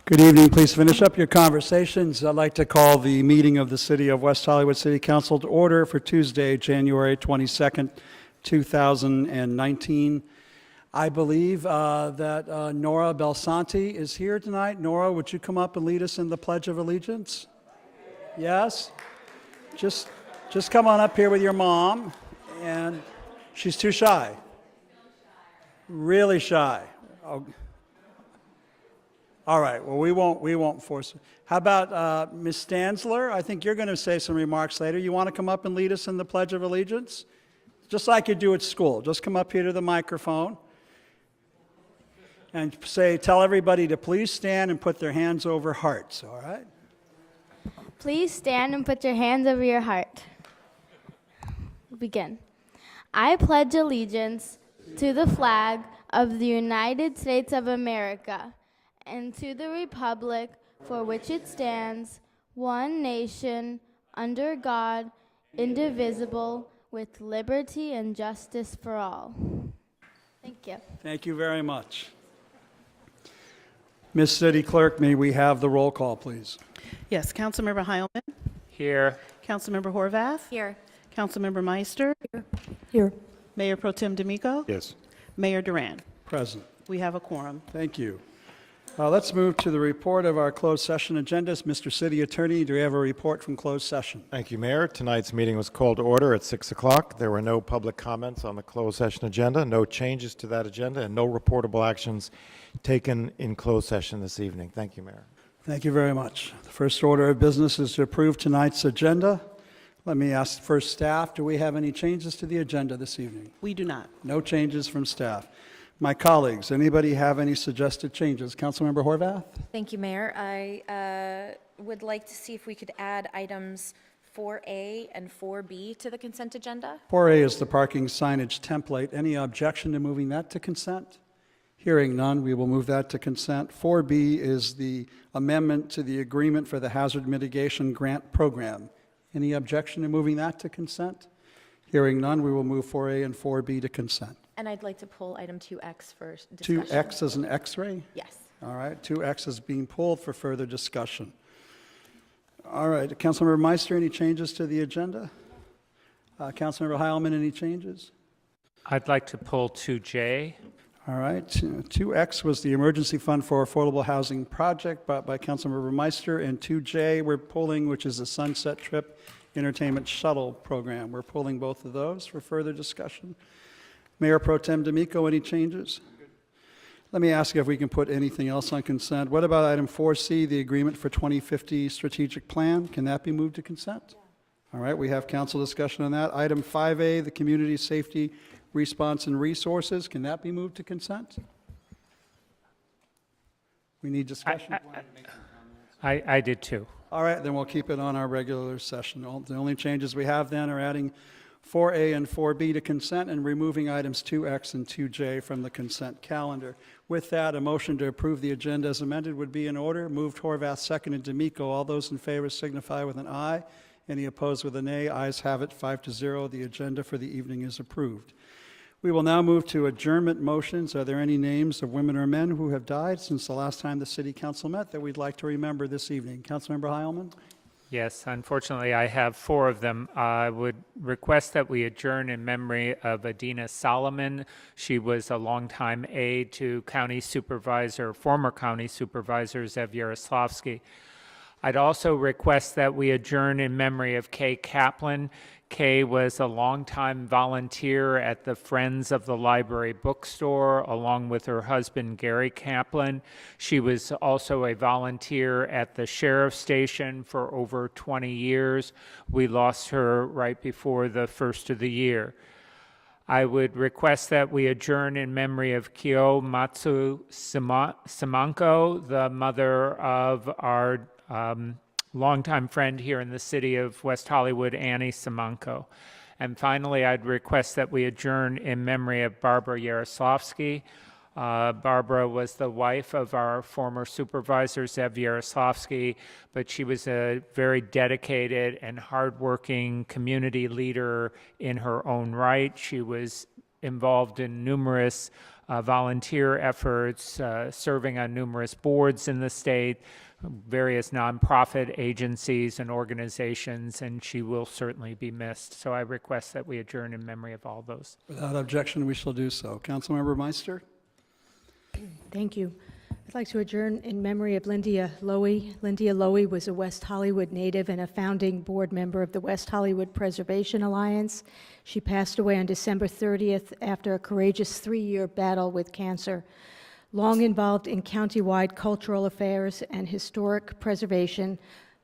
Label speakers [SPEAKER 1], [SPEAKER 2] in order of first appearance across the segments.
[SPEAKER 1] Good evening. Please finish up your conversations. I'd like to call the meeting of the City of West Hollywood City Council to order for Tuesday, January 22nd, 2019. I believe that Nora Belsanti is here tonight. Nora, would you come up and lead us in the Pledge of Allegiance? Yes? Just come on up here with your mom. And she's too shy. Really shy. Oh. All right, well, we won't force it. How about Ms. Stanzler? I think you're going to say some remarks later. You want to come up and lead us in the Pledge of Allegiance? Just like you do at school. Just come up here to the microphone and tell everybody to please stand and put their hands over hearts, all right?
[SPEAKER 2] Please stand and put your hands over your heart. We'll begin. I pledge allegiance to the flag of the United States of America and to the republic for which it stands, one nation, under God, indivisible, with liberty and justice for all. Thank you.
[SPEAKER 1] Thank you very much. Ms. City Clerk, may we have the roll call, please?
[SPEAKER 3] Yes, Councilmember Heilman.
[SPEAKER 4] Here.
[SPEAKER 3] Councilmember Horvath.
[SPEAKER 5] Here.
[SPEAKER 3] Councilmember Meister.
[SPEAKER 5] Here.
[SPEAKER 3] Mayor Pro Tem D'Amico.
[SPEAKER 4] Yes.
[SPEAKER 3] Mayor Duran.
[SPEAKER 1] Present.
[SPEAKER 3] We have a quorum.
[SPEAKER 1] Thank you. Let's move to the report of our closed session agendas. Mr. City Attorney, do we have a report from closed session?
[SPEAKER 6] Thank you, Mayor. Tonight's meeting was called to order at 6 o'clock. There were no public comments on the closed session agenda, no changes to that agenda, and no reportable actions taken in closed session this evening. Thank you, Mayor.
[SPEAKER 1] Thank you very much. The first order of business is to approve tonight's agenda. Let me ask first staff, do we have any changes to the agenda this evening?
[SPEAKER 3] We do not.
[SPEAKER 1] No changes from staff. My colleagues, anybody have any suggested changes? Councilmember Horvath?
[SPEAKER 5] Thank you, Mayor. I would like to see if we could add items 4A and 4B to the consent agenda.
[SPEAKER 1] 4A is the parking signage template. Any objection to moving that to consent? Hearing none, we will move that to consent. 4B is the amendment to the agreement for the Hazard Mitigation Grant Program. Any objection to moving that to consent? Hearing none, we will move 4A and 4B to consent.
[SPEAKER 5] And I'd like to pull item 2X for discussion.
[SPEAKER 1] 2X is an X-ray?
[SPEAKER 5] Yes.
[SPEAKER 1] All right, 2X is being pulled for further discussion. All right, Councilmember Meister, any changes to the agenda? Councilmember Heilman, any changes?
[SPEAKER 4] I'd like to pull 2J.
[SPEAKER 1] All right, 2X was the Emergency Fund for Affordable Housing Project brought by Councilmember Meister, and 2J we're pulling, which is the Sunset Trip Entertainment Shuttle Program. We're pulling both of those for further discussion. Mayor Pro Tem D'Amico, any changes? Let me ask you if we can put anything else on consent. What about item 4C, the agreement for 2050 strategic plan? Can that be moved to consent? All right, we have council discussion on that. Item 5A, the community safety response and resources. Can that be moved to consent? We need discussion.
[SPEAKER 4] I did too.
[SPEAKER 1] All right, then we'll keep it on our regular session. The only changes we have then are adding 4A and 4B to consent and removing items 2X and 2J from the consent calendar. With that, a motion to approve the agenda as amended would be in order. Moved Horvath, seconded D'Amico. All those in favor signify with an aye. Any opposed with a nay? Ayes have it, 5-0. The agenda for the evening is approved. We will now move to adjournment motions. Are there any names of women or men who have died since the last time the City Council met that we'd like to remember this evening? Councilmember Heilman?
[SPEAKER 4] Yes, unfortunately, I have 4 of them. I would request that we adjourn in memory of Adina Solomon. She was a longtime aide to former County Supervisor Zev Yaroslavsky. I'd also request that we adjourn in memory of Kay Kaplan. Kay was a longtime volunteer at the Friends of the Library bookstore, along with her husband, Gary Kaplan. She was also a volunteer at the sheriff's station for over 20 years. We lost her right before the first of the year. I would request that we adjourn in memory of Kyo Matsu Simanko, the mother of our longtime friend here in the city of West Hollywood, Annie Simanko. And finally, I'd request that we adjourn in memory of Barbara Yaroslavsky. Barbara was the wife of our former supervisor, Zev Yaroslavsky, but she was a very dedicated and hardworking community leader in her own right. She was involved in numerous volunteer efforts, serving on numerous boards in the state, various nonprofit agencies and organizations, and she will certainly be missed. So I request that we adjourn in memory of all those.
[SPEAKER 1] Without objection, we shall do so. Councilmember Meister?
[SPEAKER 7] Thank you. I'd like to adjourn in memory of Lyndia Lowy. Lyndia Lowy was a West Hollywood native and a founding board member of the West Hollywood Preservation Alliance. She passed away on December 30th after a courageous 3-year battle with cancer. Long involved in countywide cultural affairs and historic preservation,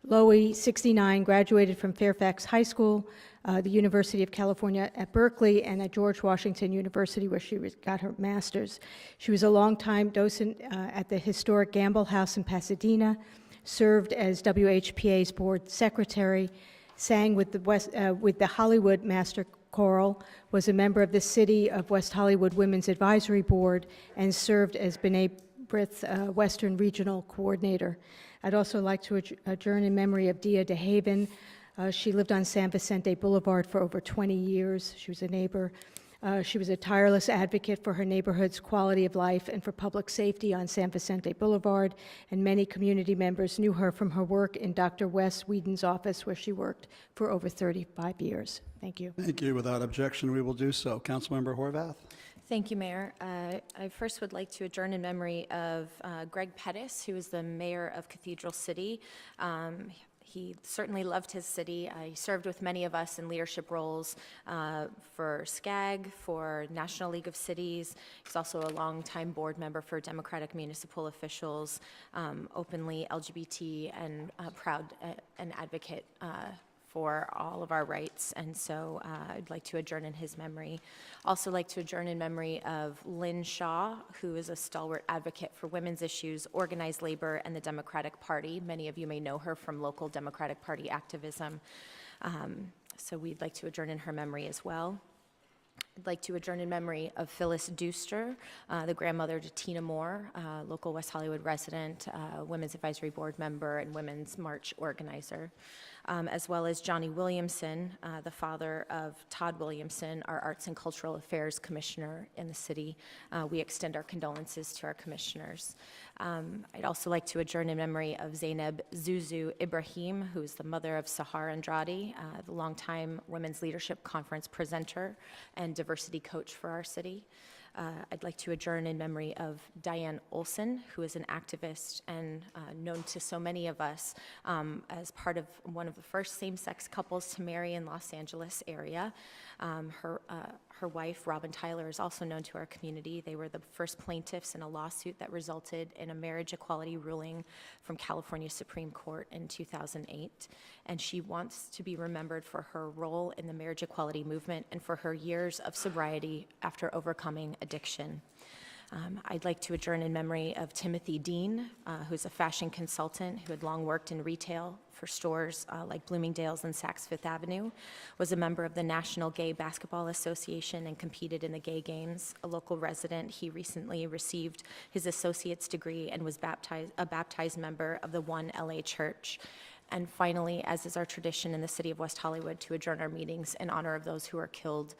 [SPEAKER 7] Lowy, 69, graduated from Fairfax High School, the University of California at Berkeley, and at George Washington University, where she got her master's. She was a longtime docent at the historic Gamble House in Pasadena, served as WHPA's board secretary, sang with the Hollywood Master Choral, was a member of the City of West Hollywood Women's Advisory Board, and served as B'nai B'rith Western Regional Coordinator. I'd also like to adjourn in memory of Dia DeHaven. She lived on San Vicente Boulevard for over 20 years. She was a neighbor. She was a tireless advocate for her neighborhood's quality of life and for public safety on San Vicente Boulevard, and many community members knew her from her work in Dr. Wes Whedon's office, where she worked for over 35 years. Thank you.
[SPEAKER 1] Thank you. Without objection, we will do so. Councilmember Horvath?
[SPEAKER 5] Thank you, Mayor. I first would like to adjourn in memory of Greg Pettis, who is the mayor of Cathedral City. He certainly loved his city. He served with many of us in leadership roles for SCAG, for National League of Cities. He's also a longtime board member for Democratic Municipal Officials, openly LGBT, and proud an advocate for all of our rights, and so I'd like to adjourn in his memory. Also like to adjourn in memory of Lynn Shaw, who is a stalwart advocate for women's issues, organized labor, and the Democratic Party. Many of you may know her from local Democratic Party activism. So we'd like to adjourn in her memory as well. I'd like to adjourn in memory of Phyllis Deuster, the grandmother to Tina Moore, local West Hollywood resident, Women's Advisory Board member, and Women's March organizer, as well as Johnny Williamson, the father of Todd Williamson, our Arts and Cultural Affairs Commissioner in the city. We extend our condolences to our commissioners. I'd also like to adjourn in memory of Zainab Zuzu Ibrahim, who is the mother of Sahar Andrade, the longtime Women's Leadership Conference presenter and diversity coach for our city. I'd like to adjourn in memory of Diane Olson, who is an activist and known to so many of us as part of one of the first same-sex couples to marry in Los Angeles area. Her wife, Robin Tyler, is also known to our community. They were the first plaintiffs in a lawsuit that resulted in a marriage equality ruling from California Supreme Court in 2008. And she wants to be remembered for her role in the marriage equality movement and for her years of sobriety after overcoming addiction. I'd like to adjourn in memory of Timothy Dean, who's a fashion consultant who had long worked in retail for stores like Bloomingdale's and Saks Fifth Avenue, was a member of the National Gay Basketball Association and competed in the Gay Games. A local resident, he recently received his associate's degree and was a baptized member of the One LA Church. And finally, as is our tradition in the city of West Hollywood, to adjourn our meetings in honor of those who are killed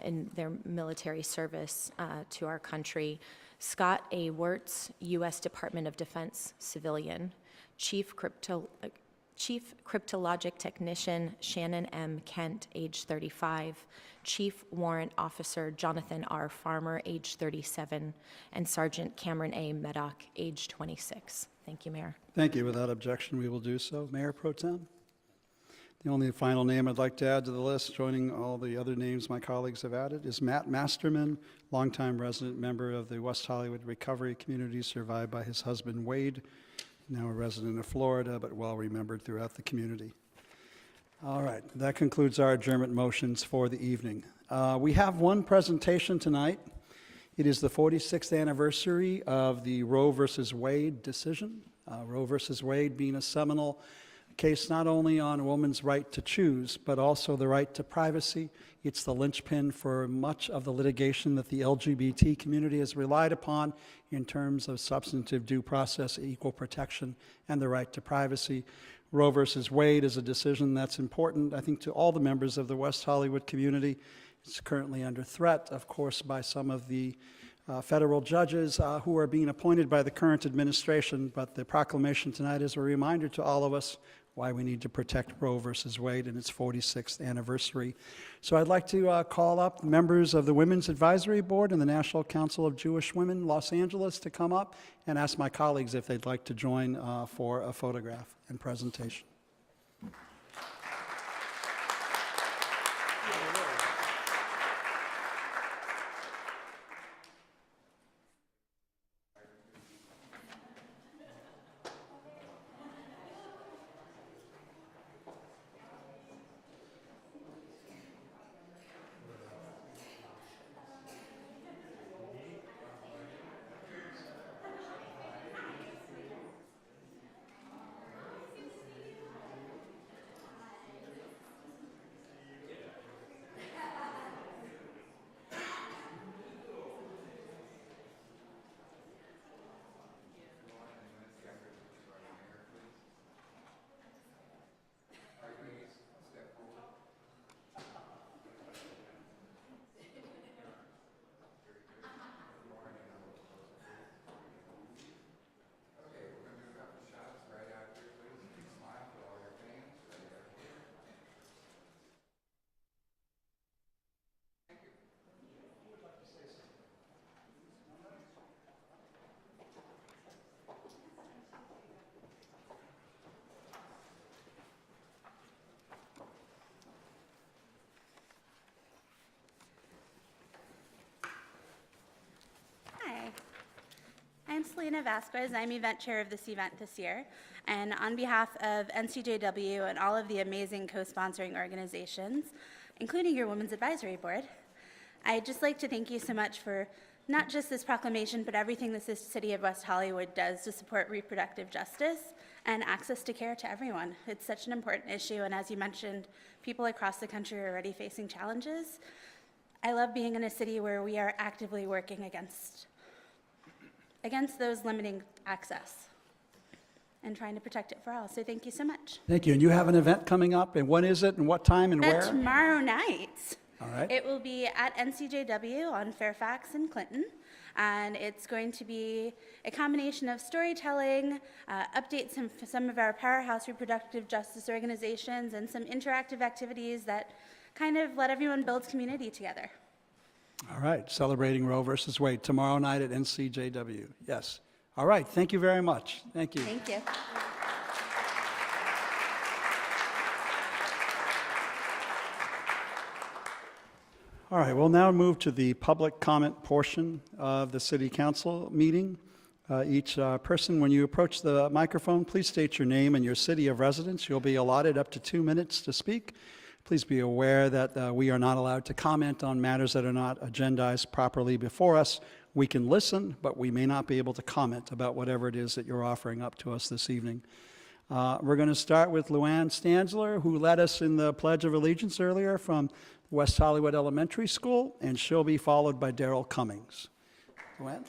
[SPEAKER 5] in their military service to our country. Scott A. Wirtz, U.S. Department of Defense civilian. Chief Cryptologic Technician Shannon M. Kent, age 35. Chief Warrant Officer Jonathan R. Farmer, age 37. And Sergeant Cameron A. Meddock, age 26. Thank you, Mayor.
[SPEAKER 1] Thank you. Without objection, we will do so. Mayor Pro Tem? The only final name I'd like to add to the list, joining all the other names my colleagues have added, is Matt Masterman, longtime resident member of the West Hollywood recovery community, survived by his husband Wade, now a resident of Florida, but well remembered throughout the community. All right, that concludes our adjournment motions for the evening. We have one presentation tonight. It is the 46th anniversary of the Roe versus Wade decision. Roe versus Wade being a seminal case not only on a woman's right to choose, but also the right to privacy. It's the linchpin for much of the litigation that the LGBT community has relied upon in terms of substantive due process, equal protection, and the right to privacy. Roe versus Wade is a decision that's important, I think, to all the members of the West Hollywood community. It's currently under threat, of course, by some of the federal judges who are being appointed by the current administration, but the proclamation tonight is a reminder to all of us why we need to protect Roe versus Wade in its 46th anniversary. So I'd like to call up members of the Women's Advisory Board and the National Council of Jewish Women, Los Angeles, to come up and ask my colleagues if they'd like to join for a photograph and presentation.
[SPEAKER 8] Hi, I'm Selena Vasquez. I'm event chair of this event this year. And on behalf of NCJW and all of the amazing co-sponsoring organizations, including your Women's Advisory Board, I'd just like to thank you so much for not just this proclamation, but everything the city of West Hollywood does to support reproductive justice and access to care to everyone. It's such an important issue, and as you mentioned, people across the country are already facing challenges. I love being in a city where we are actively working against those limiting access and trying to protect it for all. So thank you so much.
[SPEAKER 1] Thank you. And you have an event coming up, and when is it, and what time, and where?
[SPEAKER 8] Tomorrow night.
[SPEAKER 1] All right.
[SPEAKER 8] It will be at NCJW on Fairfax and Clinton, and it's going to be a combination of storytelling, updates from some of our powerhouse reproductive justice organizations, and some interactive activities that kind of let everyone build community together.
[SPEAKER 1] All right, celebrating Roe versus Wade tomorrow night at NCJW. Yes. All right, thank you very much. Thank you.
[SPEAKER 8] Thank you.
[SPEAKER 1] All right, we'll now move to the public comment portion of the City Council meeting. Each person, when you approach the microphone, please state your name and your city of residence. You'll be allotted up to 2 minutes to speak. Please be aware that we are not allowed to comment on matters that are not agendized properly before us. We can listen, but we may not be able to comment about whatever it is that you're offering up to us this evening. We're going to start with Luann Stanzler, who led us in the Pledge of Allegiance earlier from West Hollywood Elementary School, and she'll be followed by Daryl Cummings. Luann?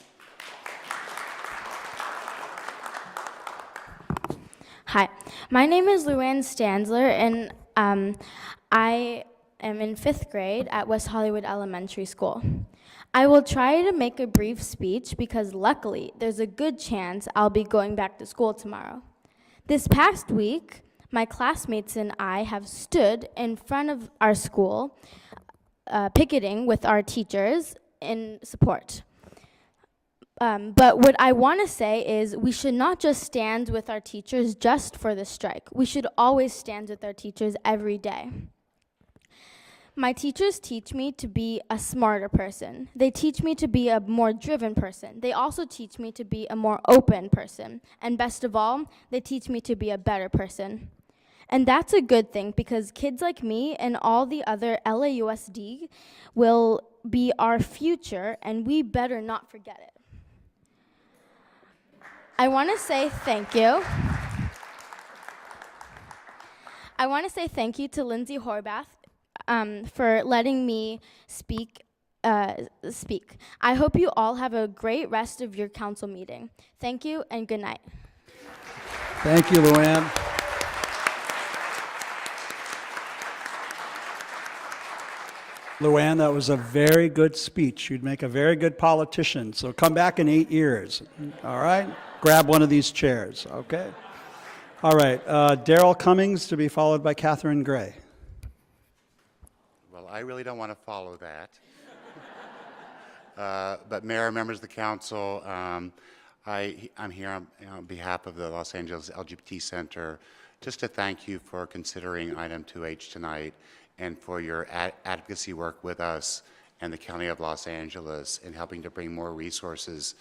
[SPEAKER 2] Hi, my name is Luann Stanzler, and I am in 5th grade at West Hollywood Elementary School. I will try to make a brief speech because luckily there's a good chance I'll be going back to school tomorrow. This past week, my classmates and I have stood in front of our school picketing with our teachers in support. But what I want to say is we should not just stand with our teachers just for the strike. We should always stand with our teachers every day. My teachers teach me to be a smarter person. They teach me to be a more driven person. They also teach me to be a more open person. And best of all, they teach me to be a better person. And that's a good thing because kids like me and all the other LAUSD will be our future, and we better not forget it. I want to say thank you. I want to say thank you to Lindsay Horvath for letting me speak. I hope you all have a great rest of your council meeting. Thank you and good night.
[SPEAKER 1] Thank you, Luann. Luann, that was a very good speech. You'd make a very good politician. So come back in 8 years. All right? Grab one of these chairs. Okay? All right. Darrell Cummings to be followed by Catherine Gray.
[SPEAKER 9] Well, I really don't want to follow that. But Mayor, members of the council, I'm here on behalf of the Los Angeles LGBT Center just to thank you for considering item 2H tonight and for your advocacy work with us and the County of Los Angeles in helping to bring more resources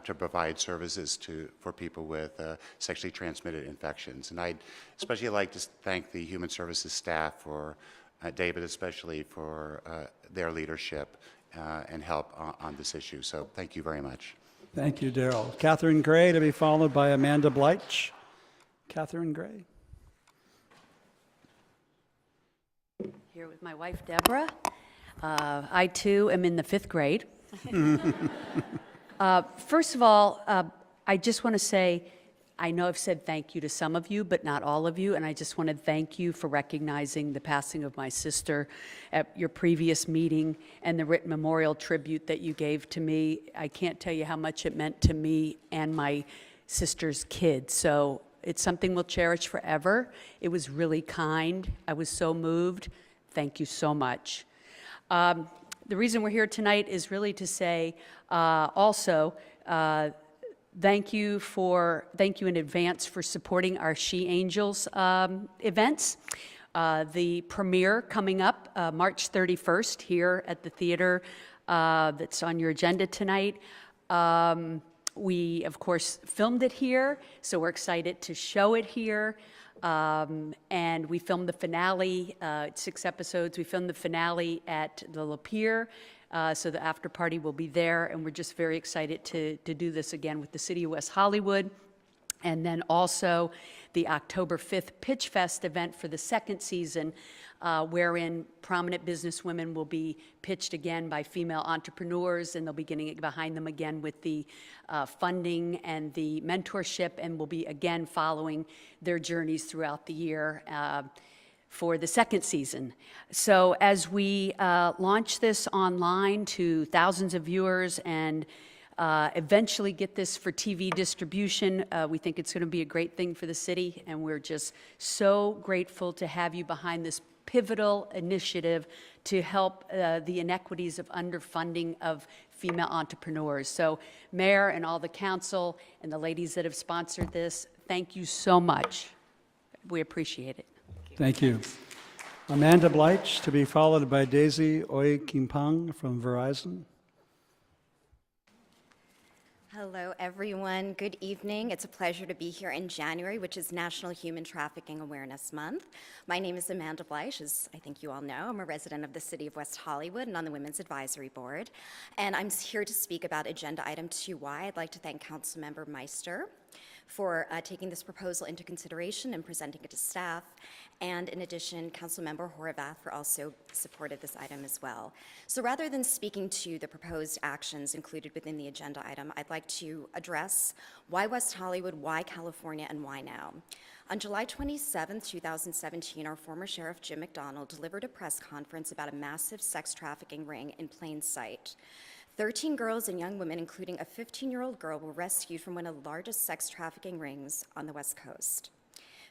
[SPEAKER 9] to provide services for people with sexually transmitted infections. And I'd especially like to thank the Human Services staff for David especially for their leadership and help on this issue. So thank you very much.
[SPEAKER 1] Thank you, Darrell. Catherine Gray to be followed by Amanda Bleich. Catherine Gray.
[SPEAKER 10] Here with my wife, Deborah. I, too, am in the 5th grade. First of all, I just want to say, I know I've said thank you to some of you, but not all of you, and I just want to thank you for recognizing the passing of my sister at your previous meeting and the written memorial tribute that you gave to me. I can't tell you how much it meant to me and my sister's kids, so it's something we'll cherish forever. It was really kind. I was so moved. Thank you so much. The reason we're here tonight is really to say also, thank you in advance for supporting our She Angels events. The premiere coming up March 31st here at the theater that's on your agenda tonight. We, of course, filmed it here, so we're excited to show it here. And we filmed the finale, 6 episodes. We filmed the finale at the Lapeer. So the after party will be there, and we're just very excited to do this again with the City of West Hollywood. And then also the October 5th Pitch Fest event for the 2nd season, wherein prominent businesswomen will be pitched again by female entrepreneurs, and they'll be getting behind them again with the funding and the mentorship, and will be again following their journeys throughout the year for the 2nd season. So as we launch this online to thousands of viewers and eventually get this for TV distribution, we think it's going to be a great thing for the city, and we're just so grateful to have you behind this pivotal initiative to help the inequities of underfunding of female entrepreneurs. So Mayor and all the council and the ladies that have sponsored this, thank you so much. We appreciate it.
[SPEAKER 1] Thank you. Amanda Bleich to be followed by Daisy Oi Kimpang from Verizon.
[SPEAKER 11] Hello, everyone. Good evening. It's a pleasure to be here in January, which is National Human Trafficking Awareness Month. My name is Amanda Bleich, as I think you all know. I'm a resident of the City of West Hollywood and on the Women's Advisory Board. And I'm here to speak about Agenda Item 2Y. I'd like to thank Councilmember Meister for taking this proposal into consideration and presenting it to staff. And in addition, Councilmember Horvath for also supported this item as well. So rather than speaking to the proposed actions included within the agenda item, I'd like to address why West Hollywood, why California, and why now. On July 27, 2017, our former Sheriff Jim McDonald delivered a press conference about a massive sex trafficking ring in plain sight. 13 girls and young women, including a 15-year-old girl, were rescued from one of the largest sex trafficking rings on the West Coast.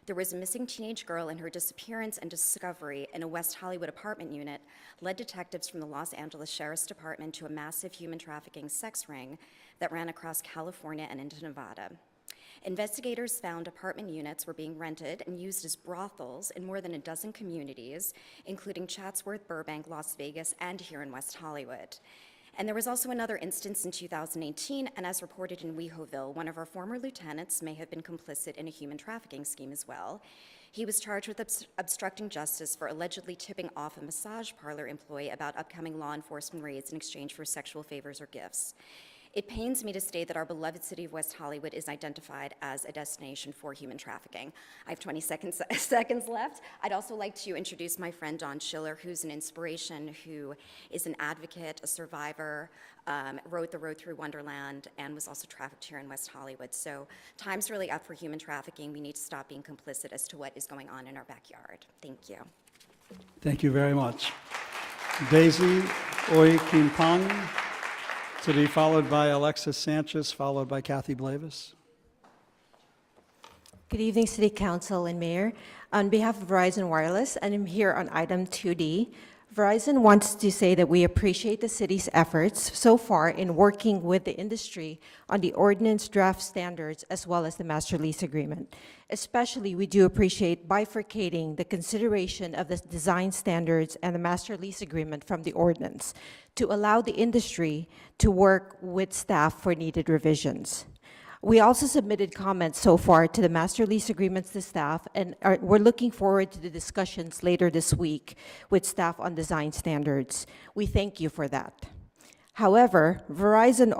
[SPEAKER 11] There was a missing teenage girl, and her disappearance and discovery in a West Hollywood apartment unit led detectives from the Los Angeles Sheriff's Department to a massive human trafficking sex ring that ran across California and into Nevada. Investigators found apartment units were being rented and used as brothels in more than a dozen communities, including Chatsworth, Burbank, Las Vegas, and here in West Hollywood. And there was also another instance in 2018, and as reported in WehoVille, one of our former lieutenants may have been complicit in a human trafficking scheme as well. He was charged with obstructing justice for allegedly tipping off a massage parlor employee about upcoming law enforcement raids in exchange for sexual favors or gifts. It pains me to state that our beloved city of West Hollywood is identified as a destination for human trafficking. I have 20 seconds left. I'd also like to introduce my friend Dawn Schiller, who's an inspiration, who is an advocate, a survivor, wrote The Road Through Wonderland, and was also trafficked here in West Hollywood. So time's really up for human trafficking. We need to stop being complicit as to what is going on in our backyard. Thank you.
[SPEAKER 1] Thank you very much. Daisy Oyekimpong, to be followed by Alexis Sanchez, followed by Kathy Blavis.
[SPEAKER 12] Good evening, City Council and Mayor. On behalf of Verizon Wireless, and I'm here on item 2D. Verizon wants to say that we appreciate the city's efforts so far in working with the industry on the ordinance draft standards as well as the master lease agreement. Especially, we do appreciate bifurcating the consideration of the design standards and the master lease agreement from the ordinance to allow the industry to work with staff for needed revisions. We also submitted comments so far to the master lease agreements to staff, and we're looking forward to the discussions later this week with staff on design standards. We thank you for that. However, Verizon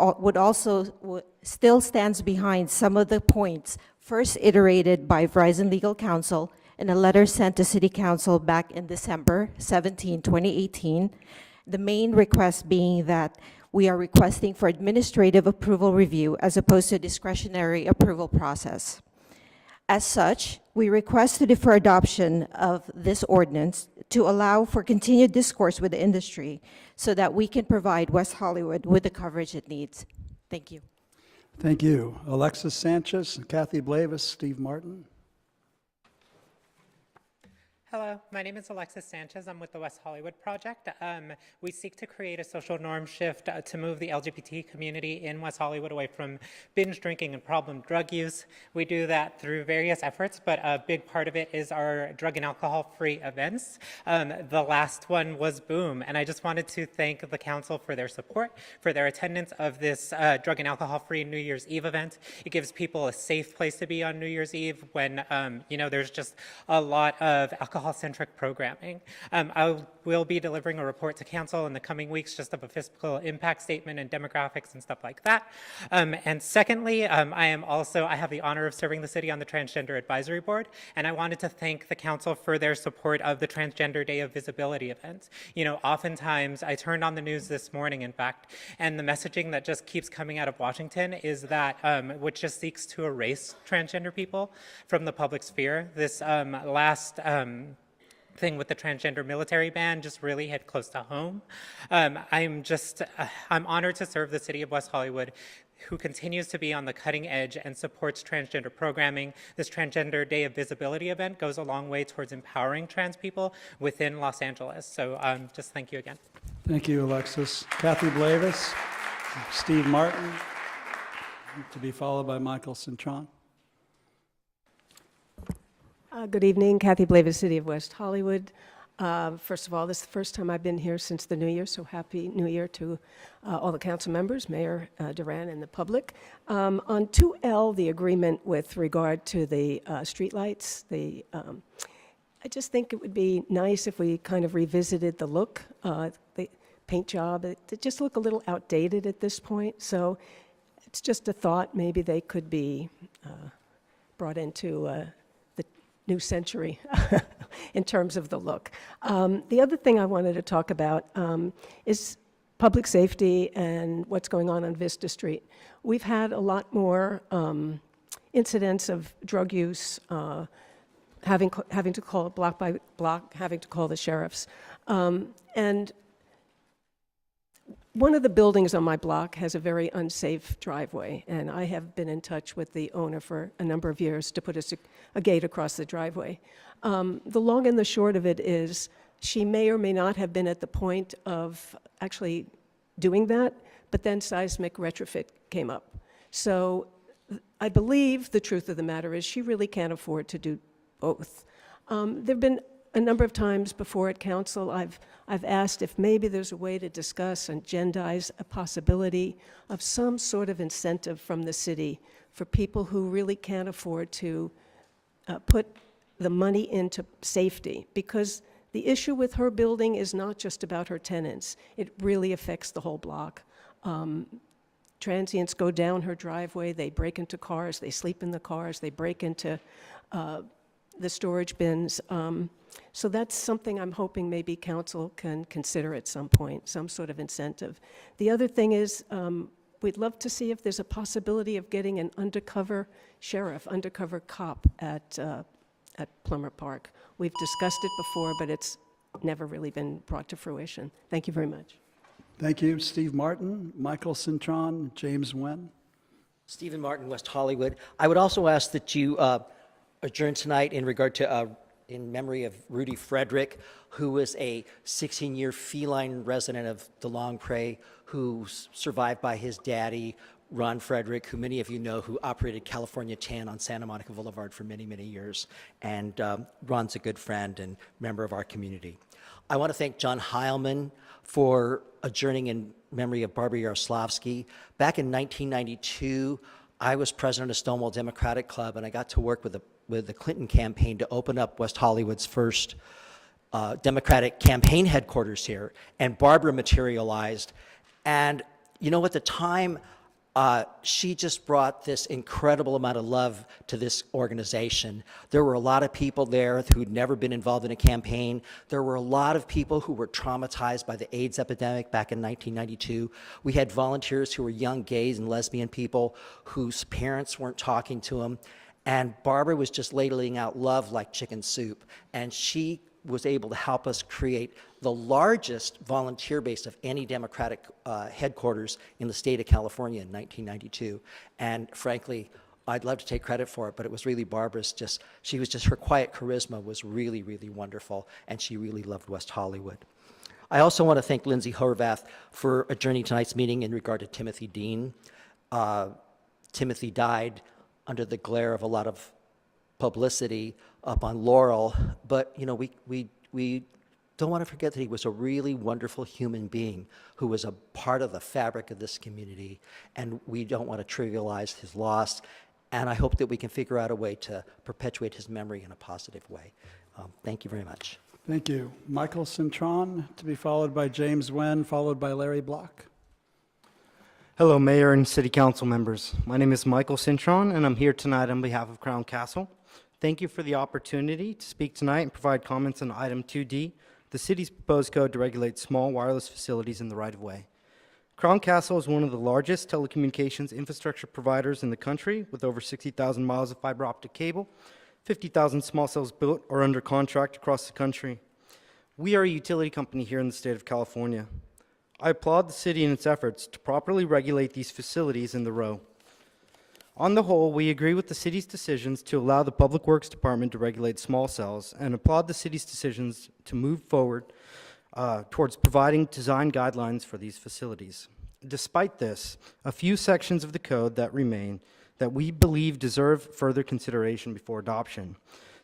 [SPEAKER 12] still stands behind some of the points first iterated by Verizon Legal Counsel in a letter sent to City Council back in December 17, 2018. The main request being that we are requesting for administrative approval review as opposed to discretionary approval process. As such, we request to defer adoption of this ordinance to allow for continued discourse with the industry so that we can provide West Hollywood with the coverage it needs. Thank you.
[SPEAKER 1] Thank you. Alexis Sanchez, Kathy Blavis, Steve Martin.
[SPEAKER 13] Hello, my name is Alexis Sanchez. I'm with the West Hollywood Project. We seek to create a social norm shift to move the LGBT community in West Hollywood away from binge drinking and problem drug use. We do that through various efforts, but a big part of it is our drug and alcohol-free events. The last one was Boom, and I just wanted to thank the council for their support, for their attendance of this drug and alcohol-free New Year's Eve event. It gives people a safe place to be on New Year's Eve when there's just a lot of alcohol-centric programming. I will be delivering a report to council in the coming weeks just of a fiscal impact statement and demographics and stuff like that. And secondly, I have the honor of serving the city on the Transgender Advisory Board, and I wanted to thank the council for their support of the Transgender Day of Visibility event. Oftentimes, I turned on the news this morning, in fact, and the messaging that just keeps coming out of Washington is that, which just seeks to erase transgender people from the public sphere. This last thing with the transgender military ban just really hit close to home. I'm honored to serve the city of West Hollywood, who continues to be on the cutting edge and supports transgender programming. This Transgender Day of Visibility event goes a long way towards empowering trans people within Los Angeles. So just thank you again.
[SPEAKER 1] Thank you, Alexis. Kathy Blavis, Steve Martin, to be followed by Michael Cintron.
[SPEAKER 14] Good evening, Kathy Blavis, City of West Hollywood. First of all, this is the first time I've been here since the New Year, so Happy New Year to all the council members, Mayor Duran, and the public. On 2L, the agreement with regard to the streetlights, I just think it would be nice if we kind of revisited the look, the paint job. It just look a little outdated at this point, so it's just a thought. Maybe they could be brought into new century in terms of the look. The other thing I wanted to talk about is public safety and what's going on Vista Street. We've had a lot more incidents of drug use, having to call it block by block, having to call the sheriffs. And one of the buildings on my block has a very unsafe driveway, and I have been in touch with the owner for a number of years to put a gate across the driveway. The long and the short of it is she may or may not have been at the point of actually doing that, but then seismic retrofit came up. So I believe the truth of the matter is she really can't afford to do both. There have been a number of times before at council, I've asked if maybe there's a way to discuss and agendize a possibility of some sort of incentive from the city for people who really can't afford to put the money into safety, because the issue with her building is not just about her tenants. It really affects the whole block. Transients go down her driveway, they break into cars, they sleep in the cars, they break into the storage bins. So that's something I'm hoping maybe council can consider at some point, some sort of incentive. The other thing is we'd love to see if there's a possibility of getting an undercover sheriff, undercover cop at Plummer Park. We've discussed it before, but it's never really been brought to fruition. Thank you very much.
[SPEAKER 1] Thank you. Steve Martin, Michael Cintron, James Nguyen.
[SPEAKER 15] Stephen Martin, West Hollywood. I would also ask that you adjourn tonight in regard to, in memory of Rudy Frederick, who was a 16-year feline resident of the Long Prairie, who's survived by his daddy, Ron Frederick, who many of you know, who operated California Tan on Santa Monica Boulevard for many, many years. And Ron's a good friend and member of our community. I want to thank John Heilman for adjourning in memory of Barbara Yaroslavsky. Back in 1992, I was president of Stonewall Democratic Club, and I got to work with the Clinton campaign to open up West Hollywood's first Democratic campaign headquarters here, and Barbara materialized. And you know, at the time, she just brought this incredible amount of love to this organization. There were a lot of people there who'd never been involved in a campaign. There were a lot of people who were traumatized by the AIDS epidemic back in 1992. We had volunteers who were young gays and lesbian people whose parents weren't talking to them. And Barbara was just ladling out love like chicken soup. And she was able to help us create the largest volunteer base of any Democratic headquarters in the state of California in 1992. And frankly, I'd love to take credit for it, but it was really Barbara's her quiet charisma was really, really wonderful, and she really loved West Hollywood. I also want to thank Lindsay Horvath for adjourning tonight's meeting in regard to Timothy Dean. Timothy died under the glare of a lot of publicity up on Laurel, but you know, we don't want to forget that he was a really wonderful human being who was a part of the fabric of this community, and we don't want to trivialize his loss, and I hope that we can figure out a way to perpetuate his memory in a positive way. Thank you very much.
[SPEAKER 1] Thank you. Michael Cintron, to be followed by James Nguyen, followed by Larry Block.
[SPEAKER 16] Hello, Mayor and City Council members. My name is Michael Cintron, and I'm here tonight on behalf of Crown Castle. Thank you for the opportunity to speak tonight and provide comments on item 2D, the city's proposed code to regulate small wireless facilities in the right-of-way. Crown Castle is one of the largest telecommunications infrastructure providers in the country, with over 60,000 miles of fiber optic cable, 50,000 small cells built or under contract across the country. We are a utility company here in the state of California. I applaud the city in its efforts to properly regulate these facilities in the row. On the whole, we agree with the city's decisions to allow the Public Works Department to regulate small cells and applaud the city's decisions to move forward towards providing design guidelines for these facilities. Despite this, a few sections of the code that remain that we believe deserve further consideration before adoption.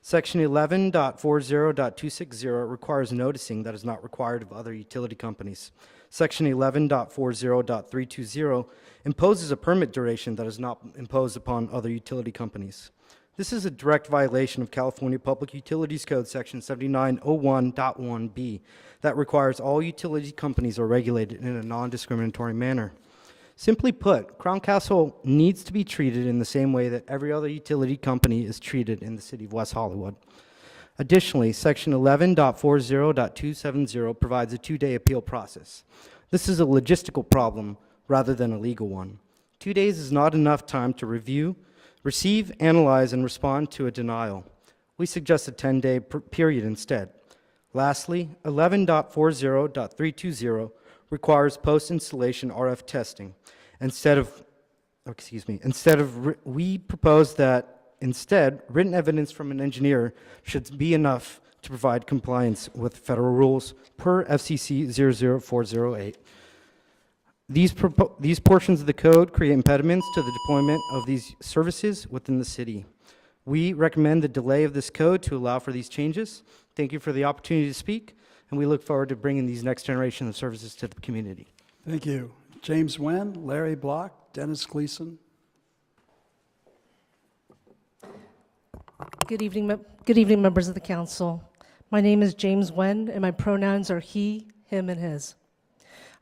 [SPEAKER 16] Section 11.40.260 requires noticing that is not required of other utility companies. Section 11.40.320 imposes a permit duration that is not imposed upon other utility companies. This is a direct violation of California Public Utilities Code Section 7901.1b that requires all utility companies are regulated in a non-discriminatory manner. Simply put, Crown Castle needs to be treated in the same way that every other utility company is treated in the city of West Hollywood. Additionally, Section 11.40.270 provides a 2-day appeal process. This is a logistical problem rather than a legal one. 2 days is not enough time to review, receive, analyze, and respond to a denial. We suggest a 10-day period instead. Lastly, 11.40.320 requires post-installation RF testing. We propose that instead, written evidence from an engineer should be enough to provide compliance with federal rules per FCC 00408. These portions of the code create impediments to the deployment of these services within the city. We recommend the delay of this code to allow for these changes. Thank you for the opportunity to speak, and we look forward to bringing these next generation of services to the community.
[SPEAKER 1] Thank you. James Nguyen, Larry Block, Dennis Gleason.
[SPEAKER 17] Good evening, members of the council. My name is James Nguyen, and my pronouns are he, him, and his.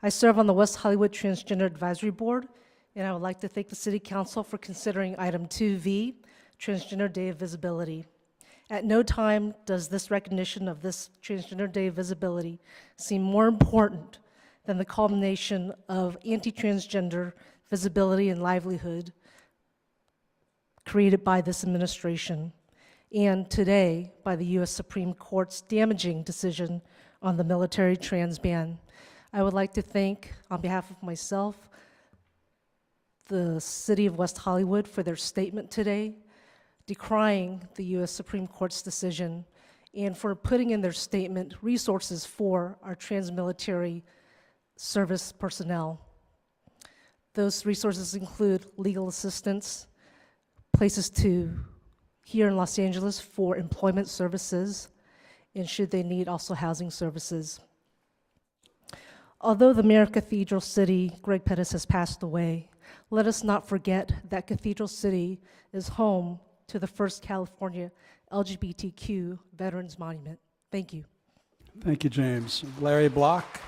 [SPEAKER 17] I serve on the West Hollywood Transgender Advisory Board, and I would like to thank the City Council for considering item 2V, Transgender Day of Visibility. At no time does this recognition of this Transgender Day of Visibility seem more important than the culmination of anti-transgender visibility and livelihood created by this administration, and today by the U.S. Supreme Court's damaging decision on the military trans ban. I would like to thank, on behalf of myself, the City of West Hollywood for their statement today, decrying the U.S. Supreme Court's decision, and for putting in their statement resources for our trans military service personnel. Those resources include legal assistance, places to here in Los Angeles for employment services, and should they need also housing services. Although the mayor of Cathedral City, Greg Pettis, has passed away, let us not forget that Cathedral City is home to the first California LGBTQ Veterans Monument. Thank you.
[SPEAKER 1] Thank you, James. Larry Block,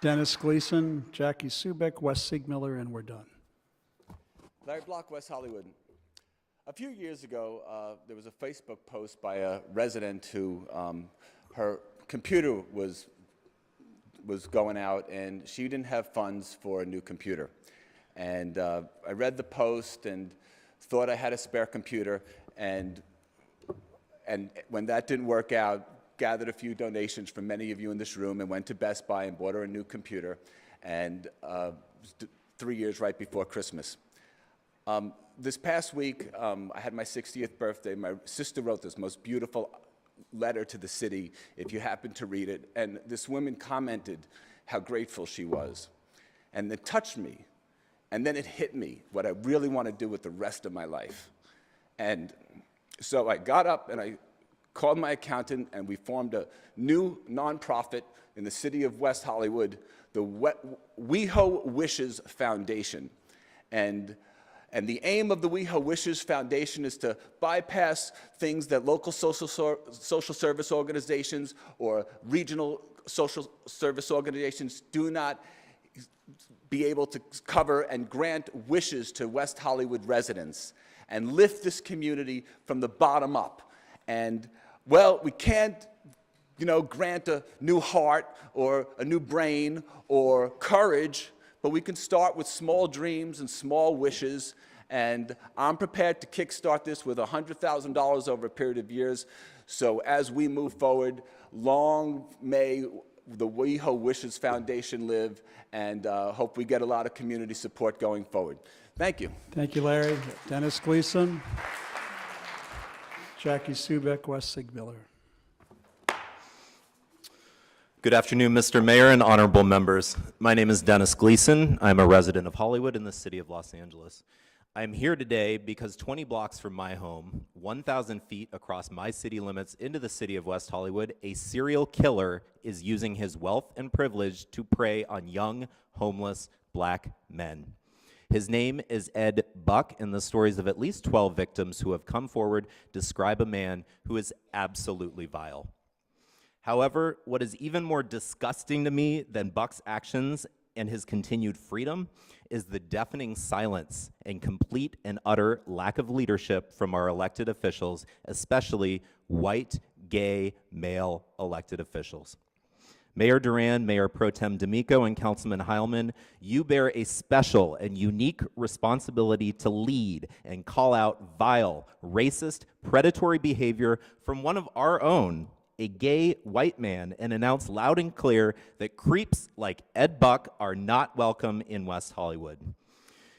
[SPEAKER 1] Dennis Gleason, Jackie Subek, Wes Siegmiller, and we're done.
[SPEAKER 18] Larry Block, West Hollywood. A few years ago, there was a Facebook post by a resident who her computer was going out and she didn't have funds for a new computer. And I read the post and thought I had a spare computer, and when that didn't work out, gathered a few donations from many of you in this room and went to Best Buy and bought her a new computer, and 3 years right before Christmas. This past week, I had my 60th birthday. My sister wrote this most beautiful letter to the city, if you happen to read it, and this woman commented how grateful she was. And it touched me, and then it hit me what I really want to do with the rest of my life. And so I got up and I called my accountant, and we formed a new nonprofit in the city of West Hollywood, the WeHo Wishes Foundation. And the aim of the WeHo Wishes Foundation is to bypass things that local social service organizations or regional social service organizations do not be able to cover, and grant wishes to West Hollywood residents and lift this community from the bottom up. And, well, we can't, grant a new heart or a new brain or courage, but we can start with small dreams and small wishes, and I'm prepared to kickstart this with $100,000 over a period of years. So as we move forward, long may the WeHo Wishes Foundation live, and hope we get a lot of community support going forward. Thank you.
[SPEAKER 1] Thank you, Larry. Dennis Gleason, Jackie Subek, Wes Siegmiller.
[SPEAKER 19] Good afternoon, Mr. Mayor and honorable members. My name is Dennis Gleason. I'm a resident of Hollywood in the city of Los Angeles. I'm here today because 20 blocks from my home, 1,000 feet across my city limits into the city of West Hollywood, a serial killer is using his wealth and privilege to prey on young, homeless black men. His name is Ed Buck, and the stories of at least 12 victims who have come forward describe a man who is absolutely vile. However, what is even more disgusting to me than Buck's actions and his continued freedom is the deafening silence and complete and utter lack of leadership from our elected officials, especially white, gay, male elected officials. Mayor Duran, Mayor Pro Tem D'Amico, and Councilman Heilman, you bear a special and unique responsibility to lead and call out vile, racist, predatory behavior from one of our own, a gay white man, and announce loud and clear that creeps like Ed Buck are not welcome in West Hollywood.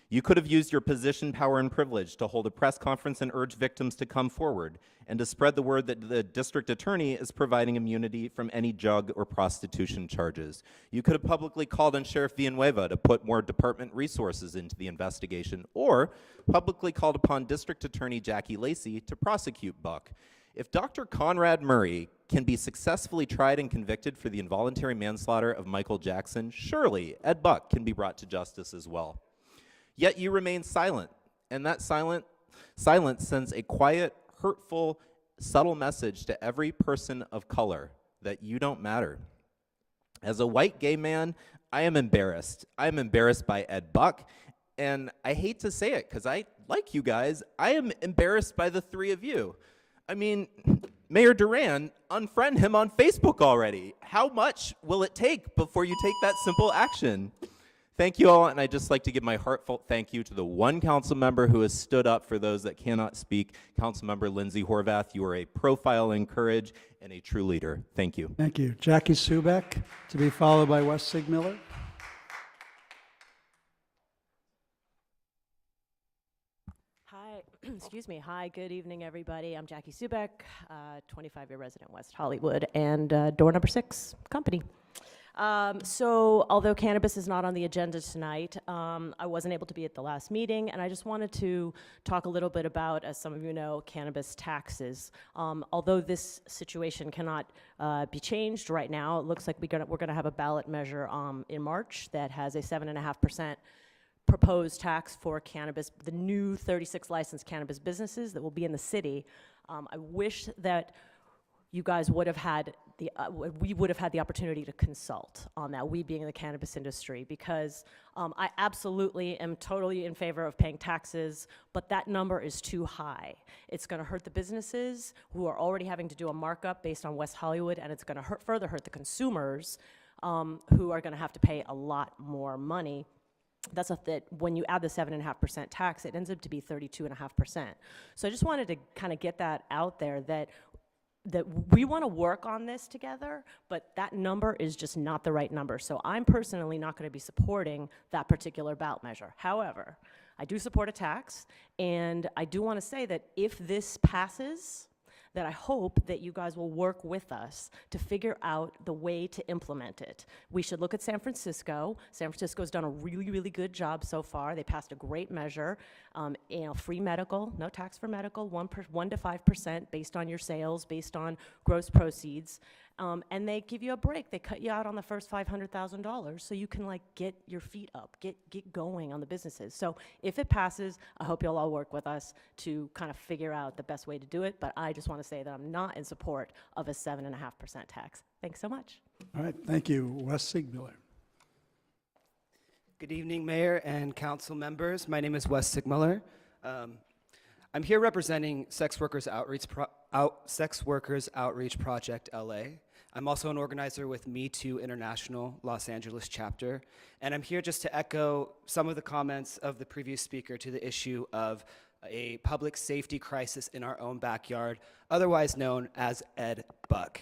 [SPEAKER 19] You could have used your position, power, and privilege to hold a press conference and urge victims to come forward, and to spread the word that the district attorney is providing immunity from any drug or prostitution charges. You could have publicly called on Sheriff Villanueva to put more department resources into the investigation, or publicly called upon District Attorney Jackie Lacey to prosecute Buck. If Dr. Conrad Murray can be successfully tried and convicted for the involuntary manslaughter of Michael Jackson, surely Ed Buck can be brought to justice as well. Yet you remain silent, and that silence sends a quiet, hurtful, subtle message to every person of color that you don't matter. As a white gay man, I am embarrassed. I am embarrassed by Ed Buck, and I hate to say it because I like you guys. I am embarrassed by the three of you. I mean, Mayor Duran, unfriend him on Facebook already. How much will it take before you take that simple action? Thank you all, and I'd just like to give my heartfelt thank you to the one council member who has stood up for those that cannot speak, Councilmember Lindsay Horvath. You are a profile in courage and a true leader. Thank you.
[SPEAKER 1] Thank you. Jackie Subeck, to be followed by Wes Sigmiller.
[SPEAKER 20] Hi, excuse me. Hi, good evening, everybody. I'm Jackie Subeck, 25-year resident, West Hollywood, and door number 6 company. So although cannabis is not on the agenda tonight, I wasn't able to be at the last meeting, and I just wanted to talk a little bit about, as some of you know, cannabis taxes. Although this situation cannot be changed right now, it looks like we're gonna have a ballot measure in March that has a 7.5% proposed tax for cannabis, the new 36 licensed cannabis businesses that will be in the city. I wish that you guys would have had we would have had the opportunity to consult on that, we being the cannabis industry, because I absolutely am totally in favor of paying taxes, but that number is too high. It's gonna hurt the businesses who are already having to do a markup based on West Hollywood, and it's gonna further hurt the consumers who are gonna have to pay a lot more money. That's that when you add the 7.5% tax, it ends up to be 32.5%. So I just wanted to kind of get that out there, that we want to work on this together, but that number is just not the right number. So I'm personally not going to be supporting that particular ballot measure. However, I do support a tax, and I do want to say that if this passes, that I hope that you guys will work with us to figure out the way to implement it. We should look at San Francisco. San Francisco's done a really, really good job so far. They passed a great measure, free medical, no tax for medical, 1 to 5% based on your sales, based on gross proceeds, and they give you a break. They cut you out on the first $500,000 so you can like get your feet up, get going on the businesses. So if it passes, I hope you'll all work with us to kind of figure out the best way to do it, but I just want to say that I'm not in support of a 7.5% tax. Thanks so much.
[SPEAKER 1] All right, thank you. Wes Sigmiller.
[SPEAKER 21] Good evening, Mayor and council members. My name is Wes Sigmiller. I'm here representing Sex Workers Outreach Project LA. I'm also an organizer with Me Too International Los Angeles chapter, and I'm here just to echo some of the comments of the previous speaker to the issue of a public safety crisis in our own backyard, otherwise known as Ed Buck.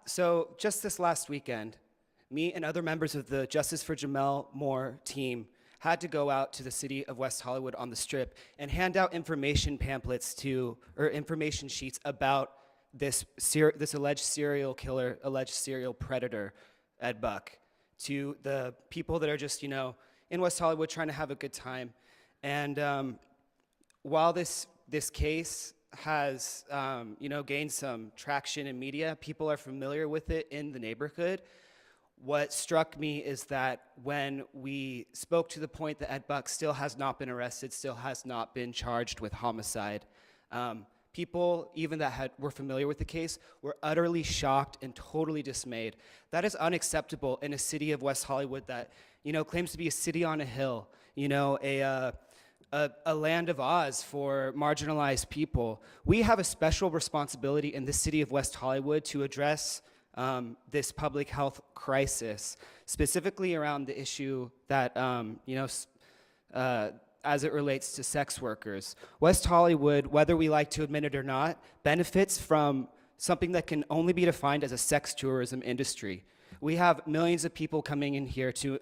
[SPEAKER 21] So just this last weekend, me and other members of the Justice for Jamel Moore team had to go out to the city of West Hollywood on the Strip and hand out information pamphlets or information sheets about this alleged serial killer, alleged serial predator, Ed Buck, to the people that are just, in West Hollywood trying to have a good time. And while this case has, gained some traction in media, people are familiar with it in the neighborhood. What struck me is that when we spoke to the point that Ed Buck still has not been arrested, still has not been charged with homicide, people, even that were familiar with the case, were utterly shocked and totally dismayed. That is unacceptable in a city of West Hollywood that, claims to be a city on a hill, a land of Oz for marginalized people. We have a special responsibility in the city of West Hollywood to address this public health crisis, specifically around the issue that, as it relates to sex workers. West Hollywood, whether we like to admit it or not, benefits from something that can only be defined as a sex tourism industry. We have millions of people coming in here to,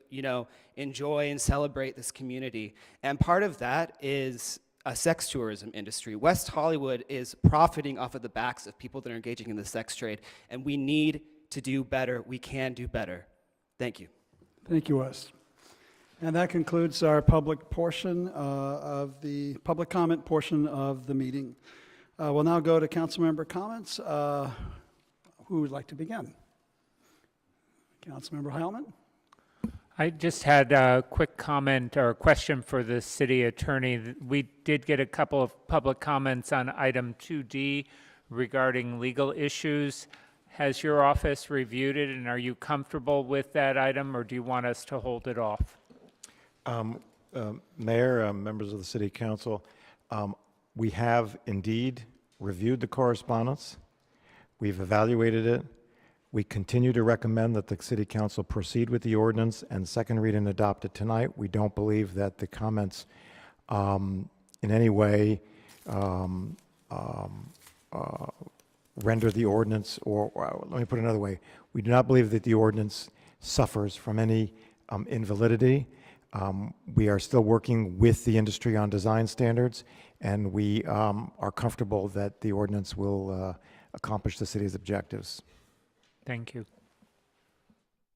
[SPEAKER 21] enjoy and celebrate this community. And part of that is a sex tourism industry. West Hollywood is profiting off of the backs of people that are engaging in the sex trade, and we need to do better. We can do better. Thank you.
[SPEAKER 1] Thank you, Wes. And that concludes our public portion of the public comment portion of the meeting. We'll now go to council member comments. Who would like to begin? Councilmember Heilman.
[SPEAKER 4] I just had a quick comment or question for the city attorney. We did get a couple of public comments on item 2D regarding legal issues. Has your office reviewed it, and are you comfortable with that item, or do you want us to hold it off?
[SPEAKER 6] Mayor, members of the City Council, we have indeed reviewed the correspondence. We've evaluated it. We continue to recommend that the City Council proceed with the ordinance and second read and adopt it tonight. We don't believe that the comments in any way render the ordinance, or let me put it another way, we do not believe that the ordinance suffers from any invalidity. We are still working with the industry on design standards, and we are comfortable that the ordinance will accomplish the city's objectives.
[SPEAKER 4] Thank you.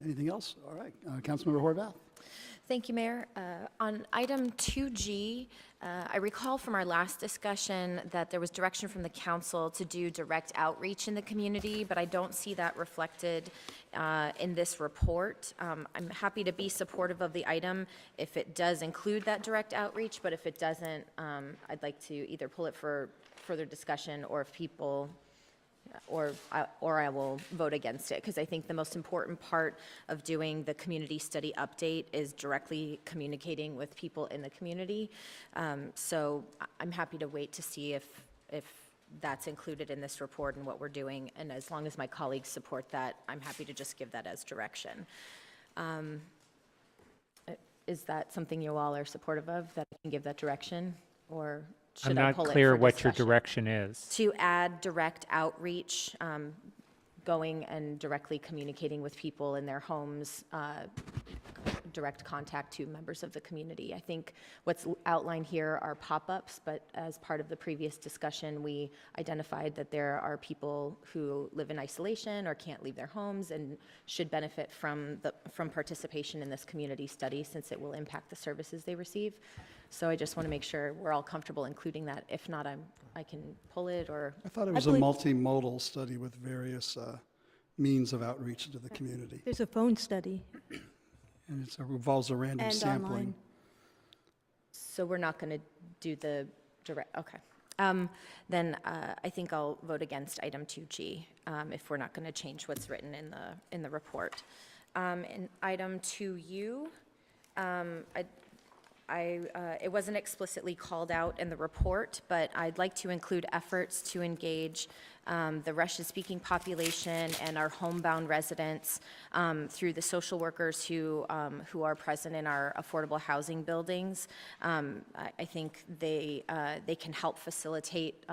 [SPEAKER 1] Anything else? All right, Councilmember Horvath.
[SPEAKER 5] Thank you, Mayor. On item 2G, I recall from our last discussion that there was direction from the council to do direct outreach in the community, but I don't see that reflected in this report. I'm happy to be supportive of the item if it does include that direct outreach, but if it doesn't, I'd like to either pull it for further discussion, or if people or I will vote against it, because I think the most important part of doing the community study update is directly communicating with people in the community. So I'm happy to wait to see if that's included in this report and what we're doing, and as long as my colleagues support that, I'm happy to just give that as direction. Is that something you all are supportive of, that I can give that direction, or should I pull it for
[SPEAKER 4] I'm not clear what your
[SPEAKER 5] discussion?
[SPEAKER 4] direction is.
[SPEAKER 5] To add direct outreach, going and directly communicating with people in their homes, direct contact to members of the community. I think what's outlined here are pop-ups, but as part of the previous discussion, we identified that there are people who live in isolation or can't leave their homes and should benefit from participation in this community study, since it will impact the services they receive. So I just want to make sure we're all comfortable including that. If not, I can pull it, or...
[SPEAKER 1] I thought it was a multimodal study with various means of outreach to the community.
[SPEAKER 7] There's a phone study.
[SPEAKER 1] And it revolves a random
[SPEAKER 7] And
[SPEAKER 1] sampling.
[SPEAKER 7] online.
[SPEAKER 5] So we're not going to do the direct, okay. Then I think I'll vote against item 2G if we're not going to change what's written in the report. In item 2U, it wasn't explicitly called out in the report, but I'd like to include efforts to engage the Russian-speaking population and our homebound residents through the social workers who are present in our affordable housing buildings. I think they can help facilitate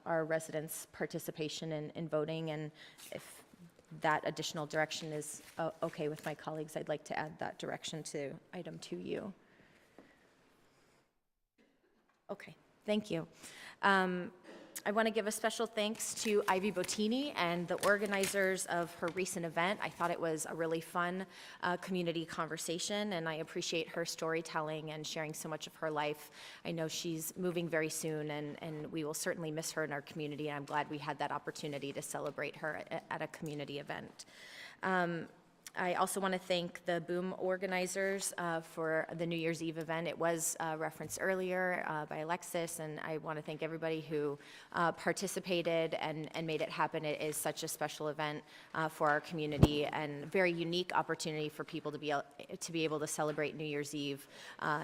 [SPEAKER 5] our residents' participation in voting, and if that additional direction is okay with my colleagues, I'd like to add that direction to item 2U. Okay, thank you. I want to give a special thanks to Ivy Bottini and the organizers of her recent event. I thought it was a really fun community conversation, and I appreciate her storytelling and sharing so much of her life. I know she's moving very soon, and we will certainly miss her in our community, and I'm glad we had that opportunity to celebrate her at a community event. I also want to thank the Boom organizers for the New Year's Eve event. It was referenced earlier by Alexis, and I want to thank everybody who participated and made it happen. It is such a special event for our community, and very unique opportunity for people to be able to celebrate New Year's Eve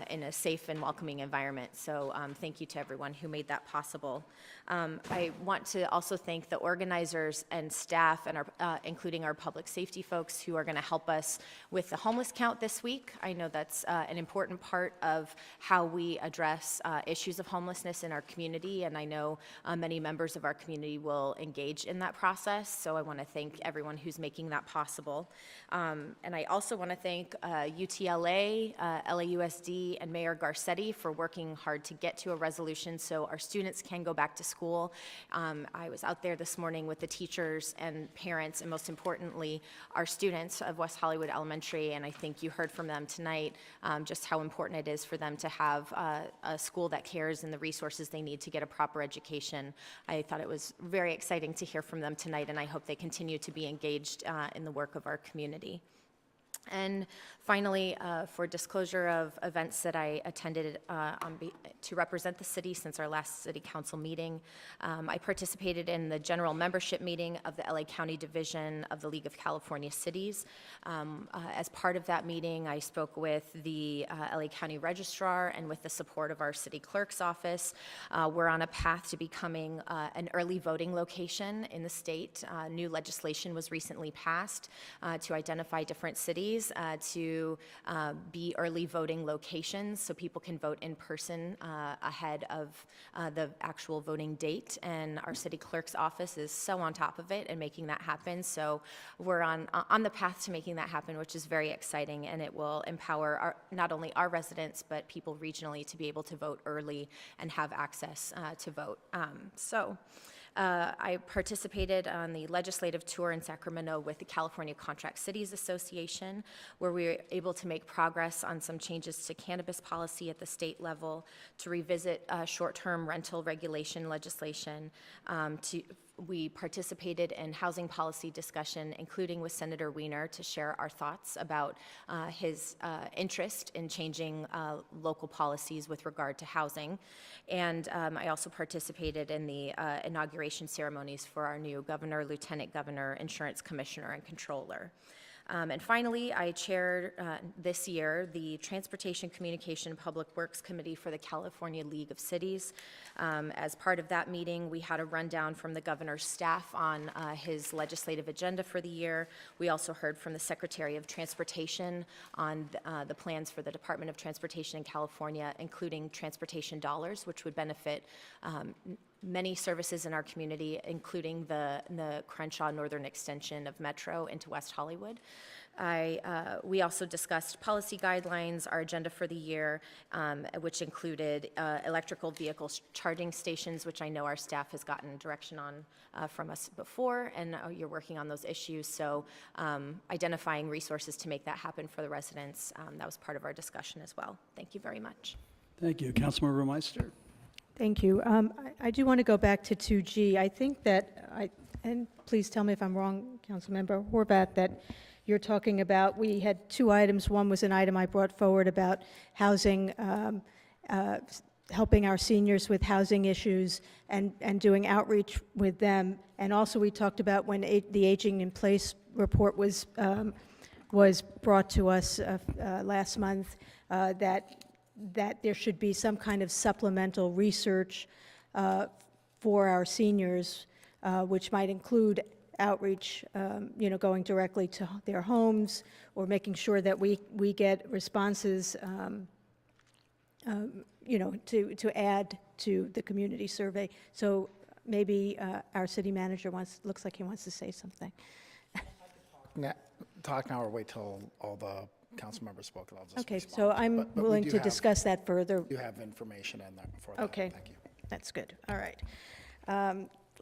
[SPEAKER 5] in a safe and welcoming environment. So thank you to everyone who made that possible. I want to also thank the organizers and staff, and including our public safety folks who are going to help us with the homeless count this week. I know that's an important part of how we address issues of homelessness in our community, and I know many members of our community will engage in that process, so I want to thank everyone who's making that possible. And I also want to thank UTLA, LAUSD, and Mayor Garcetti for working hard to get to a resolution so our students can go back to school. I was out there this morning with the teachers and parents, and most importantly, our students of West Hollywood Elementary, and I think you heard from them tonight just how important it is for them to have a school that cares and the resources they need to get a proper education. I thought it was very exciting to hear from them tonight, and I hope they continue to be engaged in the work of our community. And finally, for disclosure of events that I attended to represent the city since our last city council meeting, I participated in the general membership meeting of the LA County Division of the League of California Cities. As part of that meeting, I spoke with the LA County Registrar and with the support of our city clerk's office. We're on a path to becoming an early voting location in the state. New legislation was recently passed to identify different cities to be early voting locations so people can vote in person ahead of the actual voting date. And our city clerk's office is so on top of it and making that happen. So we're on the path to making that happen, which is very exciting, and it will empower not only our residents but people regionally to be able to vote early and have access to vote. I participated on the legislative tour in Sacramento with the California Contract Cities Association, where we were able to make progress on some changes to cannabis policy at the state level, to revisit short-term rental regulation legislation, we participated in housing policy discussion, including with Senator Wiener, to share our thoughts about his interest in changing local policies with regard to housing. And I also participated in the inauguration ceremonies for our new governor, lieutenant governor, insurance commissioner, and controller. And finally, I chaired this year the Transportation, Communication, and Public Works Committee for the California League of Cities. As part of that meeting, we had a rundown from the governor's staff on his legislative agenda for the year. We also heard from the Secretary of Transportation on the plans for the Department of Transportation in California, including transportation dollars, which would benefit many services in our community, including the Crenshaw Northern Extension of Metro into West Hollywood. We also discussed policy guidelines, our agenda for the year, which included electrical vehicle charging stations, which I know our staff has gotten direction on from us before, and you're working on those issues. So identifying resources to make that happen for the residents, that was part of our discussion as well. Thank you very much.
[SPEAKER 1] Thank you. Councilmember Meister.
[SPEAKER 7] Thank you. I do want to go back to 2G. I think that, and please tell me if I'm wrong, Councilmember Horvath, that you're talking about, we had two items. One was an item I brought forward about housing, helping our seniors with housing issues and doing outreach with them. And also we talked about when the Aging in Place report was brought to us last month, that there should be some kind of supplemental research for our seniors, which might include outreach, going directly to their homes, or making sure that we get responses, to add to the community survey. So maybe our city manager looks like he wants to say something.
[SPEAKER 3] Talk now or wait till all the council members spoke, and I'll just
[SPEAKER 7] Okay,
[SPEAKER 3] respond.
[SPEAKER 7] so I'm
[SPEAKER 3] But we
[SPEAKER 7] willing
[SPEAKER 3] do
[SPEAKER 7] to
[SPEAKER 3] have-
[SPEAKER 7] discuss that further.
[SPEAKER 3] You have information in there before that.
[SPEAKER 7] Okay.
[SPEAKER 3] Thank you.
[SPEAKER 7] That's good. All right.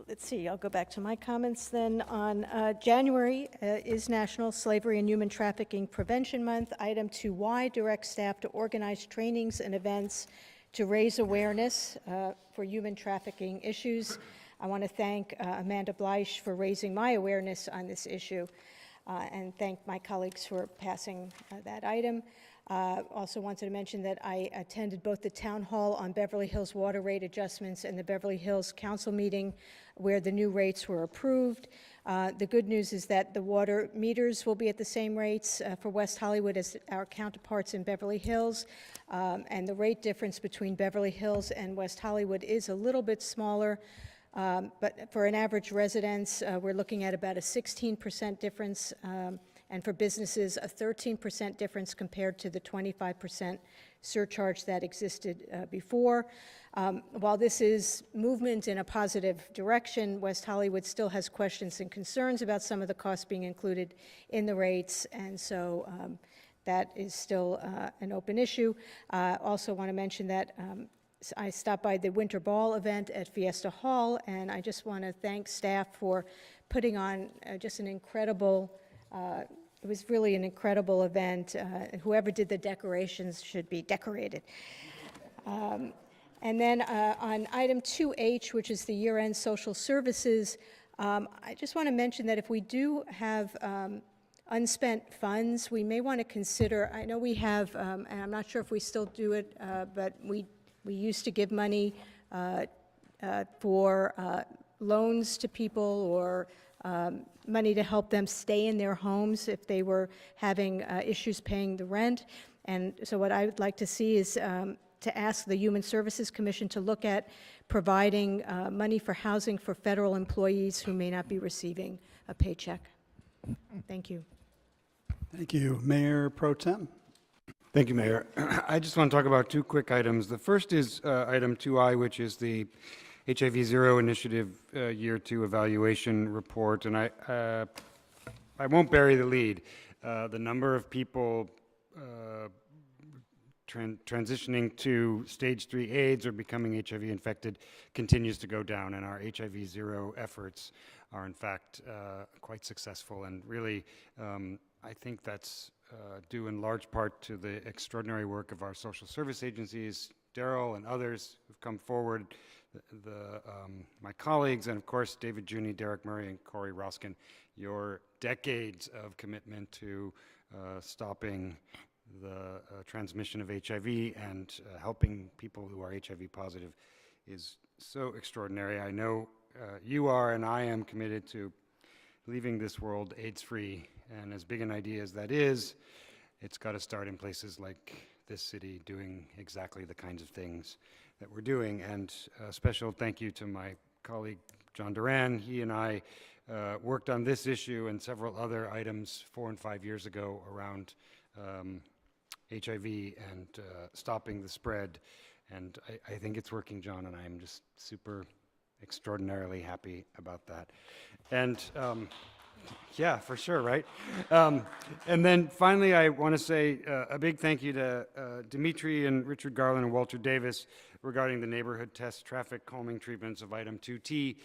[SPEAKER 7] Let's see, I'll go back to my comments then. On January is National Slavery and Human Trafficking Prevention Month. Item 2Y directs staff to organize trainings and events to raise awareness for human trafficking issues. I want to thank Amanda Bleish for raising my awareness on this issue, and thank my colleagues for passing that item. Also wanted to mention that I attended both the town hall on Beverly Hills water rate adjustments and the Beverly Hills council meeting where the new rates were approved. The good news is that the water meters will be at the same rates for West Hollywood as our counterparts in Beverly Hills, and the rate difference between Beverly Hills and West Hollywood is a little bit smaller. But for an average residence, we're looking at about a 16% difference, and for businesses, a 13% difference compared to the 25% surcharge that existed before. While this is movement in a positive direction, West Hollywood still has questions and concerns about some of the costs being included in the rates, and so that is still an open issue. Also want to mention that I stopped by the Winter Ball event at Fiesta Hall, and I just want to thank staff for putting on just an incredible, it was really an incredible event. Whoever did the decorations should be decorated. And then on item 2H, which is the year-end social services, I just want to mention that if we do have unspent funds, we may want to consider, I know we have, and I'm not sure if we still do it, but we used to give money for loans to people or money to help them stay in their homes if they were having issues paying the rent. And so what I would like to see is to ask the Human Services Commission to look at providing money for housing for federal employees who may not be receiving a paycheck. Thank you.
[SPEAKER 1] Thank you. Mayor Pro Tem.
[SPEAKER 8] Thank you, Mayor. I just want to talk about two quick items. The first is item 2I, which is the HIV Zero Initiative Year 2 Evaluation Report. And I won't bury the lead. The number of people transitioning to stage 3 AIDS or becoming HIV infected continues to go down, and our HIV Zero efforts are in fact quite successful. And really, I think that's due in large part to the extraordinary work of our social service agencies, Daryl and others who've come forward, my colleagues, and of course David Juni, Derek Murray, and Corey Roskin, your decades of commitment to stopping the transmission of HIV and helping people who are HIV positive is so extraordinary. I know you are, and I am committed to leaving this world AIDS-free. And as big an idea as that is, it's got to start in places like this city doing exactly the kinds of things that we're doing. And a special thank you to my colleague, John Duran. He and I worked on this issue and several other items 4 and 5 years ago around HIV and stopping the spread. And I think it's working, John, and I'm just super extraordinarily happy about that. And yeah, for sure, right? And then finally, I want to say a big thank you to Dimitri and Richard Garland and Walter Davis regarding the neighborhood test traffic calming treatments of item 2T.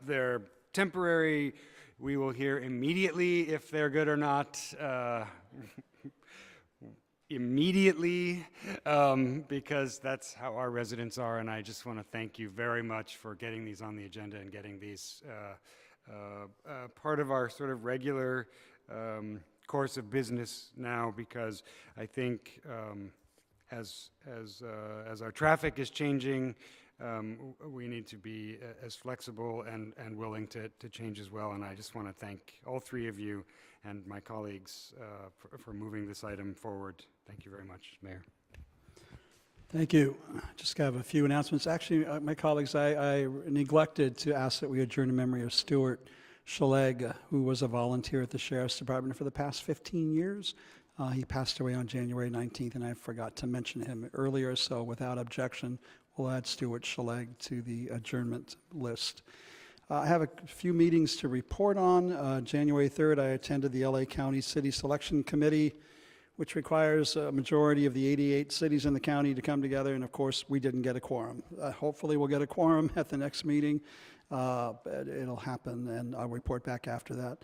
[SPEAKER 8] They're temporary. We will hear immediately if they're good or not. Immediately, because that's how our residents are, and I just want to thank you very much for getting these on the agenda and getting these part of our sort of regular course of business now, because I think as our traffic is changing, we need to be as flexible and willing to change as well. And I just want to thank all three of you and my colleagues for moving this item forward. Thank you very much, Mayor.
[SPEAKER 1] Thank you. Just have a few announcements. Actually, my colleagues, I neglected to ask that we adjourn in memory of Stuart Shaleg, who was a volunteer at the Sheriff's Department for the past 15 years. He passed away on January 19th, and I forgot to mention him earlier, so without objection, we'll add Stuart Shaleg to the adjournment list. I have a few meetings to report on. January 3rd, I attended the LA County City Selection Committee, which requires a majority of the 88 cities in the county to come together, and of course, we didn't get a quorum. Hopefully, we'll get a quorum at the next meeting. But it'll happen, and I'll report back after that.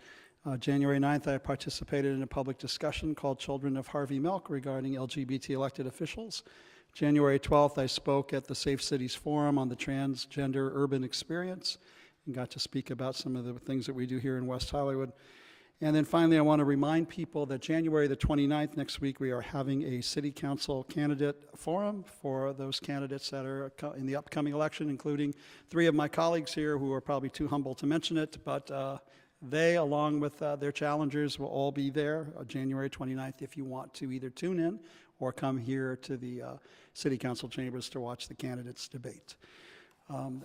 [SPEAKER 1] January 9th, I participated in a public discussion called Children of Harvey Milk regarding LGBT elected officials. January 12th, I spoke at the Safe Cities Forum on the transgender urban experience and got to speak about some of the things that we do here in West Hollywood. And then finally, I want to remind people that January the 29th, next week, we are having a city council candidate forum for those candidates that are in the upcoming election, including 3 of my colleagues here who are probably too humble to mention it, but they, along with their challengers, will all be there January 29th if you want to either tune in or come here to the city council chambers to watch the candidates debate.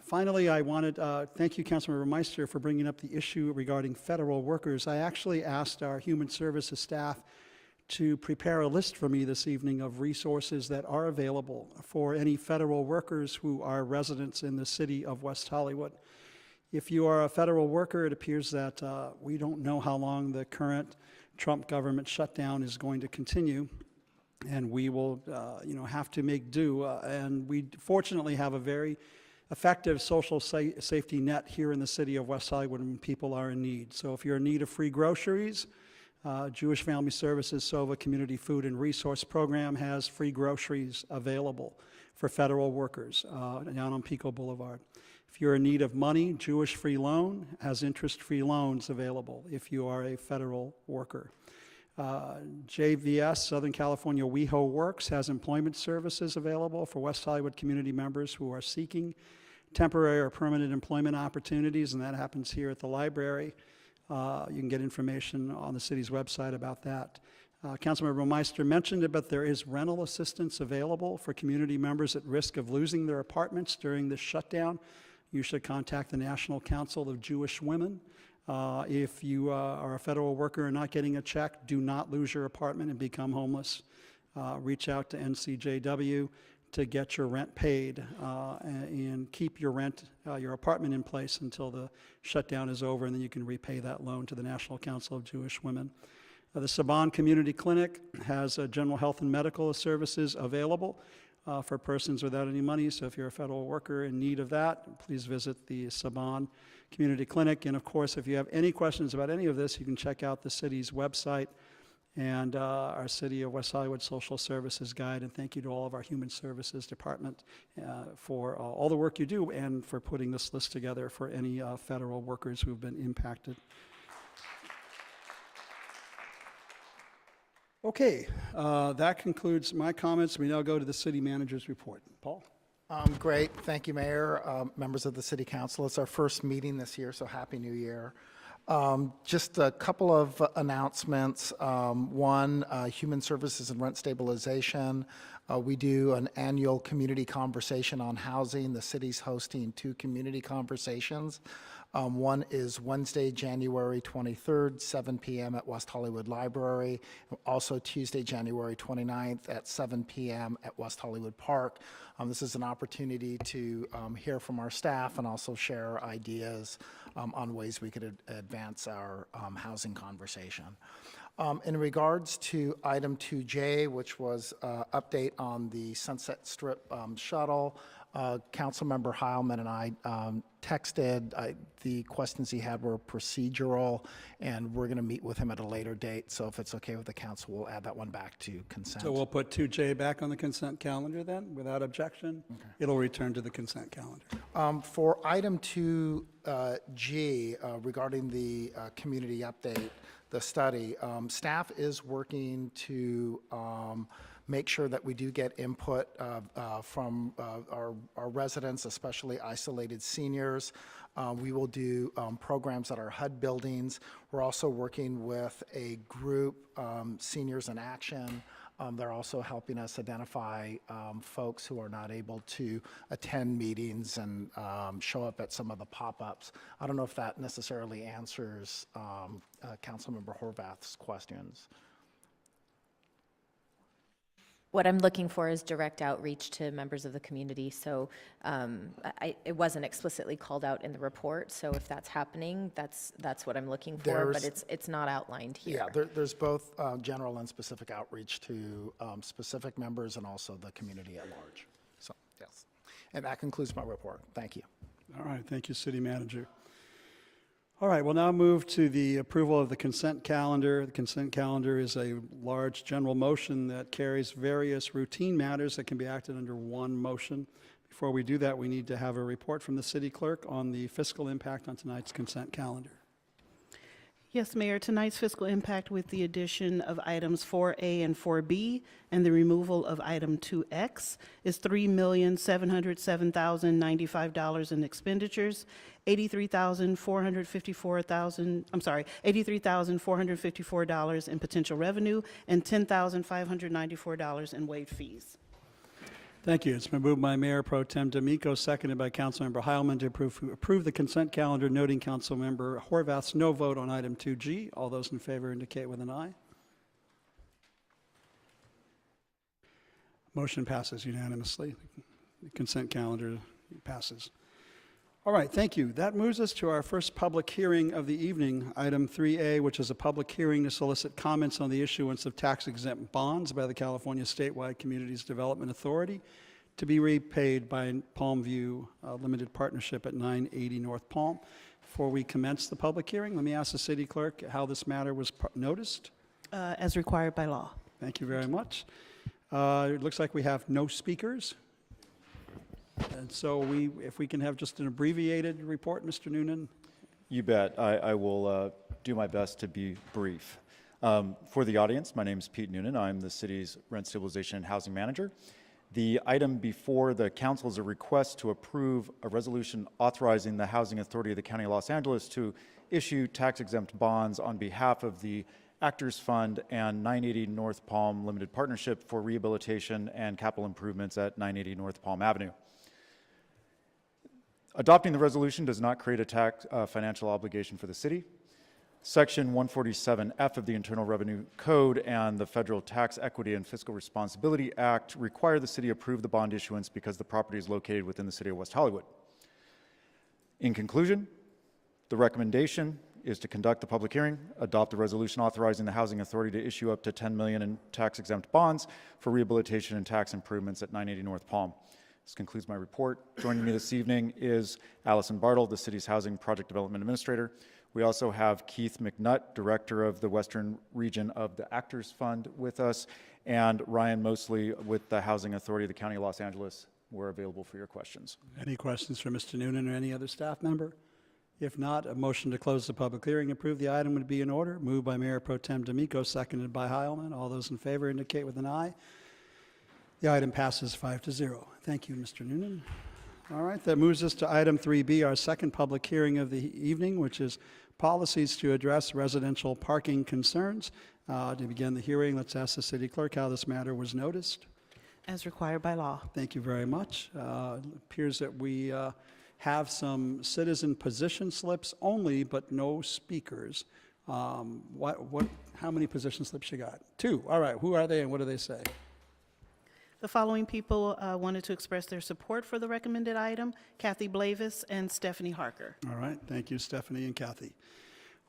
[SPEAKER 1] Finally, I wanted to thank you, Councilmember Meister, for bringing up the issue regarding federal workers. I actually asked our human services staff to prepare a list for me this evening of resources that are available for any federal workers who are residents in the city of West Hollywood. If you are a federal worker, it appears that we don't know how long the current Trump government shutdown is going to continue, and we will have to make do. And we fortunately have a very effective social safety net here in the city of West Hollywood when people are in need. So if you're in need of free groceries, Jewish Family Services SOVA Community Food and Resource Program has free groceries available for federal workers down on Pico Boulevard. If you're in need of money, Jewish Free Loan has interest-free loans available if you are a federal worker. JVS, Southern California WeHo Works, has employment services available for West Hollywood community members who are seeking temporary or permanent employment opportunities, and that happens here at the library. You can get information on the city's website about that. Councilmember Meister mentioned it, but there is rental assistance available for community members at risk of losing their apartments during this shutdown. You should contact the National Council of Jewish Women. If you are a federal worker and not getting a check, do not lose your apartment and become homeless. Reach out to NCJW to get your rent paid and keep your apartment in place until the shutdown is over, and then you can repay that loan to the National Council of Jewish Women. The Saban Community Clinic has general health and medical services available for persons without any money. So if you're a federal worker in need of that, please visit the Saban Community Clinic. And of course, if you have any questions about any of this, you can check out the city's website and our City of West Hollywood Social Services Guide. And thank you to all of our Human Services Department for all the work you do and for putting this list together for any federal workers who've been impacted. Okay, that concludes my comments. We now go to the city manager's report. Paul?
[SPEAKER 3] Great. Thank you, Mayor, members of the City Council. It's our first meeting this year, so Happy New Year. Just a couple of announcements. One, Human Services and Rent Stabilization. We do an annual community conversation on housing. The city's hosting 2 community conversations. One is Wednesday, January 23rd, 7 p.m. at West Hollywood Library. Also Tuesday, January 29th at 7 p.m. at West Hollywood Park. This is an opportunity to hear from our staff and also share ideas on ways we could advance our housing conversation. In regards to item 2J, which was update on the Sunset Strip shuttle, Councilmember Heilman and I texted. The questions he had were procedural, and we're going to meet with him at a later date. So if it's okay with the council, we'll add that one back to consent.
[SPEAKER 1] So we'll put 2J back on the consent calendar then, without objection? Okay. It'll return to the consent calendar.
[SPEAKER 3] For item 2G, regarding the community update, the study, staff is working to make sure that we do get input from our residents, especially isolated seniors. We will do programs at our HUD buildings. We're also working with a group, Seniors in Action. They're also helping us identify folks who are not able to attend meetings and show up at some of the pop-ups. I don't know if that necessarily answers Councilmember Horvath's questions.
[SPEAKER 5] What I'm looking for is direct outreach to members of the community, so it wasn't explicitly called out in the report, so if that's happening, that's what I'm looking for, but it's not outlined here.
[SPEAKER 3] Yeah, there's both general and specific outreach to specific members and also the community at large. So, yes. And that concludes my report. Thank you.
[SPEAKER 1] All right, thank you, City Manager. All right, we'll now move to the approval of the consent calendar. The consent calendar is a large general motion that carries various routine matters that can be acted under one motion. Before we do that, we need to have a report from the city clerk on the fiscal impact on tonight's consent calendar.
[SPEAKER 2] Yes, Mayor, tonight's fiscal impact with the addition of items 4A and 4B and the removal of item 2X is $3,707,095 in expenditures, $83,454 in potential revenue, and $10,594 in waived fees.
[SPEAKER 1] Thank you. It's been moved by Mayor Pro Tem D'Amico, seconded by Councilmember Heilman to approve the consent calendar, noting Councilmember Horvath's no vote on item 2G. All those in favor indicate with an aye. Motion passes unanimously. The consent calendar passes. All right, thank you. That moves us to our first public hearing of the evening, item 3A, which is a public hearing to solicit comments on the issuance of tax-exempt bonds by the California Statewide Communities Development Authority to be repaid by Palmview Limited Partnership at 980 North Palm. Before we commence the public hearing, let me ask the city clerk how this matter was noticed.
[SPEAKER 2] As required by law.
[SPEAKER 1] Thank you very much. It looks like we have no speakers. And so if we can have just an abbreviated report, Mr. Noonan?
[SPEAKER 9] You bet. I will do my best to be brief. For the audience, my name is Pete Noonan. I'm the city's rent stabilization and housing manager. The item before the council is a request to approve a resolution authorizing the Housing Authority of the County of Los Angeles to issue tax-exempt bonds on behalf of the Actors Fund and 980 North Palm Limited Partnership for rehabilitation and capital improvements at 980 North Palm Avenue. Adopting the resolution does not create a financial obligation for the city. Section 147F of the Internal Revenue Code and the Federal Tax Equity and Fiscal Responsibility Act require the city approve the bond issuance because the property is located within the city of West Hollywood. In conclusion, the recommendation is to conduct the public hearing, adopt the resolution authorizing the Housing Authority to issue up to $10 million in tax-exempt bonds for rehabilitation and tax improvements at 980 North Palm. This concludes my report. Joining me this evening is Allison Bartle, the city's Housing Project Development Administrator. We also have Keith McNutt, Director of the Western Region of the Actors Fund with us, and Ryan Mosley with the Housing Authority of the County of Los Angeles. We're available for your questions.
[SPEAKER 1] Any questions for Mr. Noonan or any other staff member? If not, a motion to close the public hearing and approve the item would be in order. Moved by Mayor Pro Tem D'Amico, seconded by Heilman. All those in favor indicate with an aye. The item passes 5-0. Thank you, Mr. Noonan. All right, that moves us to item 3B, our second public hearing of the evening, which is policies to address residential parking concerns. To begin the hearing, let's ask the city clerk how this matter was noticed.
[SPEAKER 2] As required by law.
[SPEAKER 1] Thank you very much. It appears that we have some citizen position slips only, but no speakers. How many position slips you got? 2. All right, who are they and what do they say?
[SPEAKER 2] The following people wanted to express their support for the recommended item: Kathy Blavis and Stephanie Harker.
[SPEAKER 1] All right, thank you, Stephanie and Kathy.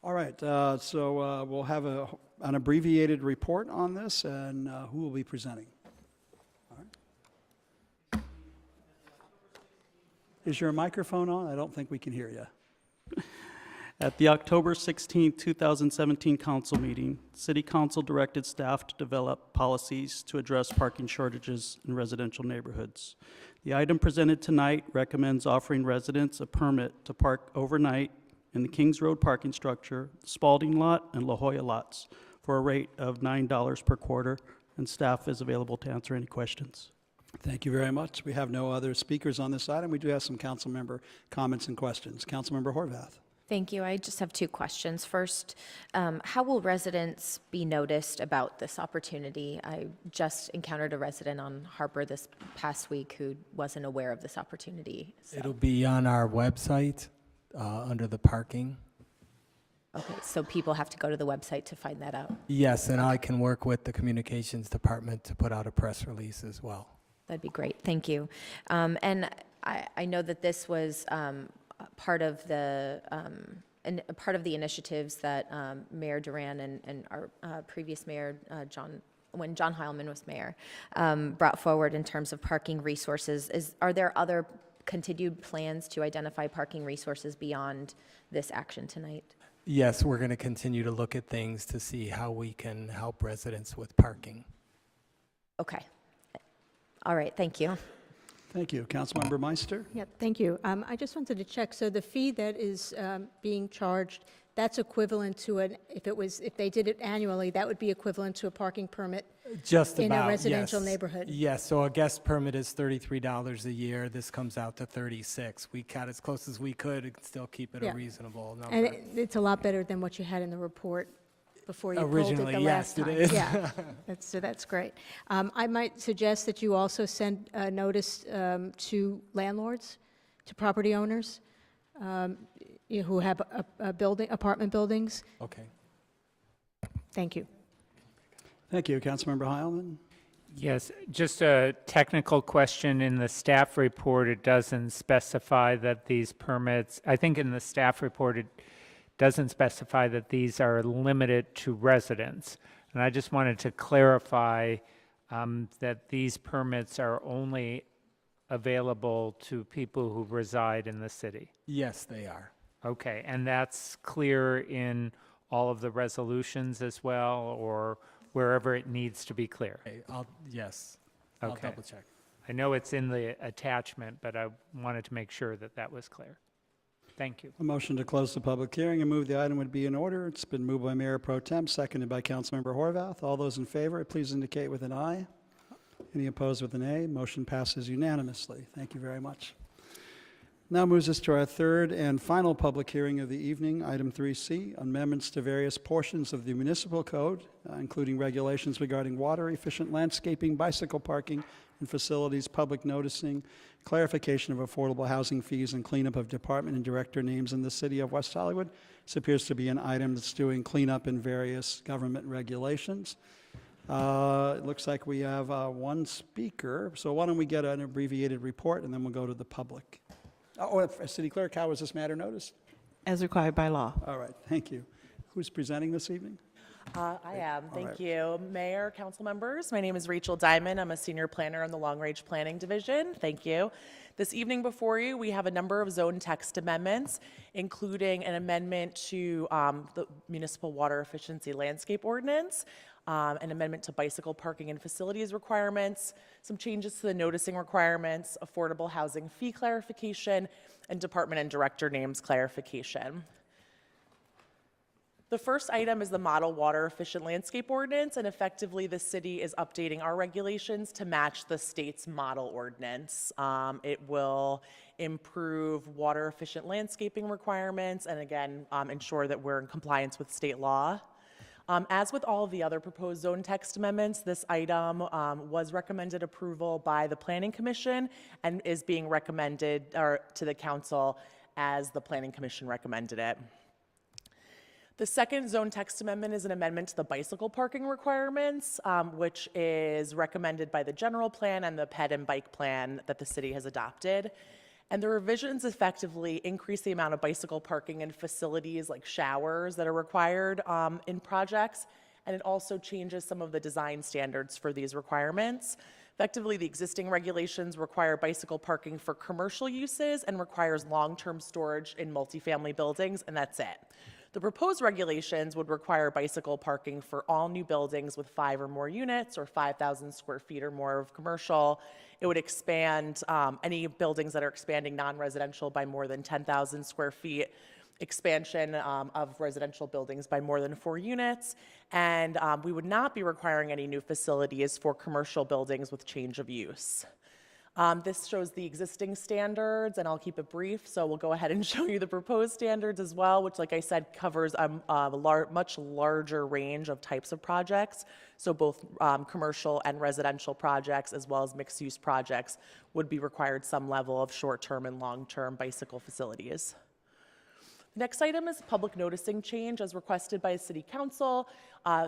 [SPEAKER 1] All right, so we'll have an abbreviated report on this, and who will be presenting? All right. Is your microphone on? I don't think we can hear you.
[SPEAKER 22] At the October 16, 2017 council meeting, City Council directed staff to develop policies to address parking shortages in residential neighborhoods. The item presented tonight recommends offering residents a permit to park overnight in the Kings Road parking structure, Spalding Lot, and La Jolla lots for a rate of $9 per quarter, and staff is available to answer any questions.
[SPEAKER 1] Thank you very much. We have no other speakers on this item. We do have some council member comments and questions. Councilmember Horvath.
[SPEAKER 5] Thank you. I just have 2 questions. First, how will residents be noticed about this opportunity? I just encountered a resident on Harper this past week who wasn't aware of this opportunity. So.
[SPEAKER 23] It'll be on our website under the parking.
[SPEAKER 5] Okay, so people have to go to the website to find that out?
[SPEAKER 23] Yes, and I can work with the communications department to put out a press release as well.
[SPEAKER 5] That'd be great. Thank you. And I know that this was part of the initiatives that Mayor Duran and our previous mayor, when John Heilman was mayor, brought forward in terms of parking resources. Are there other continued plans to identify parking resources beyond this action tonight?
[SPEAKER 23] Yes, we're going to continue to look at things to see how we can help residents with parking.
[SPEAKER 5] Okay. All right. Thank you.
[SPEAKER 1] Thank you. Councilmember Meister?
[SPEAKER 7] Yeah, thank you. I just wanted to check, so the fee that is being charged, that's equivalent to if they did it annually, that would be equivalent to a parking permit
[SPEAKER 23] Just
[SPEAKER 7] in
[SPEAKER 23] about,
[SPEAKER 7] a residential
[SPEAKER 23] yes.
[SPEAKER 7] neighborhood?
[SPEAKER 23] Yes, so a guest permit is $33 a year. This comes out to $36. We cut as close as we could and still keep it
[SPEAKER 7] Yeah.
[SPEAKER 23] a reasonable number.
[SPEAKER 7] And it's a lot better than what you had in the report before you pulled it
[SPEAKER 23] Originally,
[SPEAKER 7] the
[SPEAKER 23] yes,
[SPEAKER 7] last
[SPEAKER 23] it
[SPEAKER 7] time.
[SPEAKER 23] is.
[SPEAKER 7] Yeah, that's great. I might suggest that you also send a notice to landlords, to property owners who have apartment buildings.
[SPEAKER 23] Okay.
[SPEAKER 7] Thank you.
[SPEAKER 1] Thank you. Councilmember Heilman?
[SPEAKER 4] Yes, just a technical question. In the staff report, it doesn't specify that these permits, I think in the staff report, it doesn't specify that these are limited to residents. And I just wanted to clarify that these permits are only available to people who reside in the city.
[SPEAKER 23] Yes, they are.
[SPEAKER 4] Okay, and that's clear in all of the resolutions as well, or wherever it needs to be clear?
[SPEAKER 23] Okay, yes,
[SPEAKER 4] Okay.
[SPEAKER 23] I'll double check.
[SPEAKER 4] I know it's in the attachment, but I wanted to make sure that that was clear. Thank you.
[SPEAKER 1] A motion to close the public hearing and move the item would be in order. It's been moved by Mayor Pro Tem, seconded by Councilmember Horvath. All those in favor, please indicate with an aye. Any opposed with an A? Motion passes unanimously. Thank you very much. Now moves us to our third and final public hearing of the evening, item 3C, amendments to various portions of the municipal code, including regulations regarding water-efficient landscaping, bicycle parking and facilities, public noticing, clarification of affordable housing fees, and cleanup of department and director names in the city of West Hollywood. This appears to be an item that's doing cleanup in various government regulations. It looks like we have one speaker, so why don't we get an abbreviated report and then we'll go to the public. Oh, City Clerk, how was this matter noticed?
[SPEAKER 2] As required by law.
[SPEAKER 1] All right, thank you. Who's presenting this evening?
[SPEAKER 10] I am. Thank
[SPEAKER 1] right.
[SPEAKER 10] you. Mayor, council members, my name is Rachel Diamond. I'm a senior planner in the Long Range Planning Division. Thank you. This evening before you, we have a number of zone text amendments, including an amendment to the Municipal Water Efficiency Landscape Ordinance, an amendment to bicycle parking and facilities requirements, some changes to the noticing requirements, affordable housing fee clarification, and department and director names clarification. The first item is the Model Water Efficient Landscape Ordinance, and effectively the city is updating our regulations to match the state's model ordinance. It will improve water efficient landscaping requirements and again ensure that we're in compliance with state law. As with all of the other proposed zone text amendments, this item was recommended approval by the Planning Commission and is being recommended to the council as the Planning Commission recommended it. The second zone text amendment is an amendment to the bicycle parking requirements, which is recommended by the general plan and the ped and bike plan that the city has adopted. And the revisions effectively increase the amount of bicycle parking in facilities like showers that are required in projects, and it also changes some of the design standards for these requirements. Effectively, the existing regulations require bicycle parking for commercial uses and requires long-term storage in multifamily buildings, and that's it. The proposed regulations would require bicycle parking for all new buildings with 5 or more units or 5,000 square feet or more of commercial. It would expand any buildings that are expanding non-residential by more than 10,000 square feet, expansion of residential buildings by more than 4 units, and we would not be requiring any new facilities for commercial buildings with change of use. This shows the existing standards, and I'll keep it brief, so we'll go ahead and show you the proposed standards as well, which, like I said, covers a much larger range of types of projects. So both commercial and residential projects, as well as mixed-use projects, would be required some level of short-term and long-term bicycle facilities. Next item is public noticing change as requested by the City Council.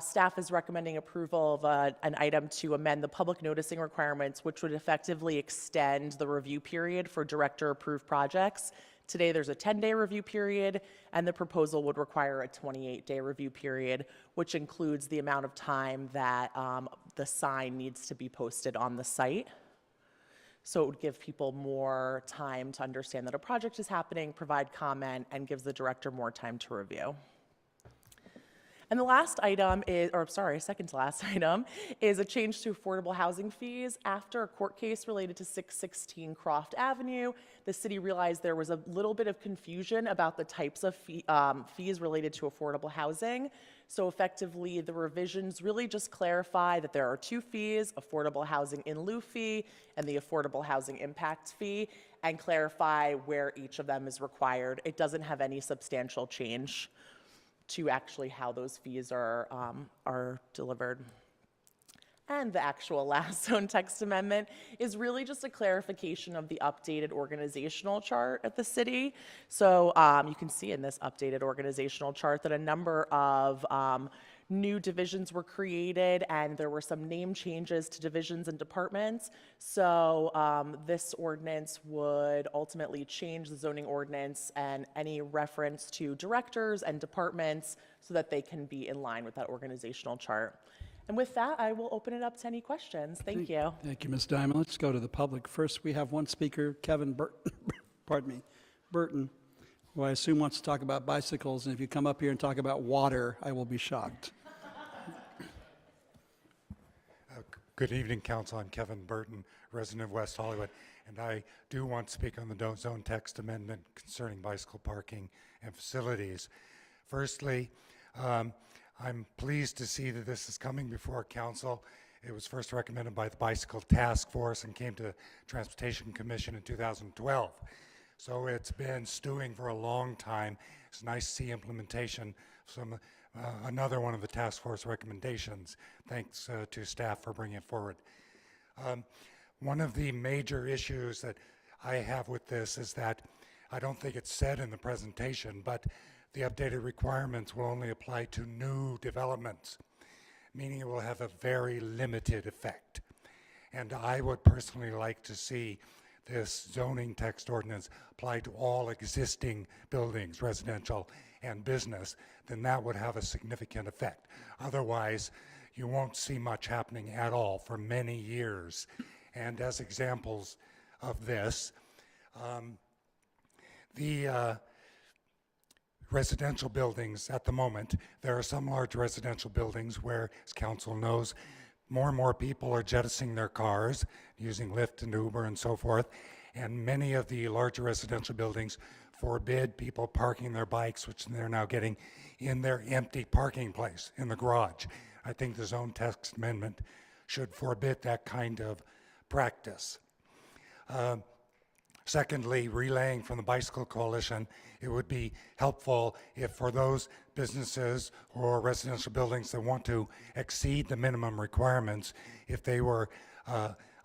[SPEAKER 10] Staff is recommending approval of an item to amend the public noticing requirements, which would effectively extend the review period for director-approved projects. Today, there's a 10-day review period, and the proposal would require a 28-day review period, which includes the amount of time that the sign needs to be posted on the site. So it would give people more time to understand that a project is happening, provide comment, and gives the director more time to review. And the last item is, or sorry, second to last item, is a change to affordable housing fees. After a court case related to 616 Croft Avenue, the city realized there was a little bit of confusion about the types of fees related to affordable housing. So effectively, the revisions really just clarify that there are 2 fees, affordable housing in lieu fee and the affordable housing impact fee, and clarify where each of them is required. It doesn't have any substantial change to actually how those fees are delivered. And the actual last zone text amendment is really just a clarification of the updated organizational chart at the city. So you can see in this updated organizational chart that a number of new divisions were created, and there were some name changes to divisions and departments. So this ordinance would ultimately change the zoning ordinance and any reference to directors and departments so that they can be in line with that organizational chart. And with that, I will open it up to any questions. Thank you.
[SPEAKER 1] Thank you, Ms. Diamond. Let's go to the public. First, we have one speaker, Kevin Burton, who I assume wants to talk about bicycles, and if you come up here and talk about water, I will be shocked.
[SPEAKER 11] Good evening, Council. I'm Kevin Burton, resident of West Hollywood, and I do want to speak on the zone text amendment concerning bicycle parking and facilities. Firstly, I'm pleased to see that this is coming before Council. It was first recommended by the Bicycle Task Force and came to the Transportation Commission in 2012. So it's been stewing for a long time. It's nice to see implementation of another one of the task force recommendations. Thanks to staff for bringing it forward. One of the major issues that I have with this is that I don't think it's said in the presentation, but the updated requirements will only apply to new developments, meaning it will have a very limited effect. And I would personally like to see this zoning text ordinance apply to all existing buildings, residential and business, then that would have a significant effect. Otherwise, you won't see much happening at all for many years. And as examples of this, the residential buildings at the moment, there are some large residential buildings where, as council knows, more and more people are jettisoning their cars, using Lyft and Uber and so forth, and many of the larger residential buildings forbid people parking their bikes, which they're now getting in their empty parking place in the garage. I think the zone text amendment should forbid that kind of practice. Secondly, relaying from the Bicycle Coalition, it would be helpful if for those businesses or residential buildings that want to exceed the minimum requirements, if they were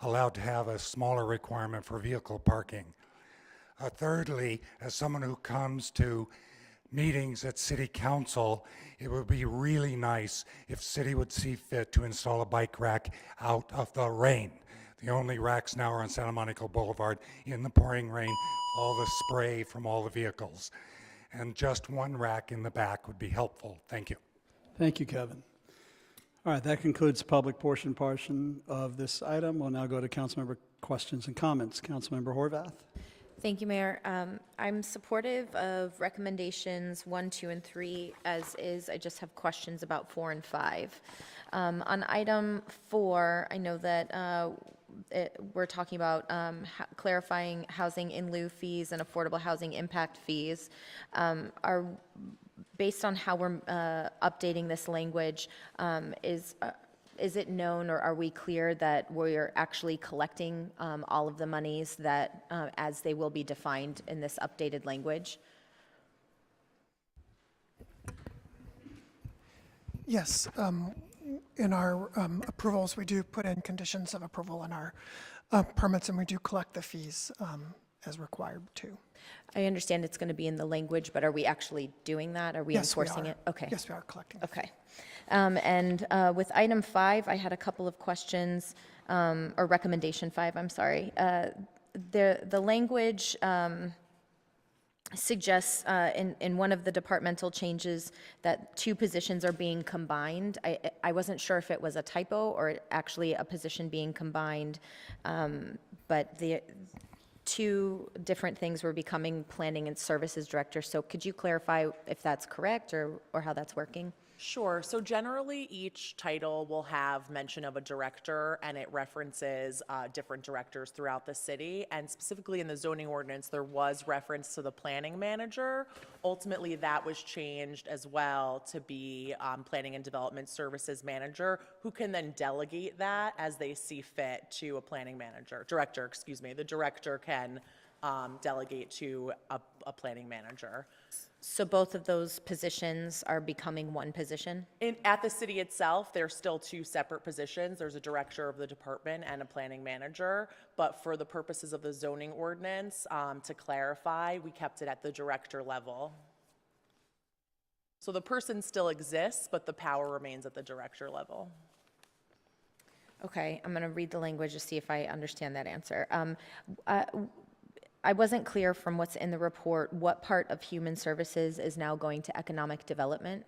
[SPEAKER 11] allowed to have a smaller requirement for vehicle parking. Thirdly, as someone who comes to meetings at City Council, it would be really nice if City would see fit to install a bike rack out of the rain. The only racks now are on Santa Monica Boulevard in the pouring rain, all the spray from all the vehicles. And just one rack in the back would be helpful. Thank you.
[SPEAKER 1] Thank you, Kevin. All right, that concludes the public portion of this item. We'll now go to councilmember questions and comments. Councilmember Horvath.
[SPEAKER 5] Thank you, Mayor. I'm supportive of recommendations 1, 2, and 3 as is. I just have questions about 4 and 5. On item 4, I know that we're talking about clarifying housing in lieu fees and affordable housing impact fees. Are based on how we're updating this language, is it known or are we clear that we're actually collecting all of the monies that as they will be defined in this updated language?
[SPEAKER 12] Yes. In our approvals, we do put in conditions of approval in our permits, and we do collect the fees as required too.
[SPEAKER 5] I understand it's going to be in the language, but are we actually doing that? Are we enforcing it? Okay.
[SPEAKER 12] Yes, we are collecting.
[SPEAKER 5] Okay. And with item 5, I had a couple of questions, or recommendation 5, I'm sorry. The language suggests in one of the departmental changes that 2 positions are being combined. I wasn't sure if it was a typo or actually a position being combined, but the 2 different things were becoming planning and services director. So could you clarify if that's correct or how that's working?
[SPEAKER 10] Sure. So generally, each title will have mention of a director, and it references different directors throughout the city. And specifically in the zoning ordinance, there was reference to the planning manager. Ultimately, that was changed as well to be planning and development services manager, who can then delegate that as they see fit to a planning manager, director, excuse me. The director can delegate to a planning manager.
[SPEAKER 5] So both of those positions are becoming one position?
[SPEAKER 10] At the city itself, there's still 2 separate positions. There's a director of the department and a planning manager. But for the purposes of the zoning ordinance, to clarify, we kept it at the director level. So the person still exists, but the power remains at the director level.
[SPEAKER 5] Okay, I'm going to read the language to see if I understand that answer. I wasn't clear from what's in the report what part of human services is now going to economic development.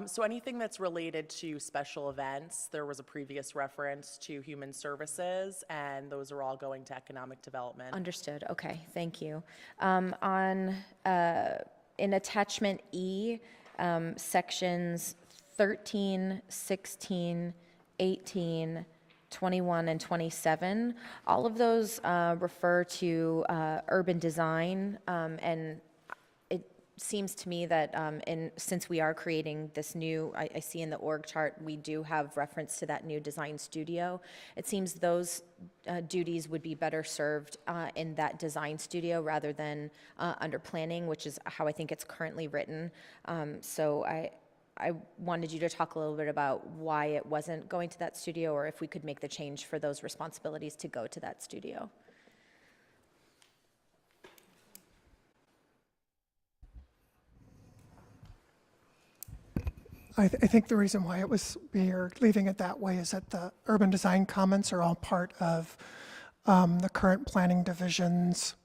[SPEAKER 10] So anything that's related to special events, there was a previous reference to human services, and those are all going to economic development.
[SPEAKER 5] Understood. Okay, thank you. In attachment E, sections 13, 16, 18, 21, and 27. All of those refer to urban design, and it seems to me that since we are creating this new, I see in the org chart, we do have reference to that new design studio. It seems those duties would be better served in that design studio rather than under planning, which is how I think it's currently written. So I wanted you to talk a little bit about why it wasn't going to that studio, or if we could make the change for those responsibilities to go to that studio.
[SPEAKER 12] I think the reason why we are leaving it that way is that the urban design comments are all part of the current planning division's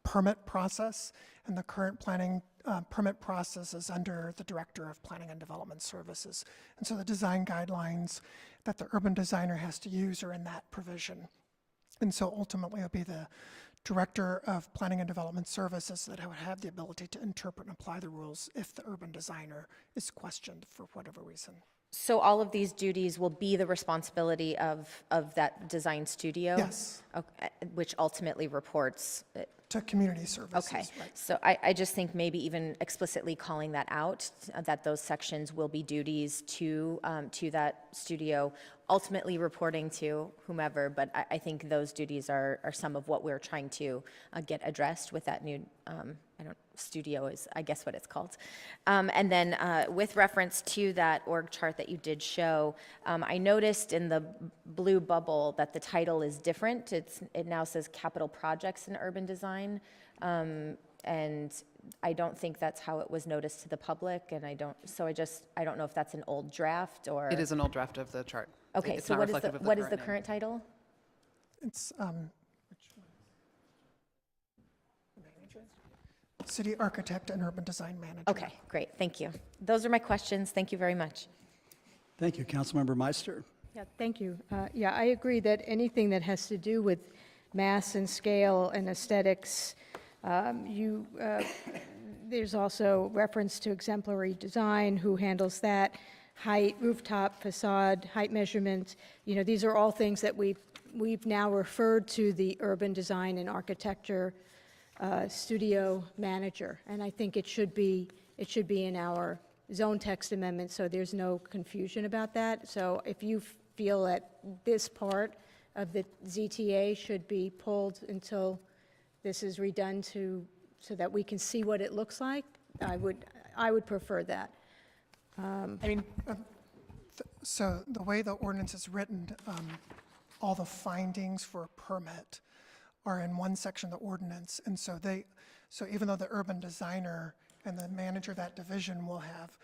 [SPEAKER 12] permit process, and the current planning permit process is under the Director of Planning and Development Services. And so the design guidelines that the urban designer has to use are in that provision. And so ultimately it'll be the Director of Planning and Development Services that would have the ability to interpret and apply the rules if the urban designer is questioned for whatever reason.
[SPEAKER 5] So all of these duties will be the responsibility of that design studio?
[SPEAKER 12] Yes.
[SPEAKER 5] Okay, which ultimately reports
[SPEAKER 12] to community services.
[SPEAKER 5] Okay,
[SPEAKER 12] right.
[SPEAKER 5] so I just think maybe even explicitly calling that out, that those sections will be duties to that studio, ultimately reporting to whomever, but I think those duties are some of what we're trying to get addressed with that new, studio is, I guess, what it's called. And then with reference to that org chart that you did show, I noticed in the blue bubble that the title is different. It now says Capital Projects in Urban Design, and I don't think that's how it was noticed to the public, and I don't know if that's an old draft or.
[SPEAKER 13] It is an old draft of the chart.
[SPEAKER 5] Okay,
[SPEAKER 13] It's
[SPEAKER 5] so
[SPEAKER 13] not
[SPEAKER 5] what
[SPEAKER 13] reflective
[SPEAKER 5] is
[SPEAKER 13] of
[SPEAKER 5] the
[SPEAKER 13] name.
[SPEAKER 5] current title?
[SPEAKER 12] It's City Architect and Urban Design Manager.
[SPEAKER 5] Okay, great, thank you. Those are my questions. Thank you very much.
[SPEAKER 1] Thank you, Councilmember Meister.
[SPEAKER 7] Yeah, thank you. Yeah, I agree that anything that has to do with mass and scale and aesthetics, there's also reference to exemplary design, who handles that, height, rooftop, facade, height measurement. These are all things that we've now referred to the urban design and architecture studio manager, and I think it should be in our zone text amendment, so there's no confusion about that. So if you feel that this part of the ZTA should be pulled until this is redone so that we can see what it looks like, I would prefer that.
[SPEAKER 12] So the way the ordinance is written, all the findings for a permit are in one section of the ordinance, and so even though the urban designer and the manager of that division will have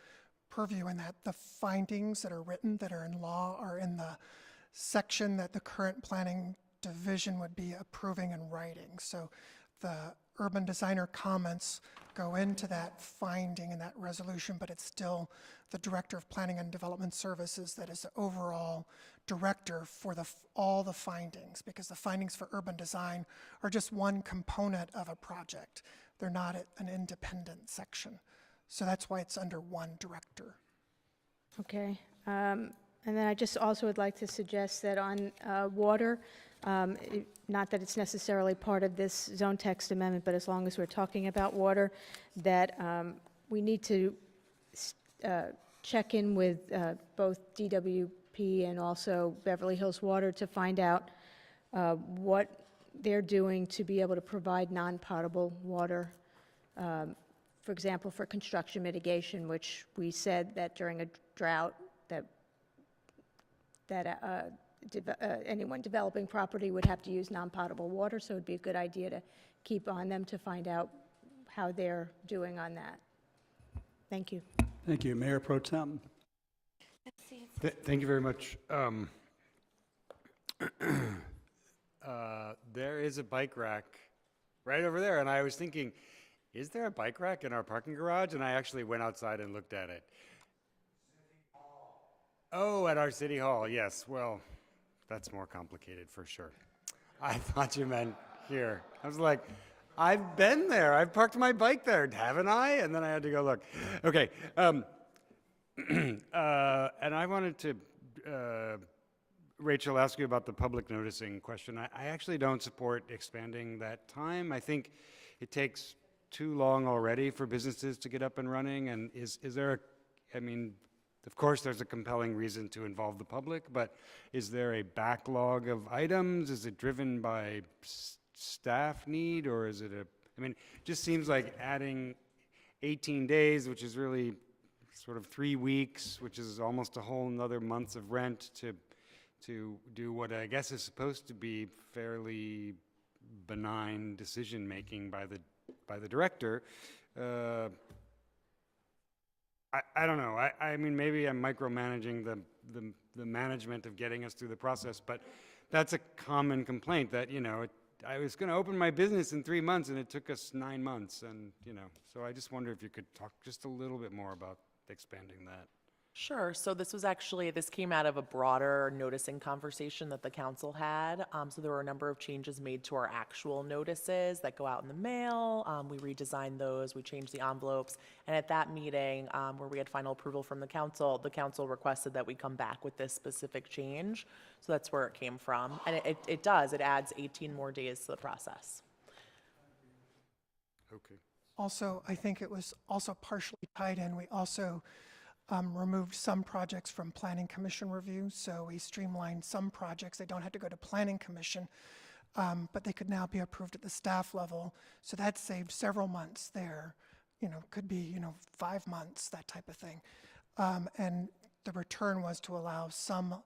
[SPEAKER 12] purview in that, the findings that are written, that are in law, are in the section that the current planning division would be approving and writing. So the urban designer comments go into that finding and that resolution, but it's still the Director of Planning and Development Services that is the overall director for all the findings, because the findings for urban design are just one component of a project. They're not an independent section. So that's why it's under one director.
[SPEAKER 7] Okay. And then I just also would like to suggest that on water, not that it's necessarily part of this zone text amendment, but as long as we're talking about water, that we need to check in with both DWP and also Beverly Hills Water to find out what they're doing to be able to provide non-potable water, for example, for construction mitigation, which we said that during a drought that anyone developing property would have to use non-potable water, so it'd be a good idea to keep on them to find out how they're doing on that. Thank you.
[SPEAKER 1] Thank you, Mayor Pro Tem.
[SPEAKER 8] Thank you very much. There is a bike rack right over there, and I was thinking, is there a bike rack in our parking garage? And I actually went outside and looked at it. Oh, at our city hall, yes. Well, that's more complicated for sure. I thought you meant here. I was like, I've been there. I've parked my bike there, haven't I? And then I had to go look. Okay. And I wanted to Rachel, ask you about the public noticing question. I actually don't support expanding that time. I think it takes too long already for businesses to get up and running. And is there I mean, of course, there's a compelling reason to involve the public, but is there a backlog of items? Is it driven by staff need, or is it I mean, it just seems like adding 18 days, which is really sort of 3 weeks, which is almost a whole another month of rent to do what I guess is supposed to be fairly benign decision-making by the director. I don't know. I mean, maybe I'm micromanaging the management of getting us through the process, but that's a common complaint that, you know, I was going to open my business in 3 months and it took us 9 months. And, you know, so I just wonder if you could talk just a little bit more about expanding that.
[SPEAKER 10] Sure. So this came out of a broader noticing conversation that the council had. So there were a number of changes made to our actual notices that go out in the mail. We redesigned those, we changed the envelopes. And at that meeting, where we had final approval from the council requested that we come back with this specific change. So that's where it came from. And it adds 18 more days to the process.
[SPEAKER 8] Okay.
[SPEAKER 12] Also, I think it was also partially tied in. We also removed some projects from Planning Commission review, so we streamlined some projects. They don't have to go to Planning Commission, but they could now be approved at the staff level. So that saved several months there. You know, could be, 5 months, that type of thing. And the return was to allow some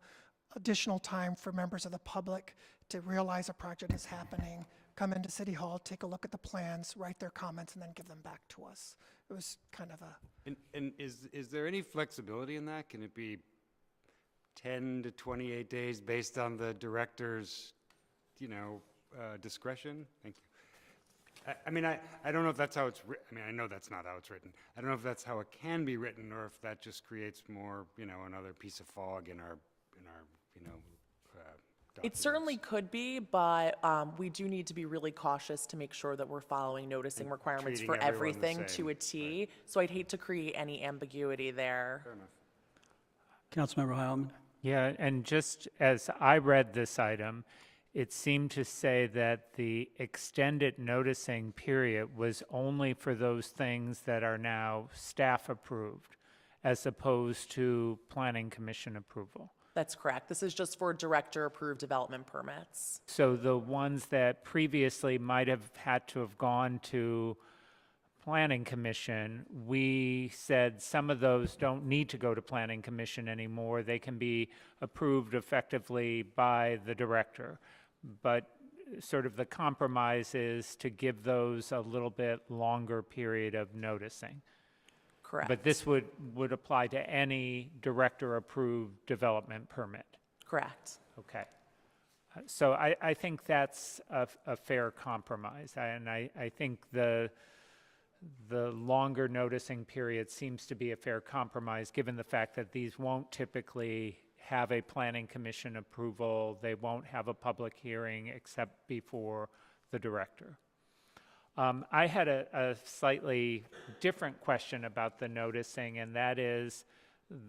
[SPEAKER 12] additional time for members of the public to realize a project is happening, come into City Hall, take a look at the plans, write their comments, and then give them back to us. It was kind of a...
[SPEAKER 8] And is there any flexibility in that? Can it be 10 to 28 days based on the director's, discretion? Thank you. I mean, I don't know if that's how it's written. I mean, I know that's not how it's written. I don't know if that's how it can be written, or if that just creates more, another piece of fog in our
[SPEAKER 10] It certainly could be, but we do need to be really cautious to make sure that we're following noticing requirements for
[SPEAKER 8] treating everyone the
[SPEAKER 10] everything
[SPEAKER 8] same,
[SPEAKER 10] to a T. So I'd hate to create any ambiguity there.
[SPEAKER 8] Fair enough.
[SPEAKER 1] Councilmember Heilman.
[SPEAKER 4] Yeah, and just as I read this item, it seemed to say that the extended noticing period was only for those things that are now staff approved, as opposed to Planning Commission approval.
[SPEAKER 10] That's correct. This is just for director-approved development permits.
[SPEAKER 4] So the ones that previously might have had to have gone to Planning Commission, we said some of those don't need to go to Planning Commission anymore. They can be approved effectively by the director. But sort of the compromise is to give those a little bit longer period of noticing.
[SPEAKER 10] Correct.
[SPEAKER 4] But this would apply to any director-approved development permit.
[SPEAKER 10] Correct.
[SPEAKER 4] Okay. So I think that's a fair compromise. And I think the longer noticing period seems to be a fair compromise, given the fact that these won't typically have a Planning Commission approval. They won't have a public hearing except before the director. I had a slightly different question about the noticing, and that is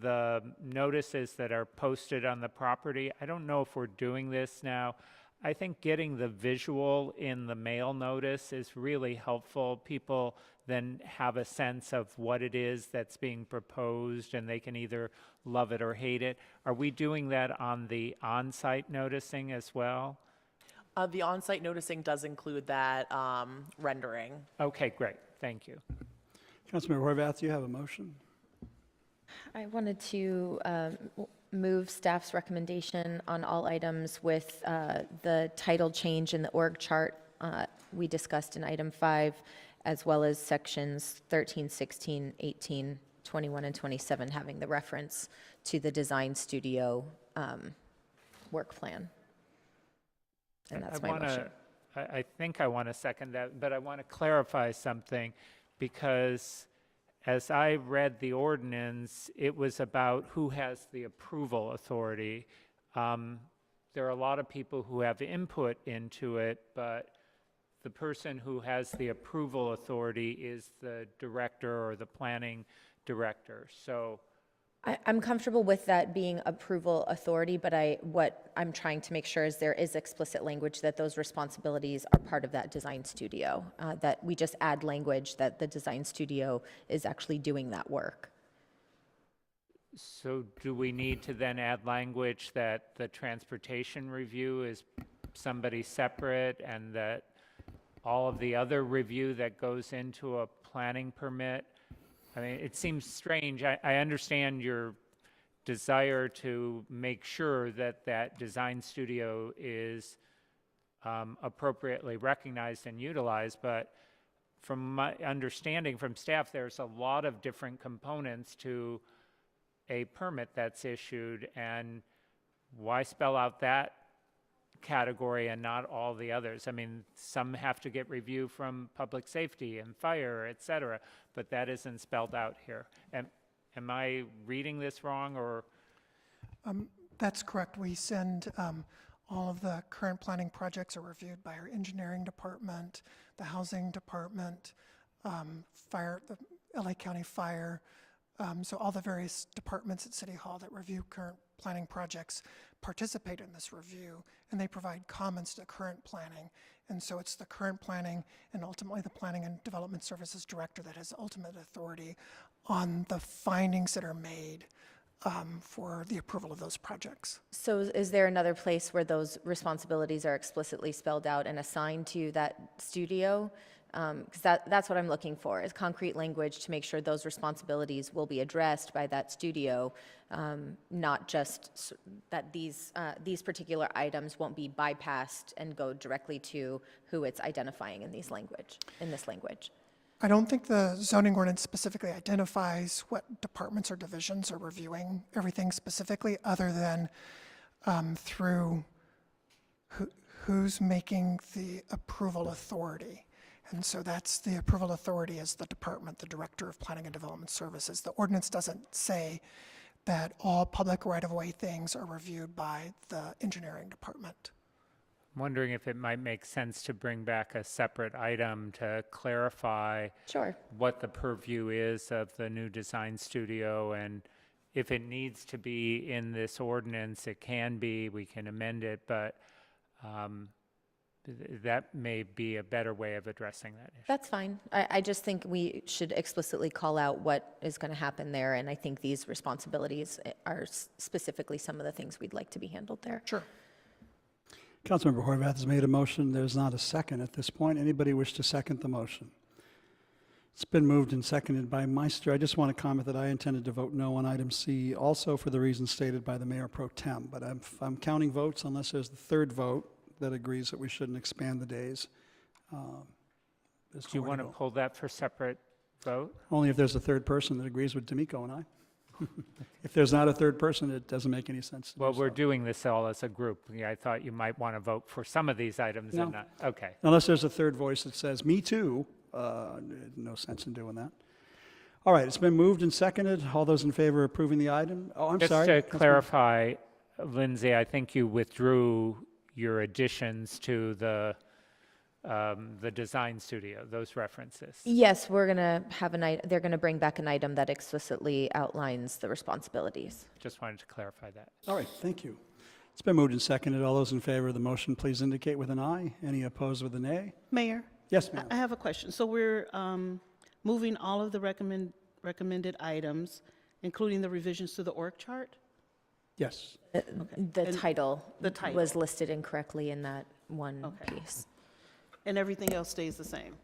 [SPEAKER 4] the notices that are posted on the property. I don't know if we're doing this now. I think getting the visual in the mail notice is really helpful. People then have a sense of what it is that's being proposed, and they can either love it or hate it. Are we doing that on the on-site noticing as well?
[SPEAKER 10] The on-site noticing does include that rendering.
[SPEAKER 4] Okay, great. Thank you.
[SPEAKER 1] Councilmember Horvath, you have a motion.
[SPEAKER 5] I wanted to move staff's recommendation on all items with the title change in the org chart we discussed in item 5, as well as sections 13, 16, 18, 21, and 27 having the reference to the design studio work plan. And that's my motion.
[SPEAKER 4] I think I want to second that, but I want to clarify something, because as I read the ordinance, it was about who has the approval authority. There are a lot of people who have input into it, but the person who has the approval authority is the director or the planning director. So
[SPEAKER 5] I'm comfortable with that being approval authority, but what I'm trying to make sure is there is explicit language that those responsibilities are part of that design studio, that we just add language that the design studio is actually doing that work.
[SPEAKER 4] So do we need to then add language that the transportation review is somebody separate and that all of the other review that goes into a planning permit? I mean, it seems strange. I understand your desire to make sure that that design studio is appropriately recognized and utilized, but from my understanding from staff, there's a lot of different components to a permit that's issued, and why spell out that category and not all the others? I mean, some have to get review from public safety and fire, et cetera, but that isn't spelled out here. Am I reading this wrong, or?
[SPEAKER 12] That's correct. We send all of the current planning projects are reviewed by our engineering department, the housing department, fire, the LA County Fire. So all the various departments at City Hall that review current planning projects participate in this review, and they provide comments to current planning. And so it's the current planning and ultimately the Planning and Development Services Director that has ultimate authority on the findings that are made for the approval of those projects.
[SPEAKER 5] So is there another place where those responsibilities are explicitly spelled out and assigned to that studio? Because that's what I'm looking for, is concrete language to make sure those responsibilities will be addressed by that studio, not just that these particular items won't be bypassed and go directly to who it's identifying in this language.
[SPEAKER 12] I don't think the zoning ordinance specifically identifies what departments or divisions are reviewing everything specifically, other than through who's making the approval authority. And so that's the approval authority is the department, the Director of Planning and Development Services. The ordinance doesn't say that all public right-of-way things are reviewed by the engineering department.
[SPEAKER 4] I'm wondering if it might make sense to bring back a separate item to clarify what the purview is of the new design studio, and if it needs to be in this ordinance, it can be, we can amend it, but that may be a better way of addressing that issue.
[SPEAKER 5] That's fine. I just think we should explicitly call out what is going to happen there, and I think these responsibilities are specifically some of the things we'd like to be handled there.
[SPEAKER 12] Sure.
[SPEAKER 1] Councilmember Horvath has made a motion. There's not a second at this point. Anybody wish to second the motion? It's been moved and seconded by Meister. I just want to comment that I intended to vote no on item C, also for the reasons stated by the Mayor Pro Tem. But I'm counting votes unless there's the third vote that agrees that we shouldn't expand the days.
[SPEAKER 4] Do you want to pull that for separate vote?
[SPEAKER 1] Only if there's a third person that agrees with D'Amico and I. If there's not a third person, it doesn't make any sense.
[SPEAKER 4] Well, we're doing this all as a group. Yeah, I thought you might want to vote for some of these items and not. Okay.
[SPEAKER 1] Unless there's a third voice that says, me too, no sense in doing that. All right, it's been moved and seconded. All those in favor of approving the item? Oh, I'm sorry.
[SPEAKER 4] Just to clarify, Lindsay, I think you withdrew your additions to the design studio, those references.
[SPEAKER 5] Yes, we're going to have they're going to bring back an item that explicitly outlines the responsibilities.
[SPEAKER 4] Just wanted to clarify that.
[SPEAKER 1] All right, thank you. It's been moved and seconded. All those in favor of the motion, please indicate with an aye. Any opposed with a nay?
[SPEAKER 2] Mayor?
[SPEAKER 1] Yes, ma'am.
[SPEAKER 2] I have a question. So we're moving all of the recommended items, including the revisions to the org chart?
[SPEAKER 5] The
[SPEAKER 1] Yes.
[SPEAKER 5] title
[SPEAKER 2] the title
[SPEAKER 5] was listed incorrectly in that one piece.
[SPEAKER 2] And everything else stays the same?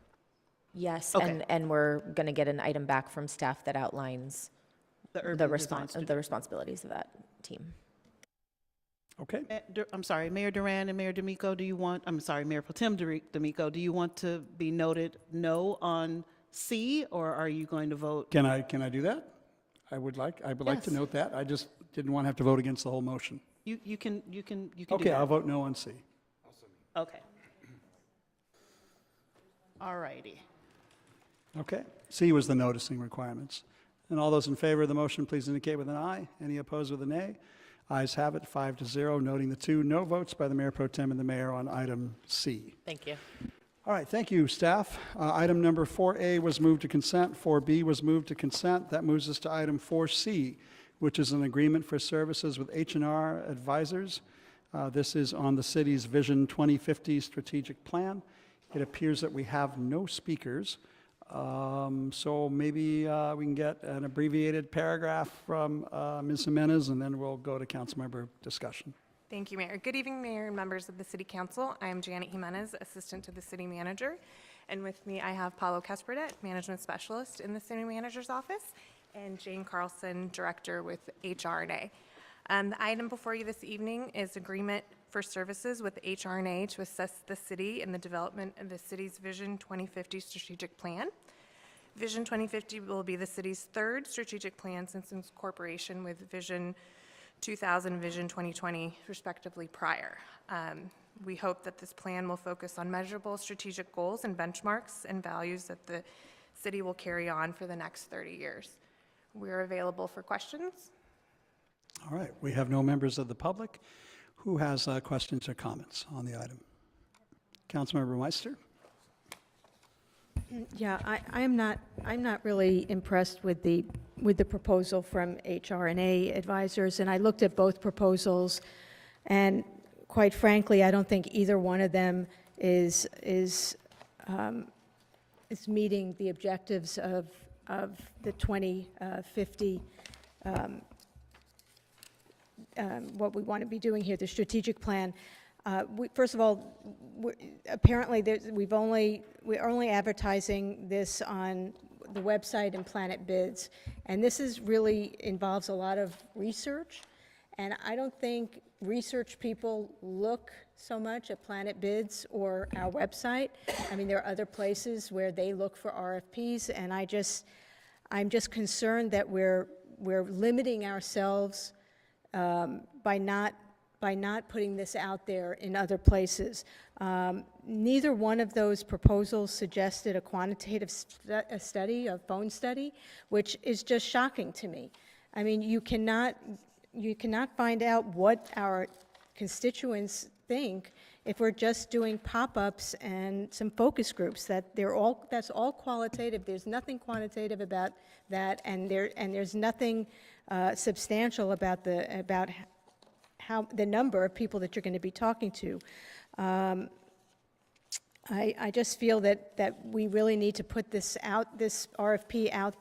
[SPEAKER 5] Yes,
[SPEAKER 2] Okay.
[SPEAKER 5] and we're going to get an item back from staff that outlines the responsibilities of that team.
[SPEAKER 1] Okay.
[SPEAKER 2] I'm sorry, Mayor Duran and Mayor D'Amico, Mayor Pro Tem D'Amico, do you want to be noted no on C, or are you going to vote?
[SPEAKER 1] Can I do that? I would like to note that. I just didn't want to have to vote against the whole motion.
[SPEAKER 2] You can do
[SPEAKER 1] Okay,
[SPEAKER 2] that.
[SPEAKER 1] I'll vote no on C.
[SPEAKER 2] Okay. All righty.
[SPEAKER 1] Okay. C was the noticing requirements. And all those in favor of the motion, please indicate with an aye. Any opposed with a nay? Ayes have it, 5-0, noting the 2 no votes by the Mayor Pro Tem and the Mayor on item C.
[SPEAKER 10] Thank you.
[SPEAKER 1] All right, thank you, staff. Item number 4A was moved to consent, 4B was moved to consent. That moves us to item 4C, which is an agreement for services with H&R Advisors. This is on the city's Vision 2050 strategic plan. It appears that we have no speakers, so maybe we can get an abbreviated paragraph from Ms. Jimenez, and then we'll go to council member discussion.
[SPEAKER 13] Thank you, Mayor. Good evening, Mayor and members of the City Council. I am Janet Jimenez, Assistant to the City Manager. And with me, I have Paulo Casperdet, Management Specialist in the City Manager's Office, and Jane Carlson, Director with HR&A. The item before you this evening is agreement for services with HR&A to assist the city in the development of the city's Vision 2050 strategic plan. Vision 2050 will be the city's third strategic plan since incorporation with Vision 2000, Vision 2020, respectively, prior. We hope that this plan will focus on measurable strategic goals and benchmarks and values that the city will carry on for the next 30 years. We're available for questions.
[SPEAKER 1] All right, we have no members of the public. Who has questions or comments on the item? Councilmember Meister?
[SPEAKER 7] Yeah, I'm not really impressed with the proposal from HR&A Advisors, and I looked at both proposals, and quite frankly, I don't think either one of them is meeting the objectives of the 2050. What we want to be doing here, the strategic plan. First of all, apparently we're only advertising this on the website and Planet Bids, and this is really involves a lot of research, and I don't think research people look so much at Planet Bids or our website. I mean, there are other places where they look for RFPs, and I'm just concerned that we're limiting ourselves by not putting this out there in other places. Neither one of those proposals suggested a quantitative study, a phone study, which is just shocking to me. I mean, you cannot find out what our constituents think if we're just doing pop-ups and some focus groups. That's all qualitative. There's nothing quantitative about that, and there's nothing substantial about how the number of people that you're going to be talking to. I just feel that we really need to put this RFP out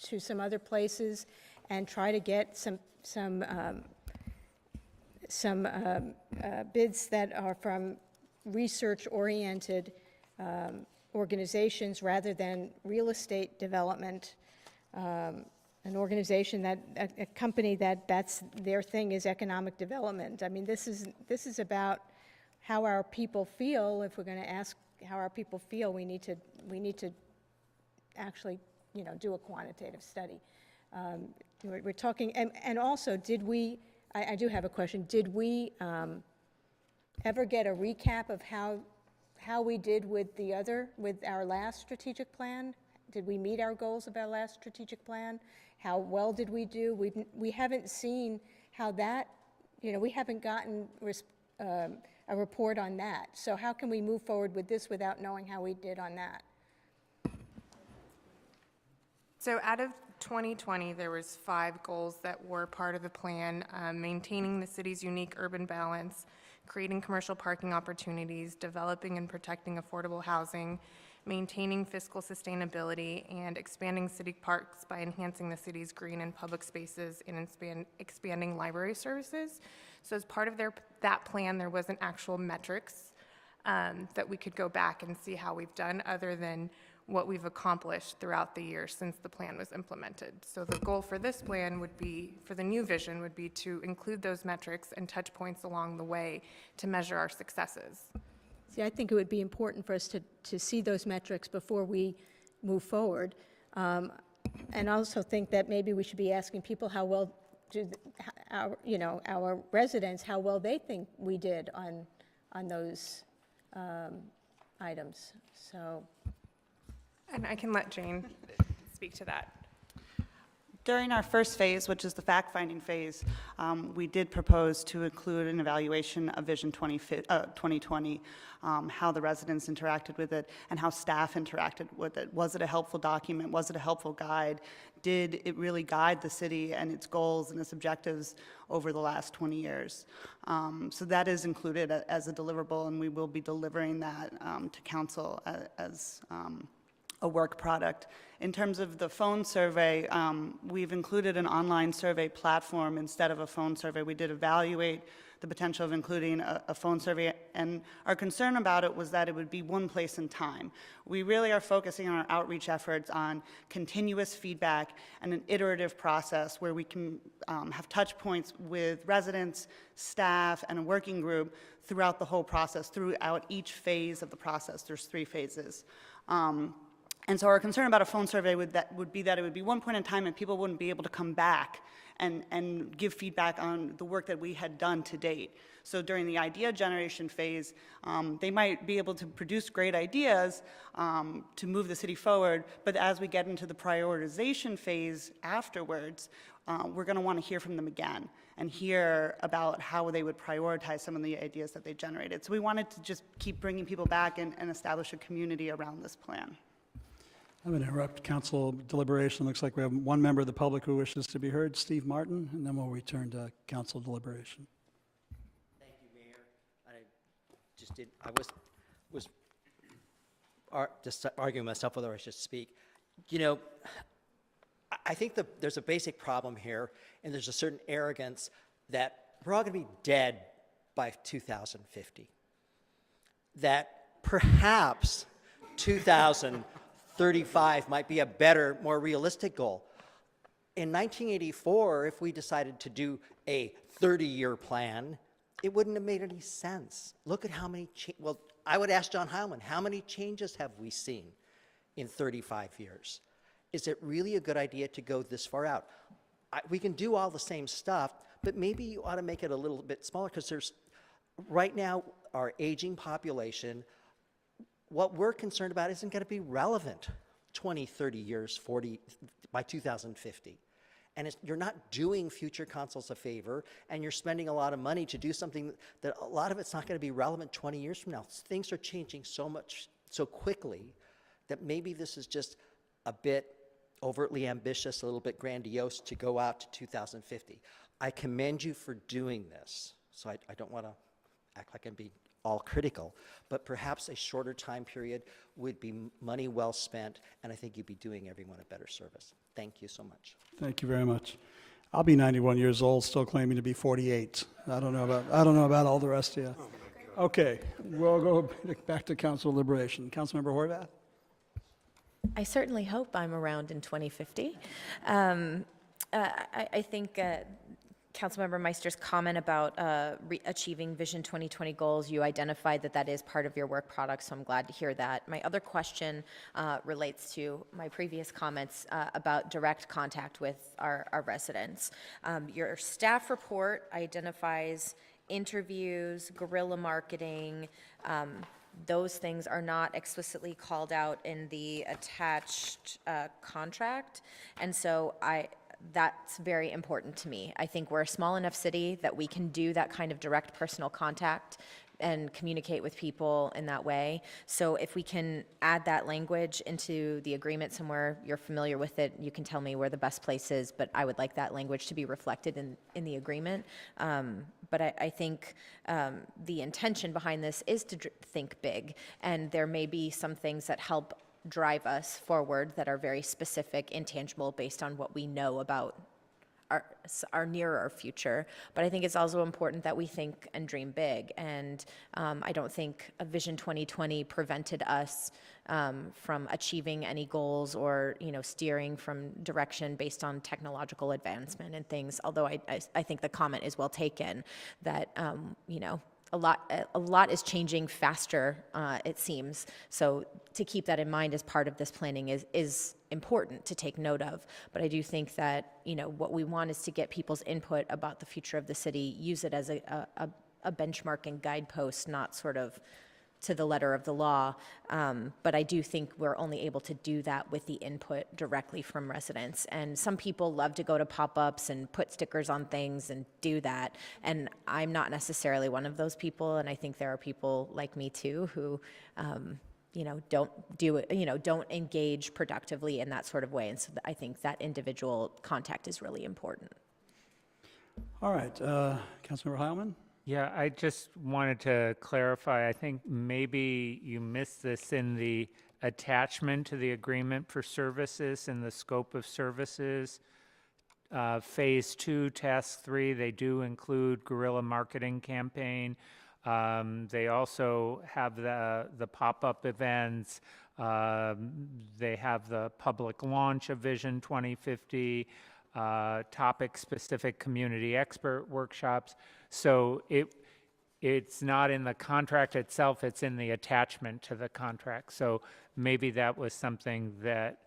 [SPEAKER 7] to some other places and try to get some bids that are from research-oriented organizations rather than real estate development. An organization a company that's their thing is economic development. I mean, this is about how our people feel. If we're going to ask how our people feel, we need to actually, do a quantitative study. We're talking, and also, I do have a question. Did we ever get a recap of how we did with our last strategic plan? Did we meet our goals of our last strategic plan? How well did we do? We haven't seen how that, we haven't gotten a report on that. So how can we move forward with this without knowing how we did on that?
[SPEAKER 13] So out of 2020, there was 5 goals that were part of the plan: maintaining the city's unique urban balance, creating commercial parking opportunities, developing and protecting affordable housing, maintaining fiscal sustainability, and expanding city parks by enhancing the city's green and public spaces and expanding library services. So as part of that plan, there wasn't actual metrics that we could go back and see how we've done, other than what we've accomplished throughout the year since the plan was implemented. So the goal for this plan would be, for the new vision, would be to include those metrics and touch points along the way to measure our successes.
[SPEAKER 7] See, I think it would be important for us to see those metrics before we move forward. And I also think that maybe we should be asking people how well our residents, how well they think we did on those items. So.
[SPEAKER 13] And I can let Jane speak to that.
[SPEAKER 14] During our first phase, which is the fact-finding phase, we did propose to include an evaluation of Vision 2020, how the residents interacted with it and how staff interacted with it. Was it a helpful document? Was it a helpful guide? Did it really guide the city and its goals and its objectives over the last 20 years? So that is included as a deliverable, and we will be delivering that to council as a work product. In terms of the phone survey, we've included an online survey platform instead of a phone survey. We did evaluate the potential of including a phone survey, and our concern about it was that it would be one place and time. We really are focusing on our outreach efforts on continuous feedback and an iterative process where we can have touch points with residents, staff, and a working group throughout the whole process, throughout each phase of the process. There's 3 phases. And so our concern about a phone survey would be that it would be one point in time and people wouldn't be able to come back and give feedback on the work that we had done to date. So during the idea generation phase, they might be able to produce great ideas to move the city forward, but as we get into the prioritization phase afterwards, we're going to want to hear from them again and hear about how they would prioritize some of the ideas that they generated. So we wanted to just keep bringing people back and establish a community around this plan.
[SPEAKER 1] I'm going to interrupt council deliberation. Looks like we have one member of the public who wishes to be heard, Steve Martin, and then we'll return to council deliberation.
[SPEAKER 15] Thank you, Mayor. I was just arguing myself whether I should speak. You know, I think there's a basic problem here, and there's a certain arrogance that we're all going to be dead by 2050. That perhaps 2035 might be a better, more realistic goal. In 1984, if we decided to do a 30-year plan, it wouldn't have made any sense. Look at how many, well, I would ask John Heilman, how many changes have we seen in 35 years? Is it really a good idea to go this far out? We can do all the same stuff, but maybe you ought to make it a little bit smaller, because there's, right now, our aging population, what we're concerned about isn't going to be relevant 20, 30 years, 40, by 2050. And you're not doing future councils a favor, and you're spending a lot of money to do something that a lot of it's not going to be relevant 20 years from now. Things are changing so much, so quickly, that maybe this is just a bit overtly ambitious, a little bit grandiose to go out to 2050. I commend you for doing this, so I don't want to act like I'm being all critical, but perhaps a shorter time period would be money well spent, and I think you'd be doing everyone a better service. Thank you so much.
[SPEAKER 1] Thank you very much. I'll be 91 years old, still claiming to be 48. I don't know about all the rest of you. Okay, we'll go back to council deliberation. Councilmember Horvath?
[SPEAKER 5] I certainly hope I'm around in 2050. I think Councilmember Meister's comment about achieving Vision 2020 goals, you identified that is part of your work product, so I'm glad to hear that. My other question relates to my previous comments about direct contact with our residents. Your staff report identifies interviews, guerrilla marketing. Those things are not explicitly called out in the attached contract, and so that's very important to me. I think we're a small enough city that we can do that kind of direct personal contact and communicate with people in that way. So if we can add that language into the agreement somewhere, you're familiar with it, you can tell me where the best place is, but I would like that language to be reflected in the agreement. But I think the intention behind this is to think big, and there may be some things that help drive us forward that are very specific, intangible, based on what we know about our nearer future. But I think it's also important that we think and dream big, and I don't think a Vision 2020 prevented us from achieving any goals or steering from direction based on technological advancement and things, although I think the comment is well taken that a lot is changing faster, it seems. So to keep that in mind as part of this planning is important to take note of. But I do think that what we want is to get people's input about the future of the city, use it as a benchmark and guidepost, not sort of to the letter of the law. But I do think we're only able to do that with the input directly from residents. And some people love to go to pop-ups and put stickers on things and do that. And I'm not necessarily one of those people. And I think there are people like me too who, don't do it, don't engage productively in that sort of way. And so I think that individual contact is really important.
[SPEAKER 1] All right, Councilmember Heilman?
[SPEAKER 4] Yeah, I just wanted to clarify, I think maybe you missed this in the attachment to the agreement for services and the scope of services. Phase 2, Task 3, they do include guerrilla marketing campaign. They also have the pop-up events. They have the public launch of Vision 2050, topic-specific community expert workshops. So it's not in the contract itself, it's in the attachment to the contract. So maybe that was something that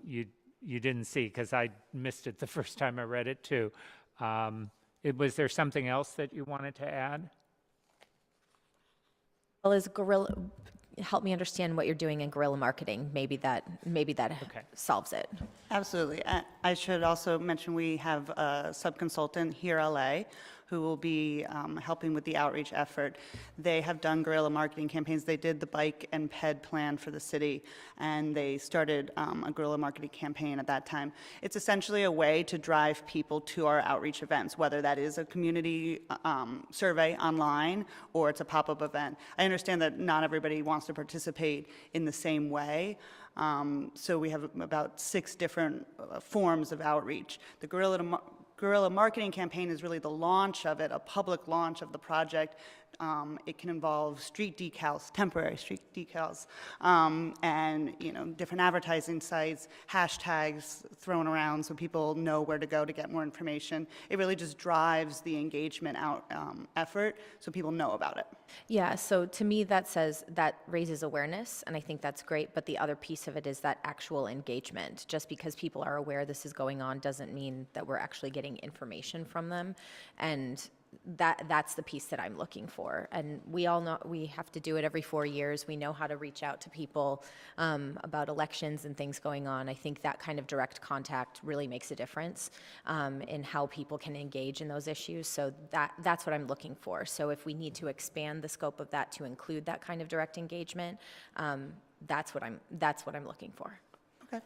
[SPEAKER 4] you didn't see, because I missed it the first time I read it too. Was there something else that you wanted to add?
[SPEAKER 5] Well, help me understand what you're doing in guerrilla marketing. Maybe that solves it.
[SPEAKER 14] Absolutely. I should also mention we have a sub-consultant here, LA, who will be helping with the outreach effort. They have done guerrilla marketing campaigns. They did the bike and ped plan for the city, and they started a guerrilla marketing campaign at that time. It's essentially a way to drive people to our outreach events, whether that is a community survey online or it's a pop-up event. I understand that not everybody wants to participate in the same way. So we have about 6 different forms of outreach. The guerrilla marketing campaign is really the launch of it, a public launch of the project. It can involve street decals, temporary street decals, and different advertising sites, hashtags thrown around so people know where to go to get more information. It really just drives the engagement effort so people know about it.
[SPEAKER 5] Yeah, so to me that raises awareness, and I think that's great, but the other piece of it is that actual engagement. Just because people are aware this is going on doesn't mean that we're actually getting information from them, and that's the piece that I'm looking for. And we all know we have to do it every 4 years. We know how to reach out to people about elections and things going on. I think that kind of direct contact really makes a difference in how people can engage in those issues. So that's what I'm looking for. So if we need to expand the scope of that to include that kind of direct engagement, that's what I'm looking for.
[SPEAKER 14] Okay.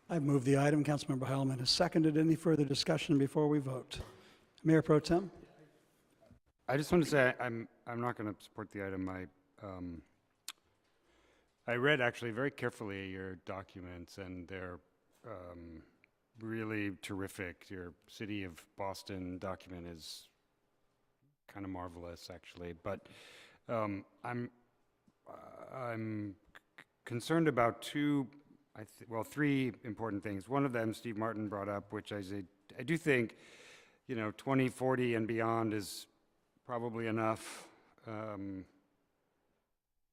[SPEAKER 1] I've moved the item. Councilmember Heilman has seconded. Any further discussion before we vote? Mayor Pro Tem?
[SPEAKER 8] I just want to say I'm not going to support the item. I read actually very carefully your documents, and they're really terrific. Your City of Boston document is kind of marvelous, actually. But I'm concerned about 3 important things. One of them Steve Martin brought up, which I do think 2040 and beyond is probably enough.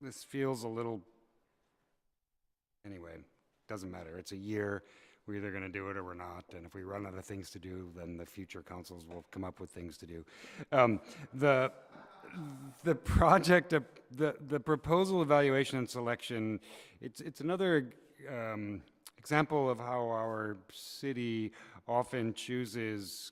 [SPEAKER 8] This feels a little, anyway, doesn't matter. It's a year. We're either going to do it or we're not. And if we run out of things to do, then the future councils will come up with things to do. The project, the proposal evaluation and selection, it's another example of how our city often chooses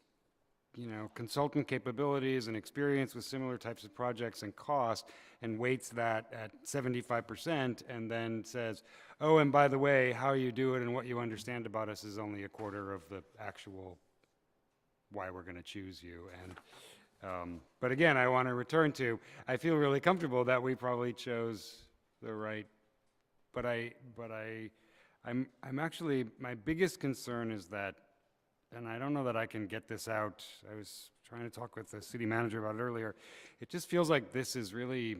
[SPEAKER 8] consultant capabilities and experience with similar types of projects and cost, and weights that at 75%, and then says, oh, and by the way, how you do it and what you understand about us is only a quarter of the actual why we're going to choose you. And but again, I want to return to, I feel really comfortable that we probably chose the right, but I'm actually, my biggest concern is that, and I don't know that I can get this out. I was trying to talk with the city manager about it earlier. It just feels like this is really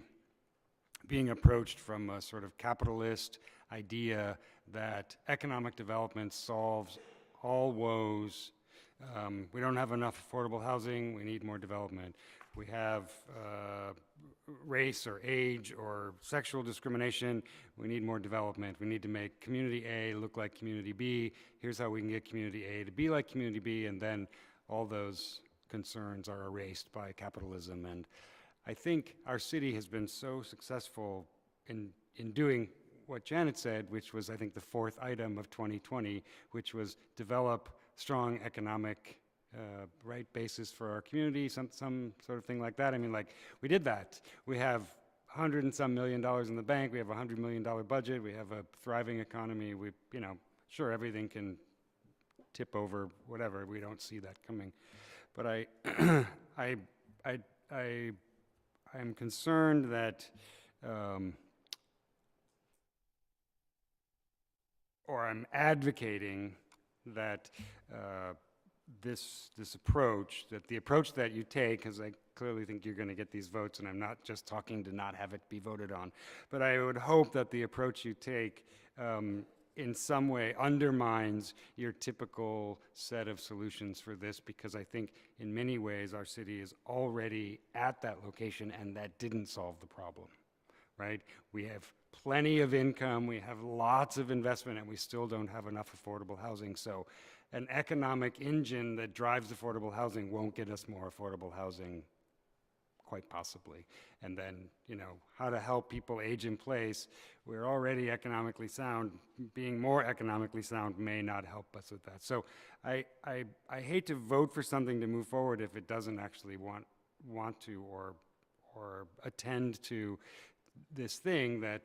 [SPEAKER 8] being approached from a sort of capitalist idea that economic development solves all woes. We don't have enough affordable housing, we need more development. We have race or age or sexual discrimination, we need more development. We need to make community A look like community B. Here's how we can get community A to be like community B, and then all those concerns are erased by capitalism. And I think our city has been so successful in doing what Janet said, which was, I think, the fourth item of 2020, which was develop strong economic right basis for our community, some sort of thing like that. I mean, like, we did that. We have $100 and some million in the bank. We have a $100 million budget. We have a thriving economy. We, you know, sure, everything can tip over, whatever. We don't see that coming. But I'm concerned that, or I'm advocating that this approach, that the approach that you take, because I clearly think you're going to get these votes, and I'm not just talking to not have it be voted on, but I would hope that the approach you take in some way undermines your typical set of solutions for this, because I think in many ways our city is already at that location, and that didn't solve the problem, right? We have plenty of income, we have lots of investment, and we still don't have enough affordable housing. So an economic engine that drives affordable housing won't get us more affordable housing, quite possibly. And then, you know, how to help people age in place. We're already economically sound. Being more economically sound may not help us with that. So I hate to vote for something to move forward if it doesn't actually want to or attend to this thing that,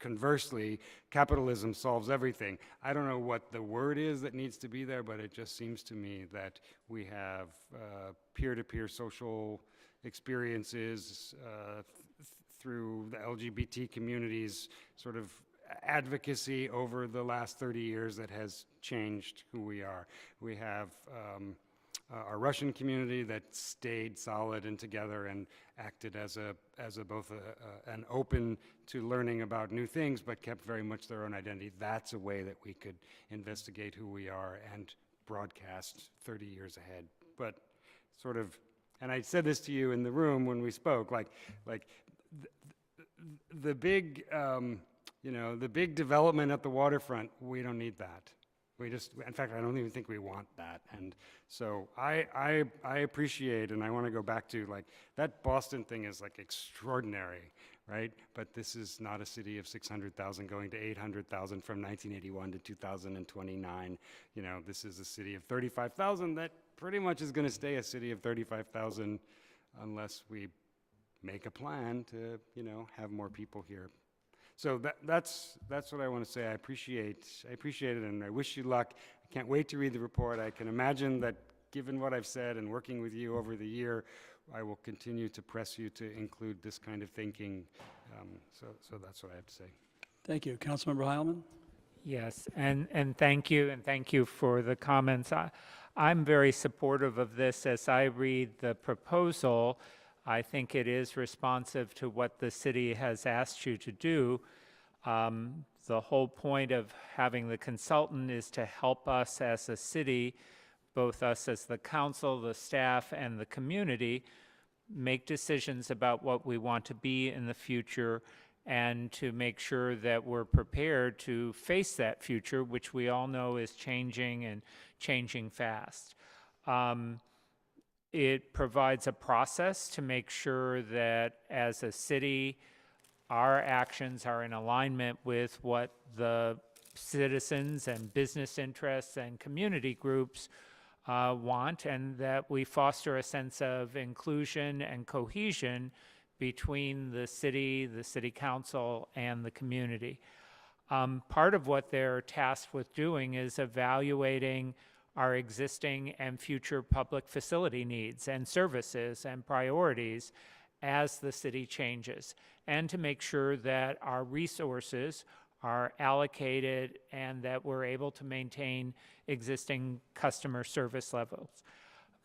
[SPEAKER 8] conversely, capitalism solves everything. I don't know what the word is that needs to be there, but it just seems to me that we have peer-to-peer social experiences through the LGBT community's sort of advocacy over the last 30 years that has changed who we are. We have our Russian community that stayed solid and together and acted as both an open to learning about new things, but kept very much their own identity. That's a way that we could investigate who we are and broadcast 30 years ahead. But sort of, and I said this to you in the room when we spoke, like the big, you know, the big development at the waterfront, we don't need that. In fact, I don't even think we want that. And so I appreciate, and I want to go back to, like, that Boston thing is like extraordinary, right? But this is not a city of 600,000 going to 800,000 from 1981 to 2029. You know, this is a city of 35,000 that pretty much is going to stay a city of 35,000 unless we make a plan to, you know, have more people here. So that's what I want to say. I appreciate it, and I wish you luck. I can't wait to read the report. I can imagine that, given what I've said and working with you over the year, I will continue to press you to include this kind of thinking. So that's what I have to say.
[SPEAKER 1] Thank you. Councilmember Heilman?
[SPEAKER 4] Yes, and thank you for the comments. I'm very supportive of this. As I read the proposal, I think it is responsive to what the city has asked you to do. The whole point of having the consultant is to help us as a city, both us as the council, the staff, and the community, make decisions about what we want to be in the future, and to make sure that we're prepared to face that future, which we all know is changing and changing fast. It provides a process to make sure that as a city, our actions are in alignment with what the citizens and business interests and community groups want, and that we foster a sense of inclusion and cohesion between the city council, and the community. Part of what they're tasked with doing is evaluating our existing and future public facility needs and services and priorities as the city changes, and to make sure that our resources are allocated and that we're able to maintain existing customer service levels.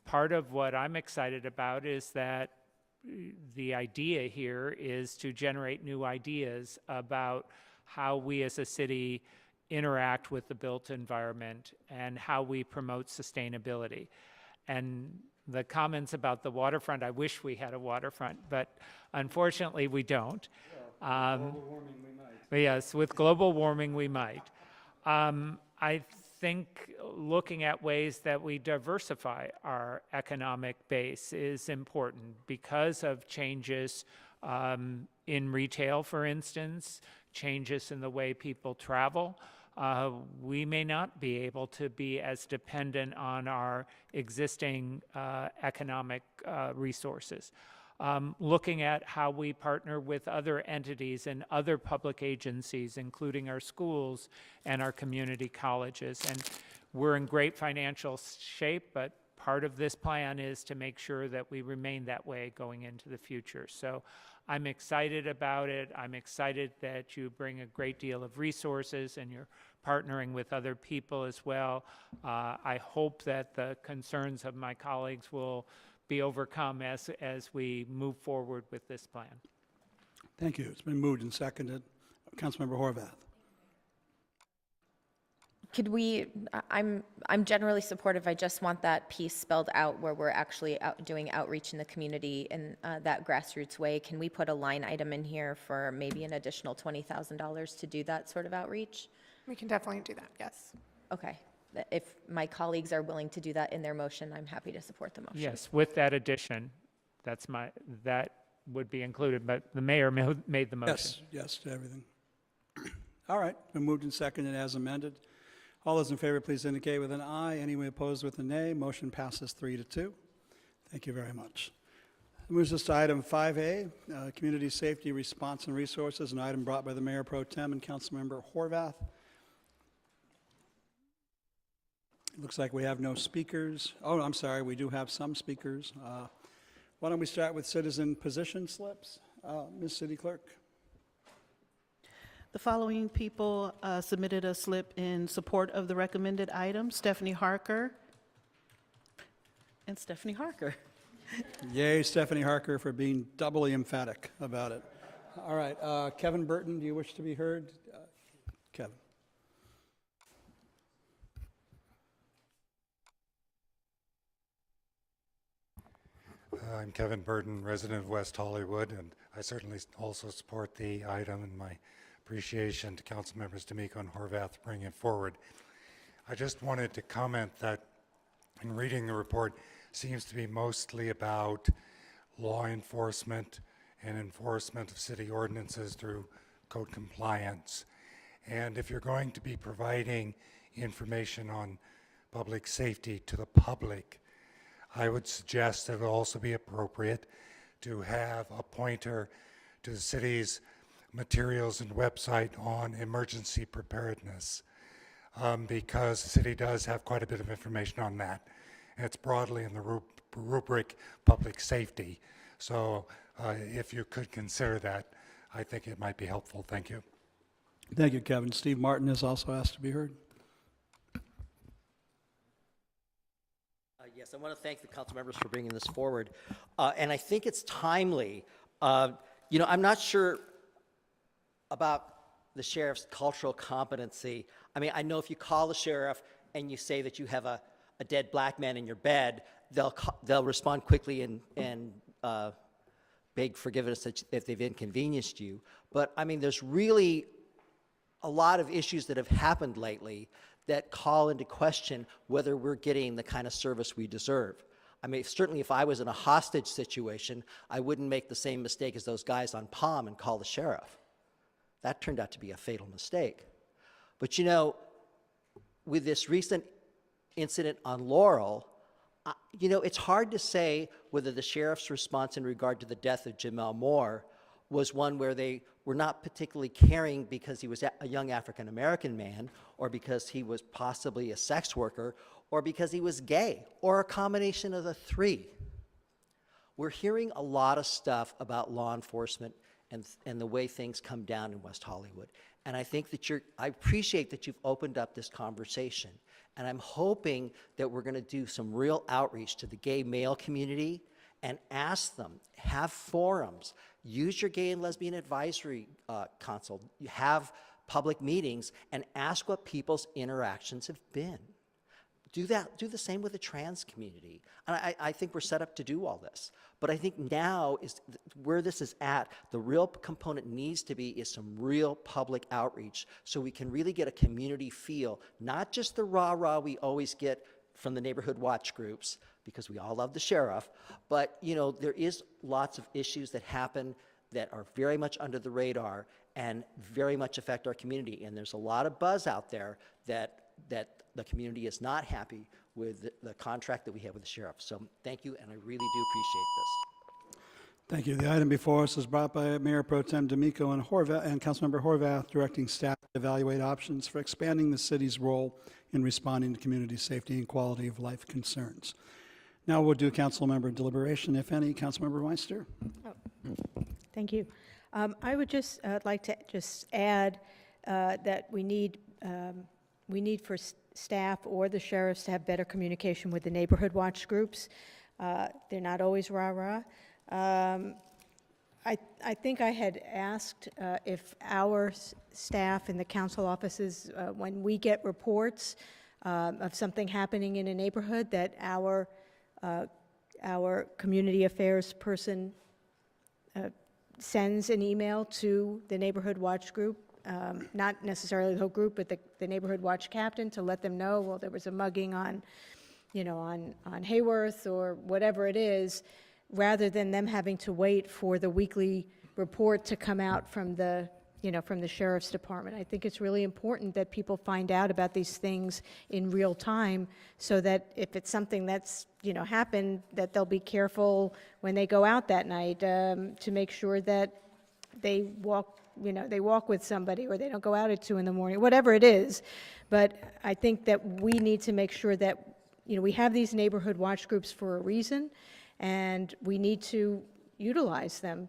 [SPEAKER 4] Part of what I'm excited about is that the idea here is to generate new ideas about how we as a city interact with the built environment and how we promote sustainability. And the comments about the waterfront, I wish we had a waterfront, but unfortunately we don't. Global warming we might. Yes, with global warming we might. I think looking at ways that we diversify our economic base is important because of changes in retail, for instance, changes in the way people travel. We may not be able to be as dependent on our existing economic resources. Looking at how we partner with other entities and other public agencies, including our schools and our community colleges. And we're in great financial shape, but part of this plan is to make sure that we remain that way going into the future. So I'm excited about it. I'm excited that you bring a great deal of resources and you're partnering with other people as well. I hope that the concerns of my colleagues will be overcome as we move forward with this plan.
[SPEAKER 1] Thank you. It's been moved and seconded. Councilmember Horvath.
[SPEAKER 5] Could we, I'm generally supportive. I just want that piece spelled out where we're actually doing outreach in the community in that grassroots way. Can we put a line item in here for maybe an additional $20,000 to do that sort of outreach?
[SPEAKER 13] We can definitely do that, yes.
[SPEAKER 5] Okay. If my colleagues are willing to do that in their motion, I'm happy to support the motion.
[SPEAKER 4] Yes, with that addition, that would be included, but the mayor made the motion.
[SPEAKER 1] Yes, yes to everything. All right, been moved and seconded as amended. All those in favor, please indicate with an aye. Anyone opposed with a nay. Motion passes 3-2. Thank you very much. That moves us to item 5A, Community Safety Response and Resources, an item brought by the Mayor Pro Tem and Councilmember Horvath. It looks like we have no speakers. Oh, I'm sorry, we do have some speakers. Why don't we start with citizen position slips? Ms. City Clerk.
[SPEAKER 2] The following people submitted a slip in support of the recommended item: Stephanie Harker and Stephanie Harker.
[SPEAKER 1] Yay, Stephanie Harker, for being doubly emphatic about it. All right, Kevin Burton, do you wish to be heard? Kevin.
[SPEAKER 11] I'm Kevin Burton, resident of West Hollywood, and I certainly also support the item, and my appreciation to Council Members D'Amico and Horvath bringing it forward. I just wanted to comment that in reading the report, seems to be mostly about law enforcement and enforcement of city ordinances through code compliance. And if you're going to be providing information on public safety to the public, I would suggest that it would also be appropriate to have a pointer to the city's materials and website on emergency preparedness, because the city does have quite a bit of information on that. And it's broadly in the rubric public safety. So if you could consider that, I think it might be helpful. Thank you.
[SPEAKER 1] Thank you, Kevin. Steve Martin has also asked to be heard.
[SPEAKER 15] Yes, I want to thank the council members for bringing this forward. And I think it's timely. You know, I'm not sure about the sheriff's cultural competency. I mean, I know if you call the sheriff and you say that you have a dead black man in your bed, they'll respond quickly and beg forgiveness if they've inconvenienced you. But I mean, there's really a lot of issues that have happened lately that call into question whether we're getting the kind of service we deserve. I mean, certainly if I was in a hostage situation, I wouldn't make the same mistake as those guys on Palm and call the sheriff. That turned out to be a fatal mistake. But you know, with this recent incident on Laurel, you know, it's hard to say whether the sheriff's response in regard to the death of Jamel Moore was one where they were not particularly caring because he was a young African-American man, or because he was possibly a sex worker, or because he was gay, or a combination of the three. We're hearing a lot of stuff about law enforcement and the way things come down in West Hollywood. And I think that I appreciate that you've opened up this conversation. And I'm hoping that we're going to do some real outreach to the gay male community and ask them, have forums, use your gay and lesbian advisory council, have public meetings, and ask what people's interactions have been. Do the same with the trans community. And I think we're set up to do all this. But I think now is where this is at, the real component needs to be is some real public outreach so we can really get a community feel, not just the rah-rah we always get from the neighborhood watch groups, because we all love the sheriff, but there is lots of issues that happen that are very much under the radar and very much affect our community. And there's a lot of buzz out there that the community is not happy with the contract that we have with the sheriff. So thank you, and I really do appreciate this.
[SPEAKER 1] Thank you. The item before us is brought by Mayor Pro Tem D'Amico and Councilmember Horvath, directing staff to evaluate options for expanding the city's role in responding to community safety and quality of life concerns. Now we'll do council member deliberation, if any. Councilmember Meister.
[SPEAKER 7] Thank you. I would just like to just add that we need for staff or the sheriffs to have better communication with the neighborhood watch groups. They're not always rah-rah. I think I had asked if our staff in the council offices, when we get reports of something happening in a neighborhood, that our community affairs person sends an email to the neighborhood watch group, not necessarily the whole group, but the neighborhood watch captain, to let them know, well, there was a mugging on Hayworth or whatever it is, rather than them having to wait for the weekly report to come out from the sheriff's department. I think it's really important that people find out about these things in real time, so that if it's something that's happened, that they'll be careful when they go out that night to make sure that they walk with somebody, or they don't go out at 2 a.m, whatever it is. But I think that we need to make sure that we have these neighborhood watch groups for a reason, and we need to utilize them.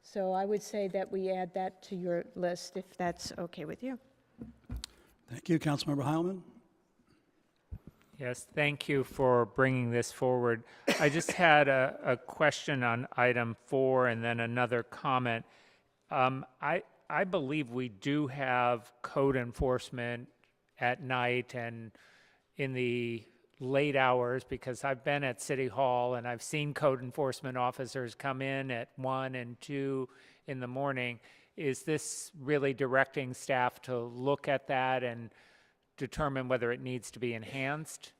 [SPEAKER 7] So I would say that we add that to your list, if that's okay with you.
[SPEAKER 1] Thank you. Councilmember Heilman.
[SPEAKER 4] Yes, thank you for bringing this forward. I just had a question on item 4 and then another comment. I believe we do have code enforcement at night and in the late hours, because I've been at City Hall and I've seen code enforcement officers come in at 1 and 2 in the morning. Is this really directing staff to look at that and determine whether it needs to be enhanced?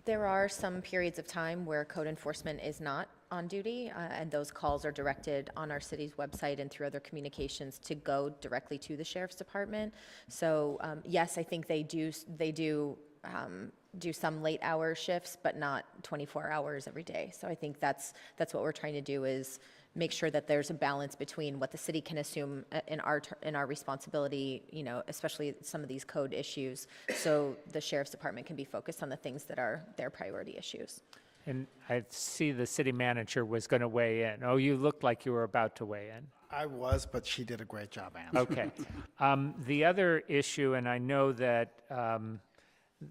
[SPEAKER 5] There are some periods of time where code enforcement is not on duty, and those calls are directed on our city's website and through other communications to go directly to the sheriff's department. So yes, I think they do some late hour shifts, but not 24 hours every day. So I think that's what we're trying to do, is make sure that there's a balance between what the city can assume in our responsibility, especially some of these code issues, so the sheriff's department can be focused on the things that are their priority issues.
[SPEAKER 4] And I see the city manager was going to weigh in. Oh, you looked like you were about to weigh in.
[SPEAKER 3] I was, but she did a great job answering.
[SPEAKER 4] Okay. The other issue, and I know that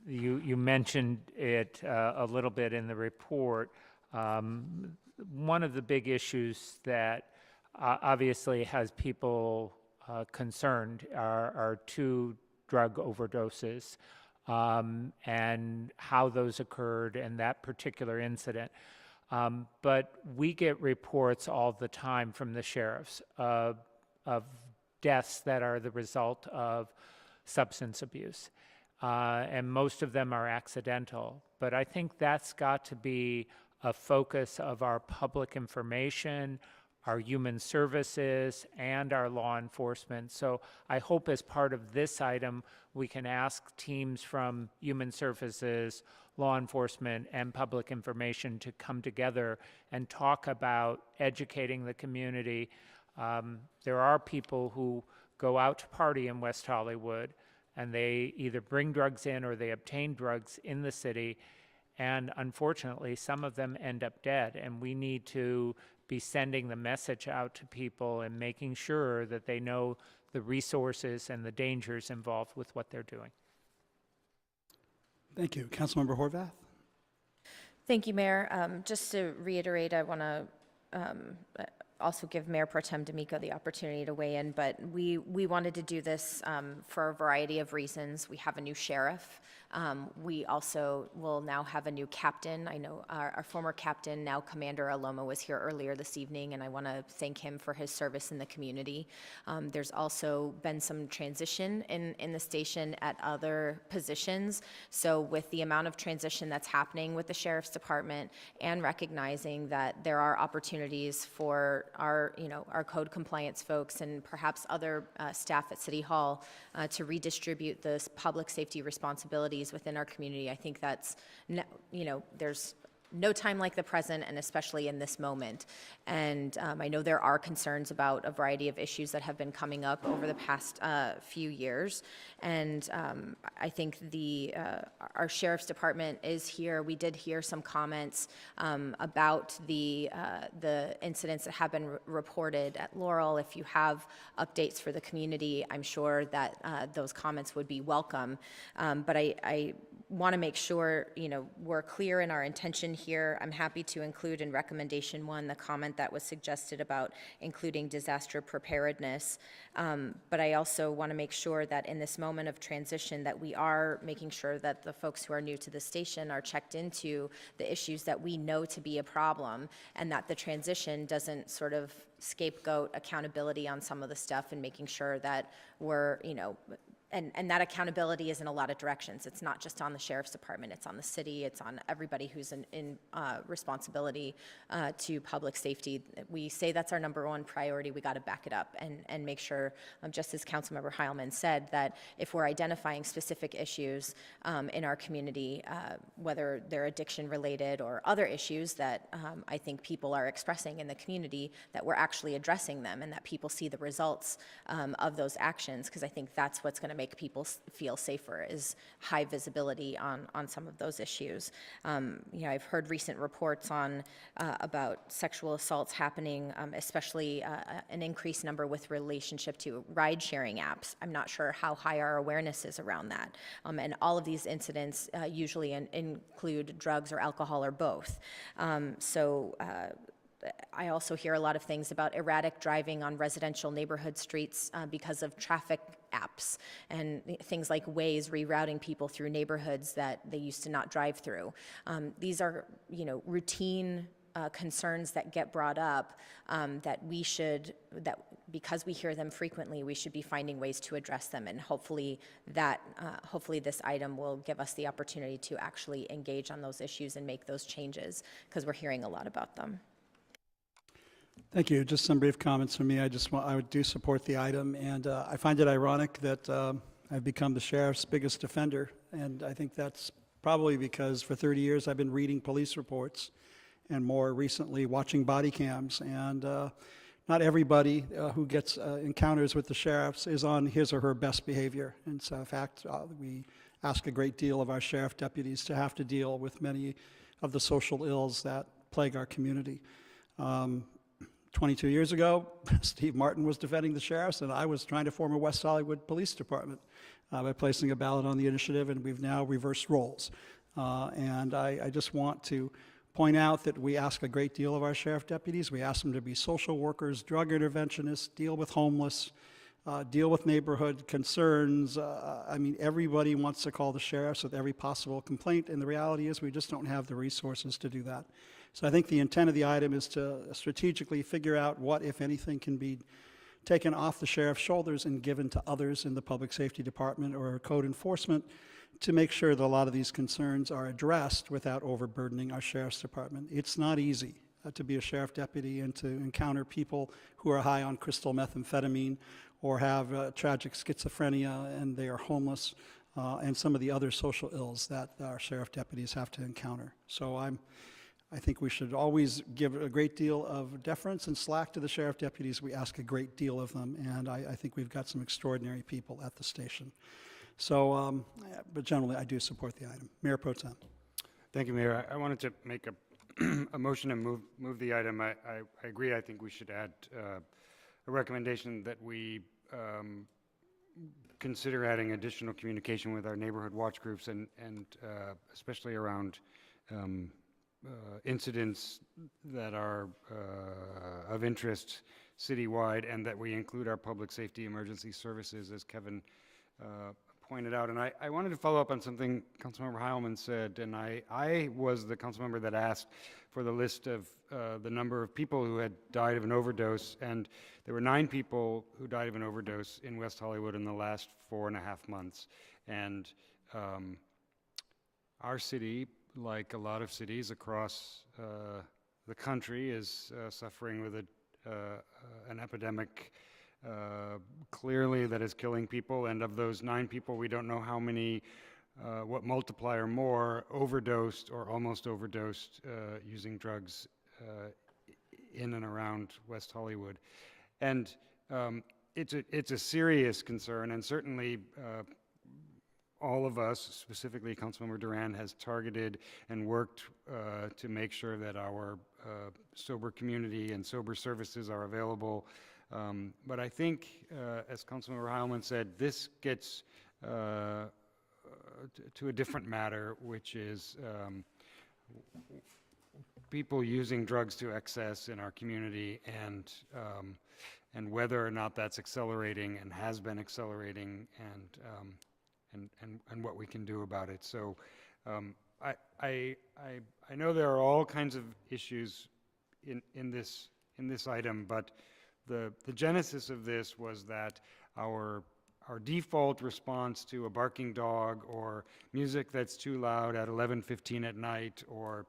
[SPEAKER 4] you mentioned it a little bit in the report, one of the big issues that obviously has people concerned are 2 drug overdoses, and how those occurred and that particular incident. But we get reports all the time from the sheriffs of deaths that are the result of substance abuse. And most of them are accidental. But I think that's got to be a focus of our public information, our human services, and our law enforcement. So I hope as part of this item, we can ask teams from human services, law enforcement, and public information to come together and talk about educating the community. There are people who go out to party in West Hollywood, and they either bring drugs in or they obtain drugs in the city, and unfortunately, some of them end up dead, and we need to be sending the message out to people and making sure that they know the resources and the dangers involved with what they're doing.
[SPEAKER 1] Thank you. Councilmember Horvath.
[SPEAKER 5] Thank you, Mayor. Just to reiterate, I want to also give Mayor Pro Tem D'Amico the opportunity to weigh in, but we wanted to do this for a variety of reasons. We have a new sheriff. We also will now have a new captain. I know our former captain, now Commander Aloma, was here earlier this evening, and I want to thank him for his service in the community. There's also been some transition in the station at other positions. So with the amount of transition that's happening with the Sheriff's Department, and recognizing that there are opportunities for our code compliance folks and perhaps other staff at City Hall to redistribute the public safety responsibilities within our community, I think that's, there's no time like the present, and especially in this moment. And I know there are concerns about a variety of issues that have been coming up over the past few years. And I think our Sheriff's Department is here. We did hear some comments about the incidents that have been reported at Laurel. If you have updates for the community, I'm sure that those comments would be welcome. But I want to make sure, we're clear in our intention here. I'm happy to include in recommendation 1 the comment that was suggested about including disaster preparedness. But I also want to make sure that in this moment of transition that we are making sure that the folks who are new to the station are checked into the issues that we know to be a problem, and that the transition doesn't sort of scapegoat accountability on some of the stuff, and making sure that we're, and that accountability is in a lot of directions. It's not just on the Sheriff's Department, it's on the city, it's on everybody who's in responsibility to public safety. We say that's our #1 priority. We got to back it up and make sure, just as Councilmember Heilman said, that if we're identifying specific issues in our community, whether they're addiction related or other issues that I think people are expressing in the community, that we're actually addressing them, and that people see the results of those actions, because I think that's what's going to make people feel safer, is high visibility on some of those issues. I've heard recent reports on about sexual assaults happening, especially an increased number with relationship to ride-sharing apps. I'm not sure how high our awareness is around that. And all of these incidents usually include drugs or alcohol or both. I also hear a lot of things about erratic driving on residential neighborhood streets because of traffic apps and things like Waze rerouting people through neighborhoods that they used to not drive through. These are, routine concerns that get brought up that because we hear them frequently, we should be finding ways to address them. And hopefully this item will give us the opportunity to actually engage on those issues and make those changes, because we're hearing a lot about them.
[SPEAKER 1] Thank you. Just some brief comments from me. I do support the item, and I find it ironic that I've become the sheriff's biggest defender, and I think that's probably because for 30 years I've been reading police reports, and more recently watching body cams, and not everybody who gets encounters with the sheriffs is on his or her best behavior. And so, in fact, we ask a great deal of our sheriff deputies to have to deal with many of the social ills that plague our community. 22 years ago, Steve Martin was defending the sheriffs, and I was trying to form a West Hollywood Police Department by placing a ballot on the initiative, and we've now reversed roles. And I just want to point out that we ask a great deal of our sheriff deputies. We ask them to be social workers, drug interventionists, deal with homeless, deal with neighborhood concerns. I mean, everybody wants to call the sheriffs with every possible complaint, and the reality is we just don't have the resources to do that. So I think the intent of the item is to strategically figure out what, if anything, can be taken off the sheriff's shoulders and given to others in the public safety department or code enforcement to make sure that a lot of these concerns are addressed without overburdening our sheriff's department. It's not easy to be a sheriff deputy and to encounter people who are high on crystal methamphetamine or have tragic schizophrenia and they are homeless, and some of the other social ills that our sheriff deputies have to encounter. So I think we should always give a great deal of deference and slack to the sheriff deputies. We ask a great deal of them, and I think we've got some extraordinary people at the station. So, but generally, I do support the item. Mayor Pro Tem.
[SPEAKER 8] Thank you, Mayor. I wanted to make a motion and move the item. I agree. I think we should add a recommendation that we consider adding additional communication with our neighborhood watch groups and especially around incidents that are of interest citywide, and that we include our public safety emergency services, as Kevin pointed out, and I wanted to follow up on something Councilmember Heilman said, and I was the council member that asked for the list of the number of people who had died of an overdose, and there were 9 people who died of an overdose in West Hollywood in the last 4.5 months. And our city, like a lot of cities across the country, is suffering with an epidemic clearly that is killing people. And of those 9 people, we don't know how many, what multiplier more, overdosed or almost overdosed using drugs in and around West Hollywood. And it's a serious concern, and certainly all of us, specifically Councilmember Duran, has targeted and worked to make sure that our sober community and sober services are available. But I think, as Councilmember Heilman said, this gets to a different matter, which is people using drugs to excess in our community, and whether or not that's accelerating and has been accelerating, and what we can do about it. So I know there are all kinds of issues in this item, but the genesis of this was that our default response to a barking dog or music that's too loud at 11:15 at night, or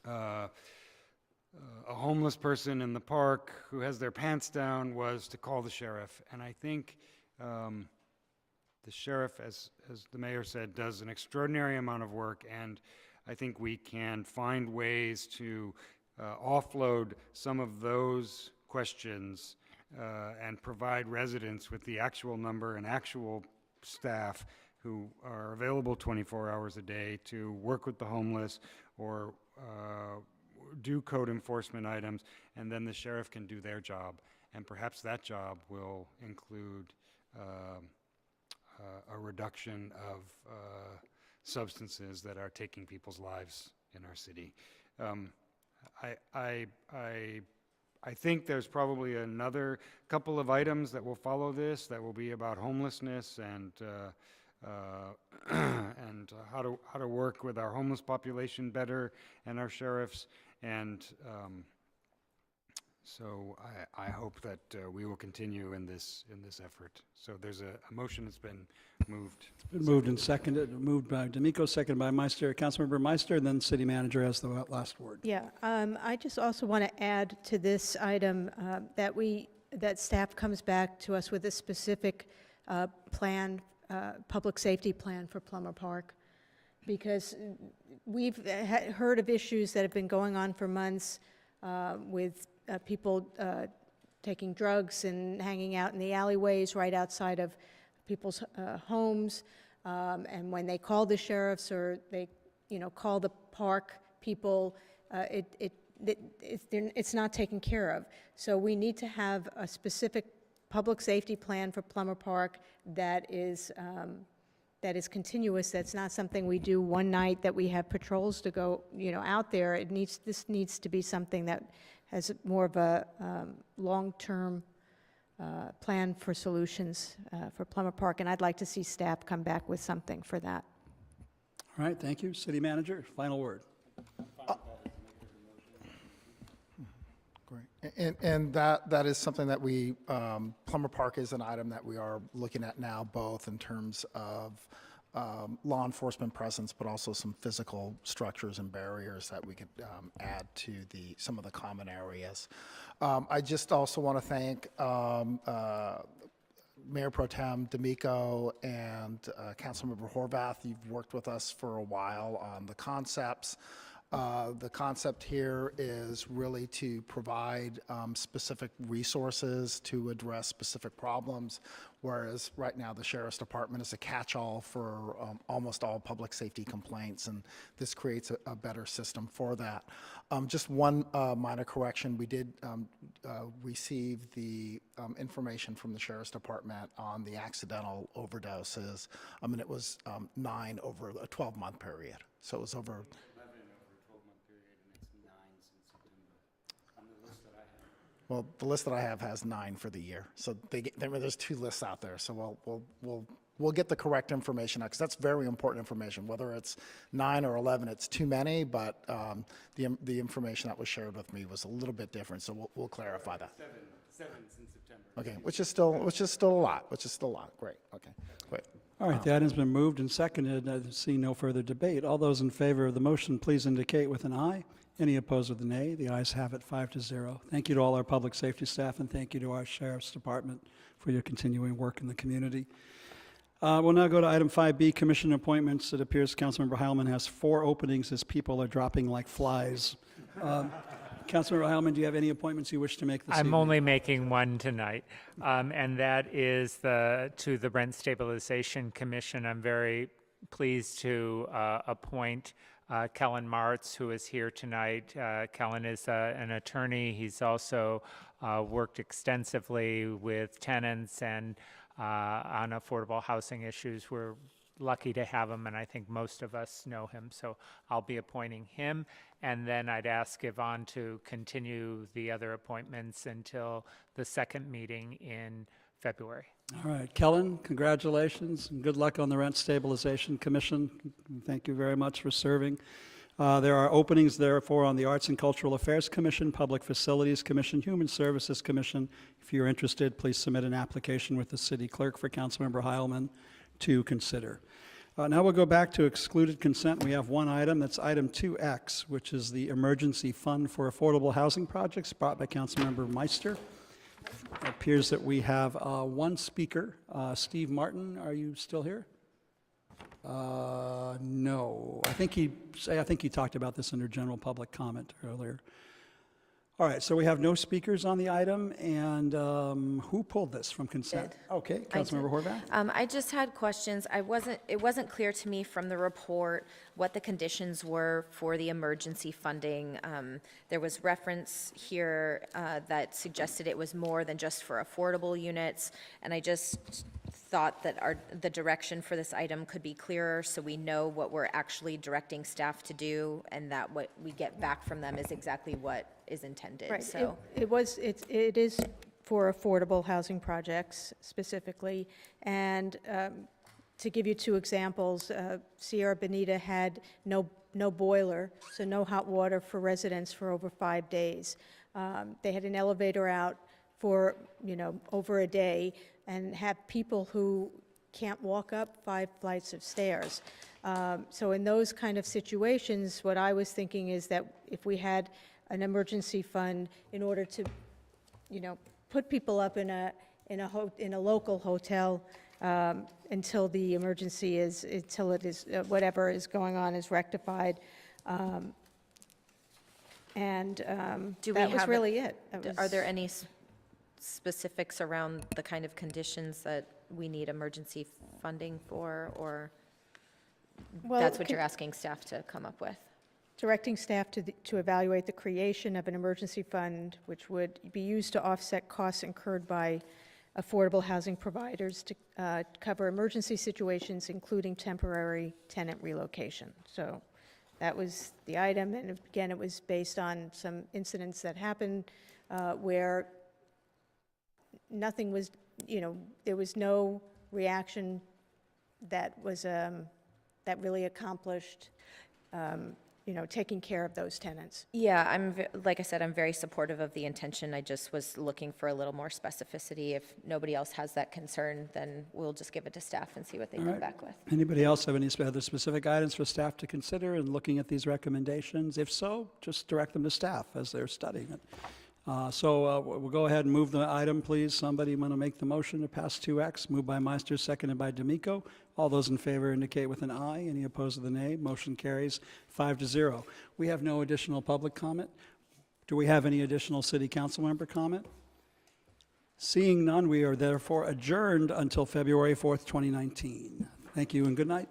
[SPEAKER 8] a homeless person in the park who has their pants down, was to call the sheriff. And I think the sheriff, as the mayor said, does an extraordinary amount of work, and I think we can find ways to offload some of those questions and provide residents with the actual number and actual staff who are available 24 hours a day to work with the homeless or do code enforcement items, and then the sheriff can do their job. And perhaps that job will include a reduction of substances that are taking people's lives in our city. I think there's probably another couple of items that will follow this that will be about homelessness and and how to work with our homeless population better and our sheriffs. And so I hope that we will continue in this effort. So there's a motion that's been moved.
[SPEAKER 1] It's been moved and seconded, moved by D'Amico, seconded by Meister. Councilmember Meister, and then City Manager has the last word.
[SPEAKER 7] Yeah, I just also want to add to this item that staff comes back to us with a specific plan, public safety plan for Plummer Park, because we've heard of issues that have been going on for months with people taking drugs and hanging out in the alleyways right outside of people's homes, and when they call the sheriffs or they, call the park people, it's not taken care of. So we need to have a specific public safety plan for Plummer Park that is continuous. That's not something we do one night that we have patrols to go, out there. This needs to be something that has more of a long-term plan for solutions for Plummer Park, and I'd like to see staff come back with something for that.
[SPEAKER 1] All right, thank you. City Manager, final word.
[SPEAKER 3] Great. And that is something that we, Plummer Park is an item that we are looking at now, both in terms of law enforcement presence, but also some physical structures and barriers that we could add to some of the common areas. I just also want to thank Mayor Pro Tem D'Amico and Councilmember Horvath. You've worked with us for a while on the concepts. The concept here is really to provide specific resources to address specific problems, whereas right now the Sheriff's Department is a catch-all for almost all public safety complaints, and this creates a better system for that. Just one minor correction. We did receive the information from the Sheriff's Department on the accidental overdoses, and it was 9 over a 12-month period. So it was over... Well, the list that I have has 9 for the year. So there's 2 lists out there. So we'll we'll get the correct information out, because that's very important information. Whether it's 9 or 11, it's too many, but the information that was shared with me was a little bit different, so we'll clarify that.
[SPEAKER 21] Seven since September.
[SPEAKER 3] Okay, which is still a lot. Great. Okay, great.
[SPEAKER 1] All right, the item's been moved and seconded. I see no further debate. All those in favor of the motion, please indicate with an aye. Any opposed with an nay? The ayes have it, 5-0. Thank you to all our public safety staff, and thank you to our Sheriff's Department for your continuing work in the community. We'll now go to item 5B, commission appointments. It appears Councilmember Heilman has 4 openings as people are dropping like flies. Councilmember Heilman, do you have any appointments you wish to make this evening?
[SPEAKER 4] I'm only making one tonight, and that is to the Rent Stabilization Commission. I'm very pleased to appoint Kellen Martz, who is here tonight. Kellen is an attorney. He's also worked extensively with tenants and on affordable housing issues. We're lucky to have him, and I think most of us know him, so I'll be appointing him. And then I'd ask Yvonne to continue the other appointments until the second meeting in February.
[SPEAKER 1] All right, Kellen, congratulations, and good luck on the Rent Stabilization Commission. Thank you very much for serving. There are openings, therefore, on the Arts and Cultural Affairs Commission, Public Facilities Commission, Human Services Commission. If you're interested, please submit an application with the city clerk for Councilmember Heilman to consider. Now we'll go back to excluded consent. We have one item, that's item 2X, which is the Emergency Fund for Affordable Housing Projects, brought by Councilmember Meister. It appears that we have one speaker. Steve Martin, are you still here? No. I think he talked about this under general public comment earlier. All right, so we have no speakers on the item, and who pulled this from consent? Okay, Councilmember Horvath.
[SPEAKER 5] I just had questions. It wasn't clear to me from the report what the conditions were for the emergency funding. There was reference here that suggested it was more than just for affordable units, and I just thought that the direction for this item could be clearer, so we know what we're actually directing staff to do, and that what we get back from them is exactly what is intended.
[SPEAKER 7] Right.
[SPEAKER 5] So
[SPEAKER 7] It is for affordable housing projects specifically. And to give you 2 examples, Sierra Bonita had no boiler, so no hot water for residents for over 5 days. They had an elevator out for, over a day, and have people who can't walk up 5 flights of stairs. So in those kind of situations, what I was thinking is that if we had an emergency fund in order to, put people up in a local hotel until the emergency until it is, whatever is going on is rectified. That was really it.
[SPEAKER 5] Are there any specifics around the kind of conditions that we need emergency funding for, or that's what you're asking staff to come up with?
[SPEAKER 7] Directing staff to evaluate the creation of an emergency fund, which would be used to offset costs incurred by affordable housing providers to cover emergency situations, including temporary tenant relocation. So that was the item, and again, it was based on some incidents that happened where nothing was, there was no reaction that was, that really accomplished, taking care of those tenants.
[SPEAKER 5] Yeah, like I said, I'm very supportive of the intention. I just was looking for a little more specificity. If nobody else has that concern, then we'll just give it to staff and see what they come back with.
[SPEAKER 1] Anybody else have any other specific items for staff to consider in looking at these recommendations? If so, just direct them to staff as they're studying it. We'll go ahead and move the item, please. Somebody want to make the motion to pass 2X? Moved by Meister, seconded by D'Amico. All those in favor indicate with an aye. Any opposed with a nay? Motion carries 5-0. We have no additional public comment. Do we have any additional city council member comment? Seeing none, we are therefore adjourned until February 4th, 2019. Thank you and good night.